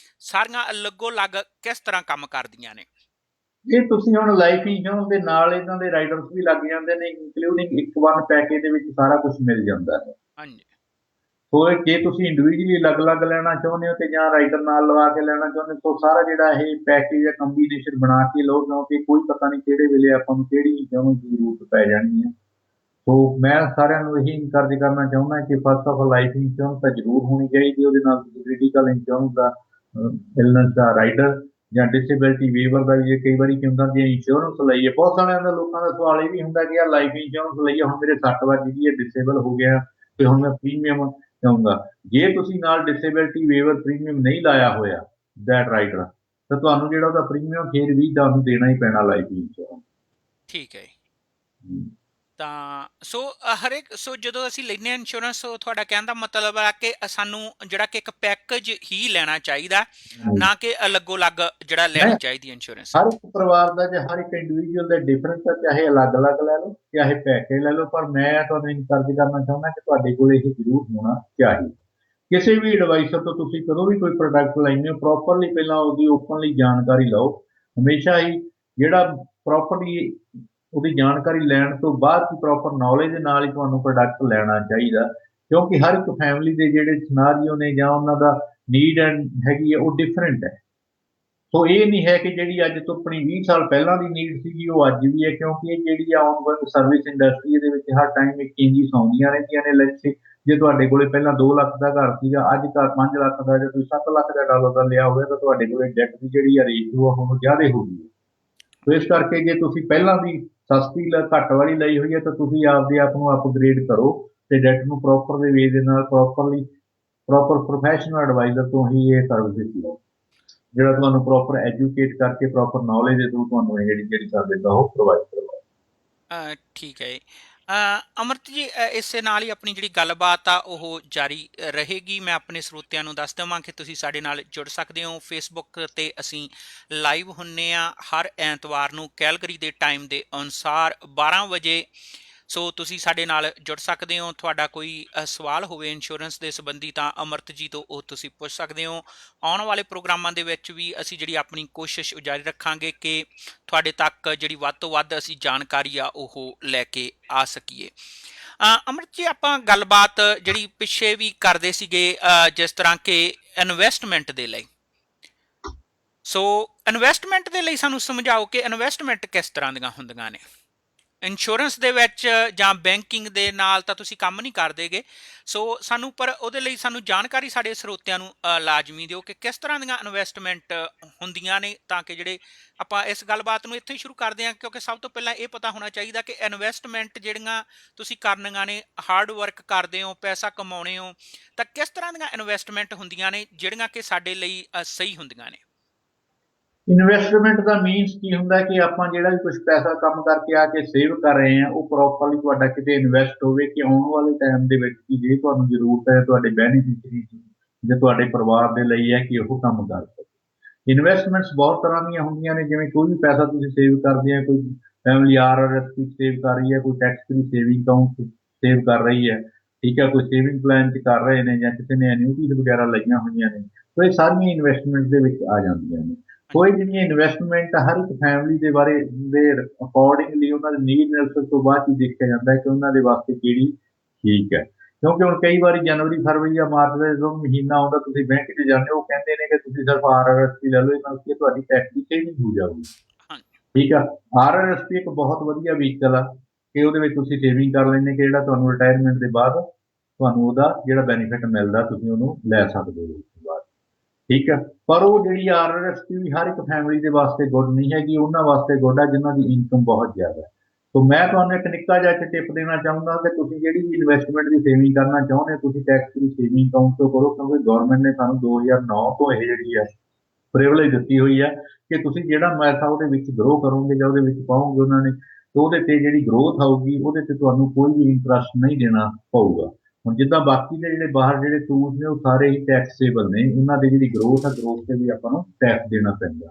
ਸਾਰੀਆਂ ਅਲੱਗੋ ਅਲੱਗ ਕਿਸ ਤਰ੍ਹਾਂ ਕੰਮ ਕਰਦੀਆਂ ਨੇ। ਇਹ ਤੁਸੀਂ ਹੁਣ ਲਾਈਫ ਇੰਸ਼ੋਰੈਂਸ ਦੇ ਨਾਲ ਇਹਨਾਂ ਦੇ ਰਾਈਡਰਸ ਵੀ ਲੱਗ ਜਾਂਦੇ ਨੇ, ਇੰਕਲੂਡਿੰਗ ਇੱਕ ਵਨ ਪੈਕੇਜ ਦੇ ਵਿੱਚ ਸਾਰਾ ਕੁਝ ਮਿਲ ਜਾਂਦਾ ਹੈ। ਹਾਂਜੀ ਸੋ ਜੇ ਤੁਸੀਂ ਇੰਡੀਵਿਜੂਅਲੀ ਅਲੱਗ-ਅਲੱਗ ਲੈਣਾ ਚਾਹੁੰਦੇ ਹੋ ਤੇ ਜਾਂ ਰਾਈਡਰ ਨਾਲ ਲਵਾ ਕੇ ਲੈਣਾ ਚਾਹੁੰਦੇ ਹੋ, ਤਾਂ ਸਾਰਾ ਜਿਹੜਾ ਇਹ ਪੈਕੇਜ ਜਾਂ ਕੰਬੀਨੇਸ਼ਨ ਬਣਾ ਕੇ ਲਓ, ਕਿਉਂਕਿ ਕੋਈ ਪਤਾ ਨਹੀਂ ਕਿਹੜੇ ਵੇਲੇ ਆਪਾਂ ਨੂੰ ਕਿਹੜੀ ਇੰਸ਼ੋਰੈਂਸ ਦੀ ਜ਼ਰੂਰਤ ਪੈ ਜਾਣੀ ਹੈ। ਸੋ ਮੈਂ ਸਾਰਿਆਂ ਨੂੰ ਇਹੀ ਇਨਕਰੇਜ ਕਰਨਾ ਚਾਹੁੰਦਾ ਕਿ first of all life insurance ਤਾਂ ਜ਼ਰੂਰ ਹੋਣੀ ਚਾਹੀਦੀ, ਉਹਦੇ ਨਾਲ ਤੁਸੀਂ ਕ੍ਰਿਟੀਕਲ ਇੰਸ਼ੋਰੈਂਸ ਦਾ, ਇਲਨੈਸ ਦਾ ਰਾਈਡਰ ਜਾਂ ਡਿਸੇਬਿਲਿਟੀ ਵੇਵਰ ਦਾ ਵੀ, ਕਈ ਵਾਰੀ ਕੀ ਹੁੰਦਾ ਜੇ ਇੰਸ਼ੋਰੈਂਸ ਲਈਏ, ਬਹੁਤ ਸਾਰਿਆਂ ਦਾ ਲੋਕਾਂ ਦਾ ਸਵਾਲ ਇਹ ਵੀ ਹੁੰਦਾ ਕਿ ਯਾਰ ਲਾਈਫ ਇੰਸ਼ੋਰੈਂਸ ਲਈਏ, ਹੁਣ ਮੇਰੇ ਸੱਟ ਵੱਜ ਗਈ ਹੈ, ਡਿਸੇਬਲ ਹੋ ਗਿਆ ਤੇ ਹੁਣ ਮੈਂ ਪ੍ਰੀਮੀਅਮ ਚਾਹੂੰਗਾ। ਜੇ ਤੁਸੀਂ ਨਾਲ ਡਿਸੇਬਿਲਿਟੀ ਵੇਵਰ ਪ੍ਰੀਮੀਅਮ ਨਹੀਂ ਲਾਇਆ ਹੋਇਆ ਦੈਟ ਰਾਈਡਰ, ਤਾਂ ਤੁਹਾਨੂੰ ਜਿਹੜਾ ਉਹਦਾ ਪ੍ਰੀਮੀਅਮ ਫਿਰ ਵੀ ਤੁਹਾਨੂੰ ਦੇਣਾ ਹੀ ਪੈਣਾ ਲਾਈਫ ਇੰਸ਼ੋਰੈਂਸ। ਠੀਕ ਹੈ, ਤਾਂ ਸੋ ਹਰੇਕ ਸੋ ਜਦੋਂ ਅਸੀਂ ਲੈਂਦੇ ਹਾਂ ਇੰਸ਼ੋਰੈਂਸ, ਤੁਹਾਡਾ ਕਹਿਣ ਦਾ ਮਤਲਬ ਹੈ ਕਿ ਸਾਨੂੰ ਜਿਹੜਾ ਕਿ ਇੱਕ ਪੈਕੇਜ ਹੀ ਲੈਣਾ ਚਾਹੀਦਾ, ਨਾ ਕਿ ਅਲੱਗੋ ਅਲੱਗ ਜਿਹੜਾ ਲੈਣੀ ਚਾਹੀਦੀ ਇੰਸ਼ੋਰੈਂਸ। ਹਰ ਇੱਕ ਪਰਿਵਾਰ ਦਾ ਜਾਂ ਹਰ ਇੱਕ ਇੰਡੀਵਿਜੂਅਲ ਦਾ ਡਿਫਰੈਂਸ ਹੈ, ਚਾਹੇ ਅਲੱਗ-ਅਲੱਗ ਲੈ ਲਓ ਚਾਹੇ ਪੈਕੇਜ ਲੈ ਲਓ, ਪਰ ਮੈਂ ਤੁਹਾਨੂੰ ਇਨਕਰੇਜ ਕਰਨਾ ਚਾਹੁੰਦਾ ਕਿ ਤੁਹਾਡੇ ਕੋਲ ਇਹ ਜ਼ਰੂਰ ਹੋਣਾ ਚਾਹੀਦਾ। ਕਿਸੇ ਵੀ ਐਡਵਾਈਸਰ ਤੋਂ ਤੁਸੀਂ ਕਦੋਂ ਵੀ ਕੋਈ ਪ੍ਰੋਡਕਟ ਲੈਂਦੇ ਹੋ, ਪ੍ਰੋਪਰਲੀ ਪਹਿਲਾਂ ਉਹਦੀ ਓਪਨਲੀ ਜਾਣਕਾਰੀ ਲਓ। ਹਮੇਸ਼ਾ ਹੀ ਜਿਹੜਾ ਪ੍ਰੋਪਰਲੀ ਉਹਦੀ ਜਾਣਕਾਰੀ ਲੈਣ ਤੋਂ ਬਾਅਦ ਹੀ ਪ੍ਰੋਪਰ ਨੌਲੇਜ ਦੇ ਨਾਲ ਹੀ ਤੁਹਾਨੂੰ ਪ੍ਰੋਡਕਟ ਲੈਣਾ ਚਾਹੀਦਾ, ਕਿਉਂਕਿ ਹਰ ਇੱਕ ਫੈਮਿਲੀ ਦੇ ਜਿਹੜੇ ਸਿਨਾਰੀਓ ਨੇ ਜਾਂ ਉਹਨਾਂ ਦਾ ਨੀਡ ਐਂਡ ਹੈਗੀ ਹੈ ਉਹ ਡਿਫਰੈਂਟ ਹੈ। ਸੋ ਇਹ ਨਹੀਂ ਹੈ ਕਿ ਜਿਹੜੀ ਅੱਜ ਤੋਂ ਆਪਣੀ 20 ਸਾਲ ਪਹਿਲਾਂ ਦੀ ਨੀਡ ਸੀਗੀ ਉਹ ਅੱਜ ਵੀ ਹੈ, ਕਿਉਂਕਿ ਇਹ ਜਿਹੜੀ ਆਨਗੋਇੰਗ ਸਰਵਿਸ ਇੰਡਸਟਰੀ ਦੇ ਵਿੱਚ ਹਰ ਟਾਈਮ ਇੱਕ ਚੇਂਜਿਸ ਆਉਂਦੀਆਂ ਰਹਿੰਦੀਆਂ ਨੇ। ਲੈਟਸ ਸੇ ਜੇ ਤੁਹਾਡੇ ਕੋਲੇ ਪਹਿਲਾਂ 2 ਲੱਖ ਦਾ ਘਰ ਸੀਗਾ, ਅੱਜ ਘਰ 5 ਲੱਖ ਦਾ, ਜੇ ਤੁਸੀਂ 7 ਲੱਖ ਦਾ ਡਾਲਰ ਦਾ ਲਿਆ ਹੋਵੇ, ਤਾਂ ਤੁਹਾਡੇ ਕੋਲੇ ਡੈਟ ਦੀ ਜਿਹੜੀ ਆ ਰੇਸ਼ੋ ਹੁਣ ਜ਼ਿਆਦਾ ਹੋ ਗਈ ਹੈ। ਸੋ ਇਸ ਕਰਕੇ ਜੇ ਤੁਸੀਂ ਪਹਿਲਾਂ ਦੀ ਸਸਤੀ ਘੱਟ ਵਾਲੀ ਲਈ ਹੋਈ ਹੈ, ਤਾਂ ਤੁਸੀਂ ਆਪਦੇ ਆਪ ਨੂੰ ਅਪਗ੍ਰੇਡ ਕਰੋ ਤੇ ਡੈਟ ਨੂੰ ਪ੍ਰੋਪਰ ਦੇ ਵੇ ਦੇ ਨਾਲ ਪ੍ਰੋਪਰ ਪ੍ਰੋਫੈਸ਼ਨਲ ਐਡਵਾਈਜ਼ਰ ਤੋਂ ਹੀ ਇਹ ਸਰਵਿਸ ਲਓ, ਜਿਹੜਾ ਤੁਹਾਨੂੰ ਪ੍ਰੋਪਰ ਐਜੂਕੇਟ ਕਰਕੇ ਪ੍ਰੋਪਰ ਨੌਲੇਜ ਦੇ ਥਰੂ ਤੁਹਾਨੂੰ ਇਹ ਜਿਹੜੀ ਸਰਵਿਸ ਆ ਉਹ ਪ੍ਰੋਵਾਈਡ ਕਰਵਾਏ। ਠੀਕ ਹੈ, ਅਮਰਤ ਜੀ, ਇਸੇ ਨਾਲ ਹੀ ਆਪਣੀ ਜਿਹੜੀ ਗੱਲਬਾਤ ਆ ਉਹ ਜਾਰੀ ਰਹੇਗੀ। ਮੈਂ ਆਪਣੇ ਸਰੋਤਿਆਂ ਨੂੰ ਦੱਸ ਦੇਵਾਂ ਕਿ ਤੁਸੀਂ ਸਾਡੇ ਨਾਲ ਜੁੜ ਸਕਦੇ ਹੋ। ਫੇਸਬੁੱਕ ਤੇ ਅਸੀਂ ਲਾਈਵ ਹੁੰਨੇ ਆ ਹਰ ਐਤਵਾਰ ਨੂੰ ਕੈਲਗਰੀ ਦੇ ਟਾਈਮ ਦੇ ਅਨੁਸਾਰ 12 ਵਜੇ। ਸੋ ਤੁਸੀਂ ਸਾਡੇ ਨਾਲ ਜੁੜ ਸਕਦੇ ਹੋ। ਤੁਹਾਡਾ ਕੋਈ ਸਵਾਲ ਹੋਵੇ ਇੰਸ਼ੋਰੈਂਸ ਦੇ ਸੰਬੰਧੀ ਤਾਂ ਅਮਰਤ ਜੀ ਤੋਂ ਉਹ ਤੁਸੀਂ ਪੁੱਛ ਸਕਦੇ ਹੋ। ਆਉਣ ਵਾਲੇ ਪ੍ਰੋਗਰਾਮਾਂ ਦੇ ਵਿੱਚ ਵੀ ਅਸੀਂ ਜਿਹੜੀ ਆਪਣੀ ਕੋਸ਼ਿਸ਼ ਜਾਰੀ ਰੱਖਾਂਗੇ ਕਿ ਤੁਹਾਡੇ ਤੱਕ ਜਿਹੜੀ ਵੱਧ ਤੋਂ ਵੱਧ ਅਸੀਂ ਜਾਣਕਾਰੀ ਆ ਉਹ ਲੈ ਕੇ ਆ ਸਕੀਏ। ਅਮਰਤ ਜੀ, ਆਪਾਂ ਗੱਲਬਾਤ ਜਿਹੜੀ ਪਿੱਛੇ ਵੀ ਕਰਦੇ ਸੀਗੇ ਜਿਸ ਤਰ੍ਹਾਂ ਕਿ ਇਨਵੈਸਟਮੈਂਟ ਦੇ ਲਈ। ਸੋ ਇਨਵੈਸਟਮੈਂਟ ਦੇ ਲਈ ਸਾਨੂੰ ਸਮਝਾਓ ਕਿ ਇਨਵੈਸਟਮੈਂਟ ਕਿਸ ਤਰ੍ਹਾਂ ਦੀਆਂ ਹੁੰਦੀਆਂ ਨੇ। ਇੰਸ਼ੋਰੈਂਸ ਦੇ ਵਿੱਚ ਜਾਂ ਬੈਂਕਿੰਗ ਦੇ ਨਾਲ ਤਾਂ ਤੁਸੀਂ ਕੰਮ ਨਹੀਂ ਕਰਦੇਗੇ। ਸੋ ਸਾਨੂੰ ਪਰ ਉਹਦੇ ਲਈ ਸਾਨੂੰ ਜਾਣਕਾਰੀ ਸਾਡੇ ਸਰੋਤਿਆਂ ਨੂੰ ਲਾਜ਼ਮੀ ਦਿਓ ਕਿ ਕਿਸ ਤਰ੍ਹਾਂ ਦੀਆਂ ਇਨਵੈਸਟਮੈਂਟ ਹੁੰਦੀਆਂ ਨੇ, ਤਾਂ ਕਿ ਜਿਹੜੇ ਆਪਾਂ ਇਸ ਗੱਲਬਾਤ ਨੂੰ ਇੱਥੇ ਹੀ ਸ਼ੁਰੂ ਕਰਦੇ ਹਾਂ। ਕਿਉਂਕਿ ਸਭ ਤੋਂ ਪਹਿਲਾਂ ਇਹ ਪਤਾ ਹੋਣਾ ਚਾਹੀਦਾ ਕਿ ਇਨਵੈਸਟਮੈਂਟ ਜਿਹੜੀਆਂ ਤੁਸੀਂ ਕਰਨੀਆਂ ਨੇ, ਹਾਰਡ ਵਰਕ ਕਰਦੇ ਹੋ, ਪੈਸਾ ਕਮਾਉਣੇ ਹੋ, ਤਾਂ ਕਿਸ ਤਰ੍ਹਾਂ ਦੀਆਂ ਇਨਵੈਸਟਮੈਂਟ ਹੁੰਦੀਆਂ ਨੇ ਜਿਹੜੀਆਂ ਕਿ ਸਾਡੇ ਲਈ ਸਹੀ ਹੁੰਦੀਆਂ ਨੇ। ਇਨਵੈਸਟਮੈਂਟ ਦਾ ਮੀਨਸ ਕੀ ਹੁੰਦਾ ਕਿ ਆਪਾਂ ਜਿਹੜਾ ਵੀ ਕੁਝ ਪੈਸਾ ਕੰਮ ਕਰਕੇ ਆ ਕੇ ਸੇਵ ਕਰ ਰਹੇ ਹਾਂ, ਉਹ ਪ੍ਰੋਪਰਲੀ ਤੁਹਾਡਾ ਕਿਤੇ ਇਨਵੈਸਟ ਹੋਵੇ ਕਿ ਆਉਣ ਵਾਲੇ ਟਾਈਮ ਦੇ ਵਿੱਚ ਕਿ ਜੇ ਤੁਹਾਨੂੰ ਜ਼ਰੂਰਤ ਹੈ ਤੁਹਾਡੇ ਬੈਨੀਫਿਸ਼ਰੀ ਜਾਂ ਤੁਹਾਡੇ ਪਰਿਵਾਰ ਦੇ ਲਈ ਹੈ ਕਿ ਉਹ ਕੰਮ ਕਰ ਸਕੇ। ਇਨਵੈਸਟਮੈਂਟਸ ਬਹੁਤ ਤਰ੍ਹਾਂ ਦੀਆਂ ਹੁੰਦੀਆਂ ਨੇ, ਜਿਵੇਂ ਕੋਈ ਵੀ ਪੈਸਾ ਤੁਸੀਂ ਸੇਵ ਕਰਦੇ ਆ, ਕੋਈ ਫੈਮਿਲੀ ਆਰਆਰਐਸ ਸੇਵ ਕਰ ਰਹੀ ਹੈ, ਕੋਈ tax free saving account save ਕਰ ਰਹੀ ਹੈ, ਠੀਕ ਹੈ, ਕੋਈ ਸੇਵਿੰਗ ਪਲਾਨ 'ਚ ਕਰ ਰਹੇ ਨੇ, ਜਾਂ ਕਿਸੇ ਨੇ ਐਨਿਊਟੀਜ਼ ਵਗੈਰਾ ਲਈਆਂ ਹੋਈਆਂ ਨੇ। ਸੋ ਇਹ ਸਾਰੀਆਂ ਇਨਵੈਸਟਮੈਂਟ ਦੇ ਵਿੱਚ ਆ ਜਾਂਦੀਆਂ ਨੇ। ਕੋਈ ਜਿਹੜੀਆਂ ਇਨਵੈਸਟਮੈਂਟ ਹਰ ਇੱਕ ਫੈਮਿਲੀ ਦੇ ਬਾਰੇ ਦੇ ਅਕੋਰਡਿੰਗਲੀ ਉਹਨਾਂ ਦੇ ਨੀਡ ਐਨਾਲਿਸਿਸ ਤੋਂ ਬਾਅਦ ਹੀ ਦੇਖਿਆ ਜਾਂਦਾ ਹੈ ਕਿ ਉਹਨਾਂ ਦੇ ਵਾਸਤੇ ਕਿਹੜੀ ਠੀਕ ਹੈ। ਕਿਉਂਕਿ ਹੁਣ ਕਈ ਵਾਰੀ ਜਨਵਰੀ, ਫਰਵਰੀ ਜਾਂ ਮਾਰਚ ਦਾ ਜਦੋਂ ਮਹੀਨਾ ਆਉਂਦਾ, ਤੁਸੀਂ ਬੈਂਕ 'ਚ ਜਾਂਦੇ ਹੋ, ਉਹ ਕਹਿੰਦੇ ਨੇ ਕਿ ਤੁਸੀਂ ਸਿਰਫ ਆਰਆਰਐਸਪੀ ਲੈ ਲਓ, ਇਹ ਨਾਲ ਕੀ ਤੁਹਾਡੀ ਟੈਕਸ ਦੀ ਸੇਵਿੰਗ ਹੋ ਜਾਊਗੀ। ਠੀਕ ਆ, ਆਰਆਰਐਸਪੀ ਇੱਕ ਬਹੁਤ ਵਧੀਆ ਵਹੀਕਲ ਆ ਕਿ ਉਹਦੇ ਵਿੱਚ ਤੁਸੀਂ ਸੇਵਿੰਗ ਕਰ ਲੈਂਦੇ ਕਿ ਜਿਹੜਾ ਤੁਹਾਨੂੰ ਰਿਟਾਇਰਮੈਂਟ ਦੇ ਬਾਅਦ ਤੁਹਾਨੂੰ ਉਹਦਾ ਜਿਹੜਾ ਬੈਨੀਫਿਟ ਮਿਲਦਾ ਤੁਸੀਂ ਉਹਨੂੰ ਲੈ ਸਕਦੇ ਹੋ ਉਸ ਤੋਂ ਬਾਅਦ। ਠੀਕ ਹੈ, ਪਰ ਉਹ ਜਿਹੜੀ ਆਰਆਰਐਸਪੀ ਵੀ ਹਰ ਇੱਕ ਫੈਮਿਲੀ ਦੇ ਵਾਸਤੇ ਗੁੱਡ ਨਹੀਂ ਹੈਗੀ। ਉਹਨਾਂ ਵਾਸਤੇ ਗੁੱਡ ਆ ਜਿਨ੍ਹਾਂ ਦੀ ਇਨਕਮ ਬਹੁਤ ਜ਼ਿਆਦਾ ਹੈ। ਸੋ ਮੈਂ ਤੁਹਾਨੂੰ ਇੱਕ ਨਿੱਕਾ ਜਿਹਾ ਟਿਪ ਦੇਣਾ ਚਾਹੂੰਗਾ ਕਿ ਤੁਸੀਂ ਜਿਹੜੀ ਵੀ ਇਨਵੈਸਟਮੈਂਟ ਦੀ ਸੇਵਿੰਗ ਕਰਨਾ ਚਾਹੁੰਦੇ ਹੋ, ਤੁਸੀਂ ਟੈਕਸ ਫ੍ਰੀ ਸੇਵਿੰਗ ਅਕਾਊਂਟ ਤੋਂ ਕਰੋ, ਕਿਉਂਕਿ ਗਵਰਨਮੈਂਟ ਨੇ ਸਾਨੂੰ 2009 ਤੋਂ ਇਹ ਜਿਹੜੀ ਹੈ ਪ੍ਰਿਵਿਲੇਜ ਦਿੱਤੀ ਹੋਈ ਹੈ ਕਿ ਤੁਸੀਂ ਜਿਹੜਾ ਪੈਸਾ ਉਹਦੇ ਵਿੱਚ ਗਰੋ ਕਰੋਗੇ ਜਾਂ ਉਹਦੇ ਵਿੱਚ ਪਾਓਗੇ ਉਹਨਾਂ ਨੇ, ਤੇ ਉਹਦੇ ਤੇ ਜਿਹੜੀ ਗਰੋਥ ਆਊਗੀ ਉਹਦੇ ਤੇ ਤੁਹਾਨੂੰ ਕੋਈ ਵੀ ਇੰਟਰਸਟ ਨਹੀਂ ਦੇਣਾ ਪਊਗਾ। ਹੁਣ ਜਿੱਦਾਂ ਬਾਕੀ ਦੇ ਜਿਹੜੇ ਬਾਹਰ ਜਿਹੜੇ ਟੂਲਸ ਨੇ ਉਹ ਸਾਰੇ ਹੀ ਟੈਕਸੇਬਲ ਨੇ, ਉਹਨਾਂ ਦੀ ਜਿਹੜੀ ਗਰੋਥ ਆ, ਗਰੋਥ ਤੇ ਵੀ ਆਪਾਂ ਨੂੰ ਟੈਕਸ ਦੇਣਾ ਪੈਂਦਾ।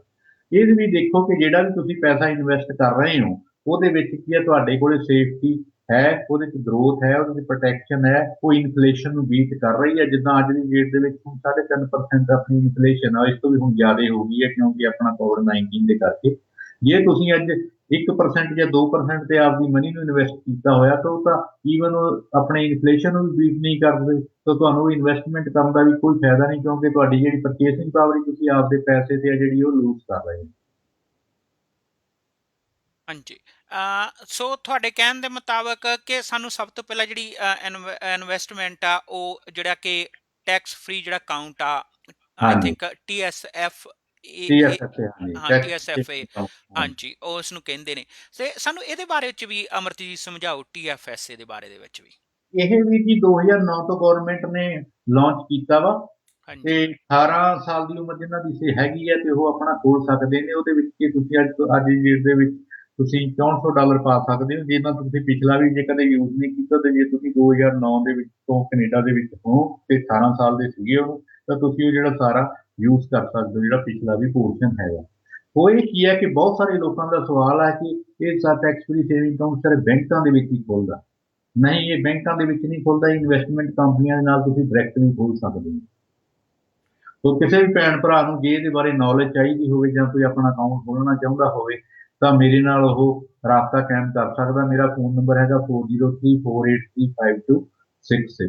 ਇਹ ਵੀ ਦੇਖੋ ਕਿ ਜਿਹੜਾ ਵੀ ਤੁਸੀਂ ਪੈਸਾ ਇਨਵੈਸਟ ਕਰ ਰਹੇ ਹੋ ਉਹਦੇ ਵਿੱਚ ਕੀ ਹੈ, ਤੁਹਾਡੇ ਕੋਲੇ ਸੇਫਟੀ ਹੈ, ਉਹਦੇ 'ਚ ਗਰੋਥ ਹੈ, ਉਹਦੇ 'ਚ ਪ੍ਰੋਟੈਕਸ਼ਨ ਹੈ, ਉਹ ਇਨਫਲੇਸ਼ਨ ਨੂੰ ਬੀਟ ਕਰ ਰਹੀ ਹੈ। ਜਿੱਦਾਂ ਅੱਜ ਦੀ ਡੇਟ ਦੇ ਵਿੱਚ ਹੁਣ 3.5% ਆਪਣੀ ਇਨਫਲੇਸ਼ਨ ਆ, ਇਸ ਤੋਂ ਵੀ ਹੁਣ ਜ਼ਿਆਦਾ ਹੋ ਗਈ ਹੈ ਕਿਉਂਕਿ ਆਪਣਾ ਕੋਵਿਡ-19 ਦੇ ਕਰਕੇ। ਜੇ ਤੁਸੀਂ ਅੱਜ 1% ਜਾਂ 2% ਤੇ ਆਪਦੀ ਮਨੀ ਨੂੰ ਇਨਵੈਸਟ ਕੀਤਾ ਹੋਇਆ ਤਾਂ ਉਹ ਤਾਂ ਈਵਨ ਆਪਣੇ ਇਨਫਲੇਸ਼ਨ ਨੂੰ ਵੀ ਬੀਟ ਨਹੀਂ ਕਰਦੇ, ਤਾਂ ਤੁਹਾਨੂੰ ਇਨਵੈਸਟਮੈਂਟ ਕਰਨ ਦਾ ਵੀ ਕੋਈ ਫਾਇਦਾ ਨਹੀਂ, ਕਿਉਂਕਿ ਤੁਹਾਡੀ ਜਿਹੜੀ ਪਰਚੇਸਿੰਗ ਪਾਵਰ ਤੁਸੀਂ ਆਪਦੇ ਪੈਸੇ ਤੇ ਆ ਜਿਹੜੀ ਉਹ ਲੂਜ਼ ਕਰ ਰਹੇ ਹੋ। ਹਾਂਜੀ। ਸੋ ਤੁਹਾਡੇ ਕਹਿਣ ਦੇ ਮੁਤਾਬਕ ਕਿ ਸਾਨੂੰ ਸਭ ਤੋਂ ਪਹਿਲਾਂ ਜਿਹੜੀ ਇਨਵੈਸਟਮੈਂਟ ਆ ਉਹ ਜਿਹੜਾ ਕਿ ਟੈਕਸ ਫ੍ਰੀ ਜਿਹੜਾ ਅਕਾਊਂਟ ਆ, ਆਈ ਹਾਂਜੀ, ਥਿੰਕ TSF, TFSA, ਹਾਂਜੀ, ਹਾਂ ਟੈਕਸ TSFA, ਹਾਂਜੀ, ਉਹ ਉਸ ਨੂੰ ਕਹਿੰਦੇ ਨੇ। ਤੇ ਸਾਨੂੰ ਇਹਦੇ ਬਾਰੇ ਵਿੱਚ ਵੀ ਅਮਰਤ ਜੀ ਸਮਝਾਓ, TFSA ਦੇ ਬਾਰੇ ਦੇ ਵਿੱਚ ਵੀ। ਇਹ ਵੀ ਜੀ 2009 ਤੋਂ ਗਵਰਨਮੈਂਟ ਨੇ ਲਾਂਚ ਕੀਤਾ ਵਾ, ਤੇ ਹਾਂਜੀ 18 ਸਾਲ ਦੀ ਉਮਰ ਜਿਨ੍ਹਾਂ ਦੀ ਹੈਗੀ ਹੈ ਤੇ ਉਹ ਆਪਣਾ ਖੋਲ ਸਕਦੇ ਨੇ। ਉਹਦੇ ਵਿੱਚ ਕੀ ਤੁਸੀਂ ਅੱਜ ਦੀ ਡੇਟ ਦੇ ਵਿੱਚ ਤੁਸੀਂ $64 ਪਾ ਸਕਦੇ ਹੋ, ਜਿਹਨਾਂ ਤੁਸੀਂ ਪਿਛਲਾ ਵੀ ਜੇ ਕਦੇ ਯੂਜ਼ ਨਹੀਂ ਕੀਤਾ, ਤੇ ਜੇ ਤੁਸੀਂ 2009 ਦੇ ਵਿੱਚ ਤੋਂ ਕੈਨੇਡਾ ਦੇ ਵਿੱਚ ਹੋ ਤੇ 18 ਸਾਲ ਦੇ ਸੀਗੇ ਉਹਨੂੰ, ਤਾਂ ਤੁਸੀਂ ਉਹ ਜਿਹੜਾ ਸਾਰਾ ਯੂਜ਼ ਕਰ ਸਕਦੇ ਹੋ, ਜਿਹੜਾ ਪਿਛਲਾ ਵੀ ਪੋਰਸ਼ਨ ਹੈਗਾ। ਉਹ ਇਹ ਕੀ ਹੈ ਕਿ ਬਹੁਤ ਸਾਰੇ ਲੋਕਾਂ ਦਾ ਸਵਾਲ ਹੈ ਕਿ ਇਹ ਟੈਕਸ ਫ੍ਰੀ ਸੇਵਿੰਗ ਅਕਾਊਂਟ ਸਾਰੇ ਬੈਂਕਾਂ ਦੇ ਵਿੱਚ ਹੀ ਖੁੱਲਦਾ। ਨਹੀਂ, ਇਹ ਬੈਂਕਾਂ ਦੇ ਵਿੱਚ ਨਹੀਂ ਖੁੱਲਦਾ, ਇਨਵੈਸਟਮੈਂਟ ਕੰਪਨੀਆਂ ਦੇ ਨਾਲ ਤੁਸੀਂ ਡਾਇਰੈਕਟ ਵੀ ਖੋਲ ਸਕਦੇ ਹੋ। ਸੋ ਕਿਸੇ ਵੀ ਭੈਣ ਭਰਾ ਨੂੰ ਜੇ ਇਹਦੇ ਬਾਰੇ ਨੌਲੇਜ ਚਾਹੀਦੀ ਹੋਵੇ ਜਾਂ ਕੋਈ ਆਪਣਾ ਅਕਾਊਂਟ ਖੋਲ੍ਹਣਾ ਚਾਹੁੰਦਾ ਹੋਵੇ ਤਾਂ ਮੇਰੇ ਨਾਲ ਉਹ ਰਾਬਤਾ ਕਾਇਮ ਕਰ ਸਕਦਾ। ਮੇਰਾ ਫੋਨ ਨੰਬਰ ਹੈਗਾ 4034835266।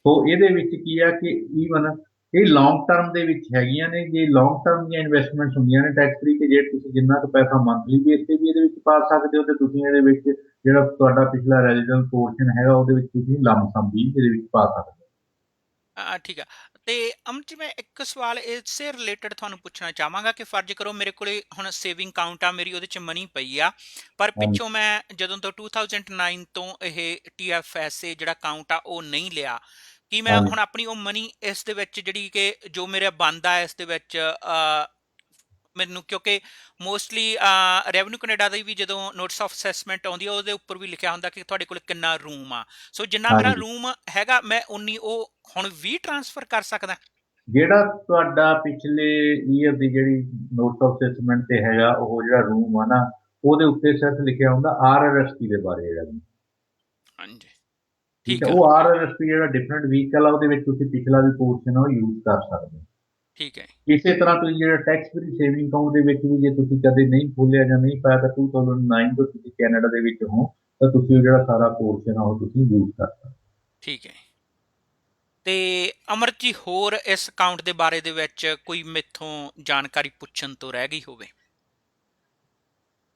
ਸੋ ਇਹਦੇ ਵਿੱਚ ਕੀ ਹੈ ਕਿ ਈਵਨ ਇਹ ਲੌਂਗ ਟਰਮ ਦੇ ਵਿੱਚ ਹੈਗੀਆਂ ਨੇ। ਜੇ ਲੌਂਗ ਟਰਮ ਦੀਆਂ ਇਨਵੈਸਟਮੈਂਟਸ ਹੁੰਦੀਆਂ ਨੇ ਟੈਕਸ ਫ੍ਰੀ, ਕਿ ਜੇ ਤੁਸੀਂ ਜਿੰਨਾ ਕੁ ਪੈਸਾ ਮੰਥਲੀ ਬੇਸ ਤੇ ਵੀ ਇਹਦੇ ਵਿੱਚ ਪਾ ਸਕਦੇ ਹੋ, ਤੇ ਤੁਸੀਂ ਇਹਦੇ ਵਿੱਚ ਜਿਹੜਾ ਤੁਹਾਡਾ ਪਿਛਲਾ ਰੈਜ਼ੀਡੈਂਸ ਪੋਰਸ਼ਨ ਹੈਗਾ ਉਹਦੇ ਵਿੱਚ ਤੁਸੀਂ ਲਮਸਮ ਵੀ ਇਹਦੇ ਵਿੱਚ ਪਾ ਸਕਦੇ ਹੋ। ਠੀਕ ਆ। ਤੇ ਅਮਨ ਜੀ, ਮੈਂ ਇੱਕ ਸਵਾਲ ਇਸੇ ਰਿਲੇਟਡ ਤੁਹਾਨੂੰ ਪੁੱਛਣਾ ਚਾਹਾਂਗਾ ਕਿ ਫਰਜ਼ ਕਰੋ ਮੇਰੇ ਕੋਲੇ ਹੁਣ ਸੇਵਿੰਗ ਅਕਾਊਂਟ ਆ, ਮੇਰੀ ਉਹਦੇ 'ਚ ਮਨੀ ਪਈ ਆ, ਪਰ ਹਾਂਜੀ, ਪਿੱਛੋਂ ਮੈਂ ਜਦੋਂ ਤੋਂ 2009 ਤੋਂ ਇਹ TFSA ਜਿਹੜਾ ਅਕਾਊਂਟ ਆ ਉਹ ਨਹੀਂ ਲਿਆ, ਕੀ ਮੈਂ ਹਾਂਜੀ। ਹੁਣ ਆਪਣੀ ਉਹ ਮਨੀ ਇਸ ਦੇ ਵਿੱਚ ਜਿਹੜੀ ਕਿ ਜੋ ਮੇਰਾ ਬਣਦਾ ਇਸ ਦੇ ਵਿੱਚ ਮੈਨੂੰ, ਕਿਉਂਕਿ ਮੋਸਟਲੀ ਰੈਵਨਿਊ ਕੈਨੇਡਾ ਦੀ ਵੀ ਜਦੋਂ ਨੋਟਿਸ ਆਫ ਅਸੈਸਮੈਂਟ ਆਉਂਦੀ ਆ ਉਹਦੇ ਉੱਪਰ ਵੀ ਲਿਖਿਆ ਹੁੰਦਾ ਕਿ ਤੁਹਾਡੇ ਕੋਲ ਕਿੰਨਾ ਰੂਮ ਆ। ਸੋ ਜਿੰਨਾ ਮੇਰਾ ਹਾਂਜੀ, ਰੂਮ ਹੈਗਾ ਮੈਂ ਉਨੀ ਉਹ ਹੁਣ ਵੀ ਟ੍ਰਾਂਸਫਰ ਕਰ ਸਕਦਾ। ਜਿਹੜਾ ਤੁਹਾਡਾ ਪਿਛਲੇ ਈਅਰ ਦੀ ਜਿਹੜੀ ਨੋਟ ਆਫ ਅਸੈਸਮੈਂਟ ਤੇ ਹੈਗਾ ਉਹ ਜਿਹੜਾ ਰੂਮ ਆ ਨਾ, ਉਹਦੇ ਉੱਤੇ ਸਿਰਫ ਲਿਖਿਆ ਹੁੰਦਾ RRSP ਦੇ ਬਾਰੇ ਜਿਹੜਾ ਵੀ। ਹਾਂਜੀ, ਠੀਕ ਹੈ, ਠੀਕ ਆ, ਉਹ RRSP ਜਿਹੜਾ ਡਿਫਰੈਂਟ ਵਹੀਕਲ ਆ ਉਹਦੇ ਵਿੱਚ ਤੁਸੀਂ ਪਿਛਲਾ ਵੀ ਪੋਰਸ਼ਨ ਆ ਉਹ ਯੂਜ਼ ਕਰ ਸਕਦੇ ਹੋ। ਠੀਕ ਹੈ, ਇਸੇ ਤਰ੍ਹਾਂ ਤੁਸੀਂ ਜਿਹੜਾ ਟੈਕਸ ਫ੍ਰੀ ਸੇਵਿੰਗ ਅਕਾਊਂਟ ਦੇ ਵਿੱਚ ਵੀ ਜੇ ਤੁਸੀਂ ਕਦੇ ਨਹੀਂ ਖੋਲਿਆ ਜਾਂ ਨਹੀਂ ਪਾਇਆ ਤਾਂ 2009 ਤੋਂ ਤੁਸੀਂ ਕੈਨੇਡਾ ਦੇ ਵਿੱਚ ਹੋ ਤਾਂ ਤੁਸੀਂ ਉਹ ਜਿਹੜਾ ਸਾਰਾ ਪੋਰਸ਼ਨ ਆ ਉਹ ਤੁਸੀਂ ਯੂਜ਼ ਕਰ ਸਕਦੇ ਹੋ। ਠੀਕ ਹੈ। ਤੇ ਅਮਰਤ ਜੀ, ਹੋਰ ਇਸ ਅਕਾਊਂਟ ਦੇ ਬਾਰੇ ਦੇ ਵਿੱਚ ਕੋਈ ਮੈਥੋਂ ਜਾਣਕਾਰੀ ਪੁੱਛਣ ਤੋਂ ਰਹਿ ਗਈ ਹੋਵੇ?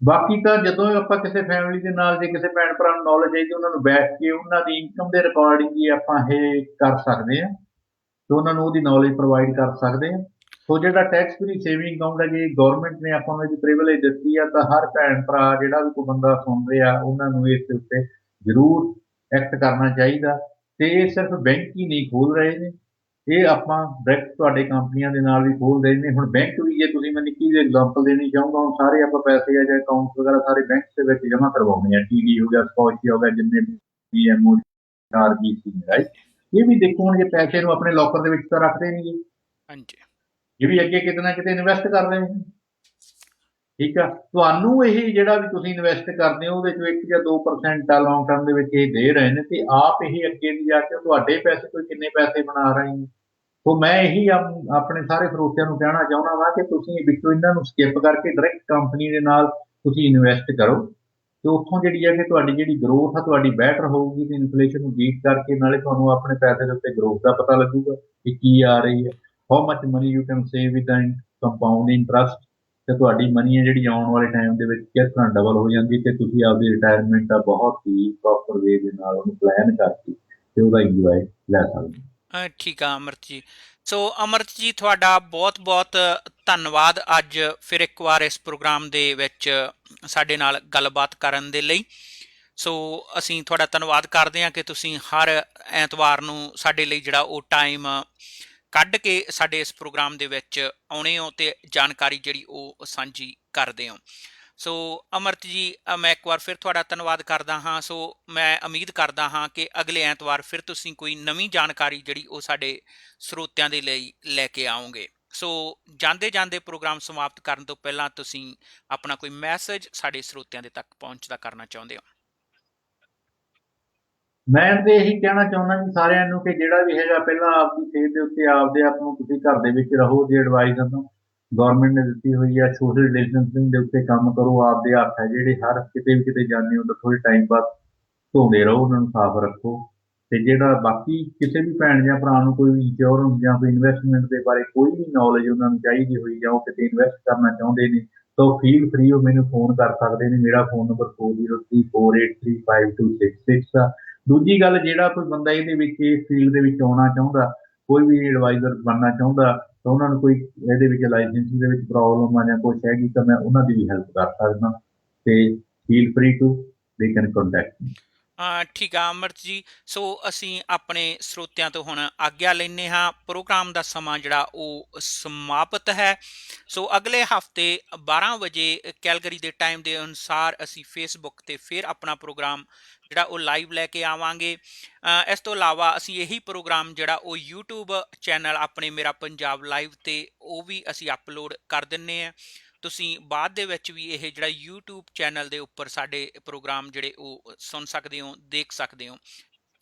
ਬਾਕੀ ਤਾਂ ਜਦੋਂ ਆਪਾਂ ਕਿਸੇ ਫੈਮਿਲੀ ਦੇ ਨਾਲ ਜੇ ਕਿਸੇ ਭੈਣ ਭਰਾ ਨੂੰ ਨੌਲੇਜ ਚਾਹੀਦੀ ਉਹਨਾਂ ਨੂੰ ਬੈਠ ਕੇ ਉਹਨਾਂ ਦੀ ਇਨਕਮ ਦੇ ਰਿਕਾਰਡਿੰਗ ਹੀ ਆਪਾਂ ਇਹ ਕਰ ਸਕਦੇ ਹਾਂ ਤੇ ਉਹਨਾਂ ਨੂੰ ਉਹਦੀ ਨੌਲੇਜ ਪ੍ਰੋਵਾਈਡ ਕਰ ਸਕਦੇ ਹਾਂ। ਸੋ ਜਿਹੜਾ ਟੈਕਸ ਫ੍ਰੀ ਸੇਵਿੰਗ ਅਕਾਊਂਟ ਹੈ ਜੀ ਗਵਰਨਮੈਂਟ ਨੇ ਆਪਾਂ ਨੂੰ ਇਹਦੀ ਪ੍ਰਿਵਿਲੇਜ ਦਿੱਤੀ ਆ ਤਾਂ ਹਰ ਭੈਣ ਭਰਾ ਜਿਹੜਾ ਵੀ ਕੋਈ ਬੰਦਾ ਸੁਣ ਰਿਹਾ ਉਹਨਾਂ ਨੂੰ ਇਸ ਦੇ ਉੱਤੇ ਜ਼ਰੂਰ ਐਕਟ ਕਰਨਾ ਚਾਹੀਦਾ। ਤੇ ਇਹ ਸਿਰਫ ਬੈਂਕ ਹੀ ਨਹੀਂ ਖੋਲ ਰਹੇ ਨੇ, ਇਹ ਆਪਾਂ ਡਾਇਰੈਕਟ ਤੁਹਾਡੇ ਕੰਪਨੀਆਂ ਦੇ ਨਾਲ ਵੀ ਖੋਲ ਰਹੇ ਨੇ। ਹੁਣ ਬੈਂਕ ਵੀ ਜੇ ਤੁਸੀਂ ਮੈਂ ਨਿੱਕੀ ਜਿਹੀ ਐਗਜ਼ਾਮਪਲ ਦੇਣੀ ਚਾਹੂੰਗਾ, ਹੁਣ ਸਾਰੇ ਆਪਾਂ ਪੈਸੇ ਆ ਜਾਂ ਅਕਾਊਂਟ ਵਗੈਰਾ ਸਾਰੇ ਬੈਂਕ ਦੇ ਵਿੱਚ ਜਮ੍ਹਾਂ ਕਰਵਾਉਂਦੇ ਆ, TD ਹੋ ਗਿਆ, ਸਕੋਚੀ ਹੋ ਗਿਆ, ਜਿੰਨੇ BMO, RBC, ਰਾਈਟ। ਹਾਂਜੀ, ਇਹ ਵੀ ਦੇਖੋ ਹੁਣ ਜੇ ਪੈਸੇ ਨੂੰ ਆਪਣੇ ਲੋਕਰ ਦੇ ਵਿੱਚ ਤਾਂ ਰੱਖਦੇ ਨਹੀਂ ਜੀ, ਹਾਂਜੀ, ਇਹ ਵੀ ਅੱਗੇ ਕਿਤੇ ਨਾ ਕਿਤੇ ਇਨਵੈਸਟ ਕਰ ਰਹੇ ਨੇ। ਠੀਕ ਆ, ਤੁਹਾਨੂੰ ਇਹ ਜਿਹੜਾ ਵੀ ਤੁਸੀਂ ਇਨਵੈਸਟ ਕਰਦੇ ਹੋ ਉਹਦੇ ਚੋਂ 1 ਜਾਂ 2% ਆ ਲੌਂਗ ਟਰਮ ਦੇ ਵਿੱਚ ਇਹ ਦੇ ਰਹੇ ਨੇ ਤੇ ਆਪ ਇਹ ਅੱਗੇ ਦੀ ਜਾ ਕੇ ਤੁਹਾਡੇ ਪੈਸੇ ਕੋਈ ਕਿੰਨੇ ਪੈਸੇ ਬਣਾ ਰਹੇ ਨੇ। ਸੋ ਮੈਂ ਇਹੀ ਆਪਣੇ ਸਾਰੇ ਸਰੋਤਿਆਂ ਨੂੰ ਕਹਿਣਾ ਚਾਹੁੰਦਾ ਵਾਂ ਕਿ ਤੁਸੀਂ ਵਿੱਚੋਂ ਇਹਨਾਂ ਨੂੰ ਸਕਿਪ ਕਰਕੇ ਡਾਇਰੈਕਟ ਕੰਪਨੀ ਦੇ ਨਾਲ ਤੁਸੀਂ ਇਨਵੈਸਟ ਕਰੋ ਤੇ ਉੱਥੋਂ ਜਿਹੜੀ ਹੈ ਕਿ ਤੁਹਾਡੀ ਜਿਹੜੀ ਗਰੋਥ ਆ ਤੁਹਾਡੀ ਬੈਟਰ ਹੋਊਗੀ ਤੇ ਇਨਫਲੇਸ਼ਨ ਨੂੰ ਬੀਟ ਕਰਕੇ ਨਾਲੇ ਤੁਹਾਨੂੰ ਆਪਣੇ ਪੈਸੇ ਦੇ ਉੱਤੇ ਗਰੋਥ ਦਾ ਪਤਾ ਲੱਗੂਗਾ ਕਿ ਕੀ ਆ ਰਹੀ ਹੈ, how much money you can save with compound interest, ਤੇ ਤੁਹਾਡੀ ਮਨੀ ਹੈ ਜਿਹੜੀ ਆਉਣ ਵਾਲੇ ਟਾਈਮ ਦੇ ਵਿੱਚ ਕਿਸ ਤਰ੍ਹਾਂ ਡਬਲ ਹੋ ਜਾਂਦੀ ਤੇ ਤੁਸੀਂ ਆਪਦੀ ਰਿਟਾਇਰਮੈਂਟ ਦਾ ਬਹੁਤ ਹੀ ਪ੍ਰੋਪਰ ਵੇ ਦੇ ਨਾਲ ਉਹਨੂੰ ਪਲਾਨ ਕਰਕੇ ਤੇ ਉਹਦਾ ਇੰਜੋਏ ਲੈ ਸਕਦੇ ਹੋ। ਠੀਕ ਆ ਅਮਰਤ ਜੀ। ਸੋ ਅਮਰਤ ਜੀ, ਤੁਹਾਡਾ ਬਹੁਤ ਬਹੁਤ ਧੰਨਵਾਦ ਅੱਜ ਫਿਰ ਇੱਕ ਵਾਰ ਇਸ ਪ੍ਰੋਗਰਾਮ ਦੇ ਵਿੱਚ ਸਾਡੇ ਨਾਲ ਗੱਲਬਾਤ ਕਰਨ ਦੇ ਲਈ। ਸੋ ਅਸੀਂ ਤੁਹਾਡਾ ਧੰਨਵਾਦ ਕਰਦੇ ਹਾਂ ਕਿ ਤੁਸੀਂ ਹਰ ਐਤਵਾਰ ਨੂੰ ਸਾਡੇ ਲਈ ਜਿਹੜਾ ਉਹ ਟਾਈਮ ਕੱਢ ਕੇ ਸਾਡੇ ਇਸ ਪ੍ਰੋਗਰਾਮ ਦੇ ਵਿੱਚ ਆਉਣੇ ਹੋ ਤੇ ਜਾਣਕਾਰੀ ਜਿਹੜੀ ਉਹ ਸਾਂਝੀ ਕਰਦੇ ਹੋ। ਸੋ ਅਮਰਤ ਜੀ, ਮੈਂ ਇੱਕ ਵਾਰ ਫਿਰ ਤੁਹਾਡਾ ਧੰਨਵਾਦ ਕਰਦਾ ਹਾਂ। ਸੋ ਮੈਂ ਉਮੀਦ ਕਰਦਾ ਹਾਂ ਕਿ ਅਗਲੇ ਐਤਵਾਰ ਫਿਰ ਤੁਸੀਂ ਕੋਈ ਨਵੀਂ ਜਾਣਕਾਰੀ ਜਿਹੜੀ ਉਹ ਸਾਡੇ ਸਰੋਤਿਆਂ ਦੇ ਲਈ ਲੈ ਕੇ ਆਓਗੇ। ਸੋ ਜਾਂਦੇ ਜਾਂਦੇ ਪ੍ਰੋਗਰਾਮ ਸਮਾਪਤ ਕਰਨ ਤੋਂ ਪਹਿਲਾਂ ਤੁਸੀਂ ਆਪਣਾ ਕੋਈ ਮੈਸੇਜ ਸਾਡੇ ਸਰੋਤਿਆਂ ਦੇ ਤੱਕ ਪਹੁੰਚਦਾ ਕਰਨਾ ਚਾਹੁੰਦੇ ਹੋ? ਮੈਂ ਤੇ ਇਹੀ ਕਹਿਣਾ ਚਾਹੁੰਦਾ ਵੀ ਸਾਰਿਆਂ ਨੂੰ ਕਿ ਜਿਹੜਾ ਵੀ ਹੈਗਾ ਪਹਿਲਾਂ ਆਪਦੀ ਸਿਹਤ ਦੇ ਉੱਤੇ ਆਪਦੇ ਆਪ ਨੂੰ ਤੁਸੀਂ ਘਰ ਦੇ ਵਿੱਚ ਰਹੋ, ਜੇ ਐਡਵਾਈਸ ਤੁਹਾਨੂੰ ਗਵਰਨਮੈਂਟ ਨੇ ਦਿੱਤੀ ਹੋਈ ਆ ਸੋਸ਼ਲ ਡਿਸਟੈਂਸਿੰਗ ਦੇ ਉੱਤੇ ਕੰਮ ਕਰੋ, ਆਪਦੇ ਹੱਥ ਹੈ ਜਿਹੜੇ ਹਰ ਕਿਤੇ ਵੀ ਕਿਤੇ ਜਾਂਦੇ ਹੋ ਤਾਂ ਥੋੜ੍ਹੇ ਟਾਈਮ ਬਾਅਦ ਧੋਂਦੇ ਰਹੋ, ਉਹਨਾਂ ਨੂੰ ਸਾਫ਼ ਰੱਖੋ। ਤੇ ਜਿਹੜਾ ਬਾਕੀ ਕਿਸੇ ਵੀ ਭੈਣ ਜਾਂ ਭਰਾ ਨੂੰ ਕੋਈ ਇੰਸ਼ੋਰੈਂਸ ਜਾਂ ਕੋਈ ਇਨਵੈਸਟਮੈਂਟ ਦੇ ਬਾਰੇ ਕੋਈ ਵੀ ਨੌਲੇਜ ਉਹਨਾਂ ਨੂੰ ਚਾਹੀਦੀ ਹੋਈ ਜਾਂ ਉਹ ਕਿਤੇ ਇਨਵੈਸਟ ਕਰਨਾ ਚਾਹੁੰਦੇ ਨੇ ਤਾਂ ਉਹ ਫੀਲ ਫਰੀ ਉਹ ਮੈਨੂੰ ਫੋਨ ਕਰ ਸਕਦੇ ਨੇ। ਮੇਰਾ ਫੋਨ ਨੰਬਰ 4034835266 ਆ। ਦੂਜੀ ਗੱਲ, ਜਿਹੜਾ ਕੋਈ ਬੰਦਾ ਇਹਦੇ ਵਿੱਚ ਇਸ ਫੀਲਡ ਦੇ ਵਿੱਚ ਆਉਣਾ ਚਾਹੁੰਦਾ, ਕੋਈ ਵੀ ਐਡਵਾਈਜ਼ਰ ਬਣਨਾ ਚਾਹੁੰਦਾ ਤਾਂ ਉਹਨਾਂ ਨੂੰ ਕੋਈ ਇਹਦੇ ਵਿੱਚ ਲਾਇਸੈਂਸਿੰਗ ਦੇ ਵਿੱਚ ਪ੍ਰੋਬਲਮ ਆ ਜਾਂ ਕੁਛ ਹੈਗੀ ਤਾਂ ਮੈਂ ਉਹਨਾਂ ਦੀ ਵੀ ਹੈਲਪ ਕਰ ਸਕਦਾ ਤੇ feel free to they can contact me. ਠੀਕ ਆ ਅਮਰਤ ਜੀ। ਸੋ ਅਸੀਂ ਆਪਣੇ ਸਰੋਤਿਆਂ ਤੋਂ ਹੁਣ ਆਗਿਆ ਲੈਂਦੇ ਹਾਂ। ਪ੍ਰੋਗਰਾਮ ਦਾ ਸਮਾਂ ਜਿਹੜਾ ਉਹ ਸਮਾਪਤ ਹੈ। ਸੋ ਅਗਲੇ ਹਫਤੇ 12 ਵਜੇ ਕੈਲਗਰੀ ਦੇ ਟਾਈਮ ਦੇ ਅਨੁਸਾਰ ਅਸੀਂ ਫੇਸਬੁੱਕ 'ਤੇ ਫਿਰ ਆਪਣਾ ਪ੍ਰੋਗਰਾਮ ਜਿਹੜਾ ਉਹ ਲਾਈਵ ਲੈ ਕੇ ਆਵਾਂਗੇ। ਇਸ ਤੋਂ ਇਲਾਵਾ ਅਸੀਂ ਇਹੀ ਪ੍ਰੋਗਰਾਮ ਜਿਹੜਾ ਉਹ YouTube ਚੈਨਲ ਆਪਣੇ ਮੇਰਾ ਪੰਜਾਬ ਲਾਈਵ 'ਤੇ ਉਹ ਵੀ ਅਸੀਂ ਅਪਲੋਡ ਕਰ ਦਿੰਦੇ ਹਾਂ। ਤੁਸੀਂ ਬਾਅਦ ਦੇ ਵਿੱਚ ਵੀ ਇਹ ਜਿਹੜਾ YouTube ਚੈਨਲ ਦੇ ਉੱਪਰ ਸਾਡੇ ਪ੍ਰੋਗਰਾਮ ਜਿਹੜੇ ਉਹ ਸੁਣ ਸਕਦੇ ਹੋ, ਦੇਖ ਸਕਦੇ ਹੋ।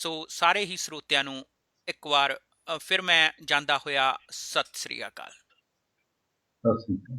ਸੋ ਸਾਰੇ ਹੀ ਸਰੋਤਿਆਂ ਨੂੰ ਇੱਕ ਵਾਰ ਫਿਰ ਮੈਂ ਜਾਂਦਾ ਹੋਇਆ ਸਤਿ ਸ੍ਰੀ ਅਕਾਲ। ਸਤਿ ਸ਼੍ਰੀ ਅਕਾਲ।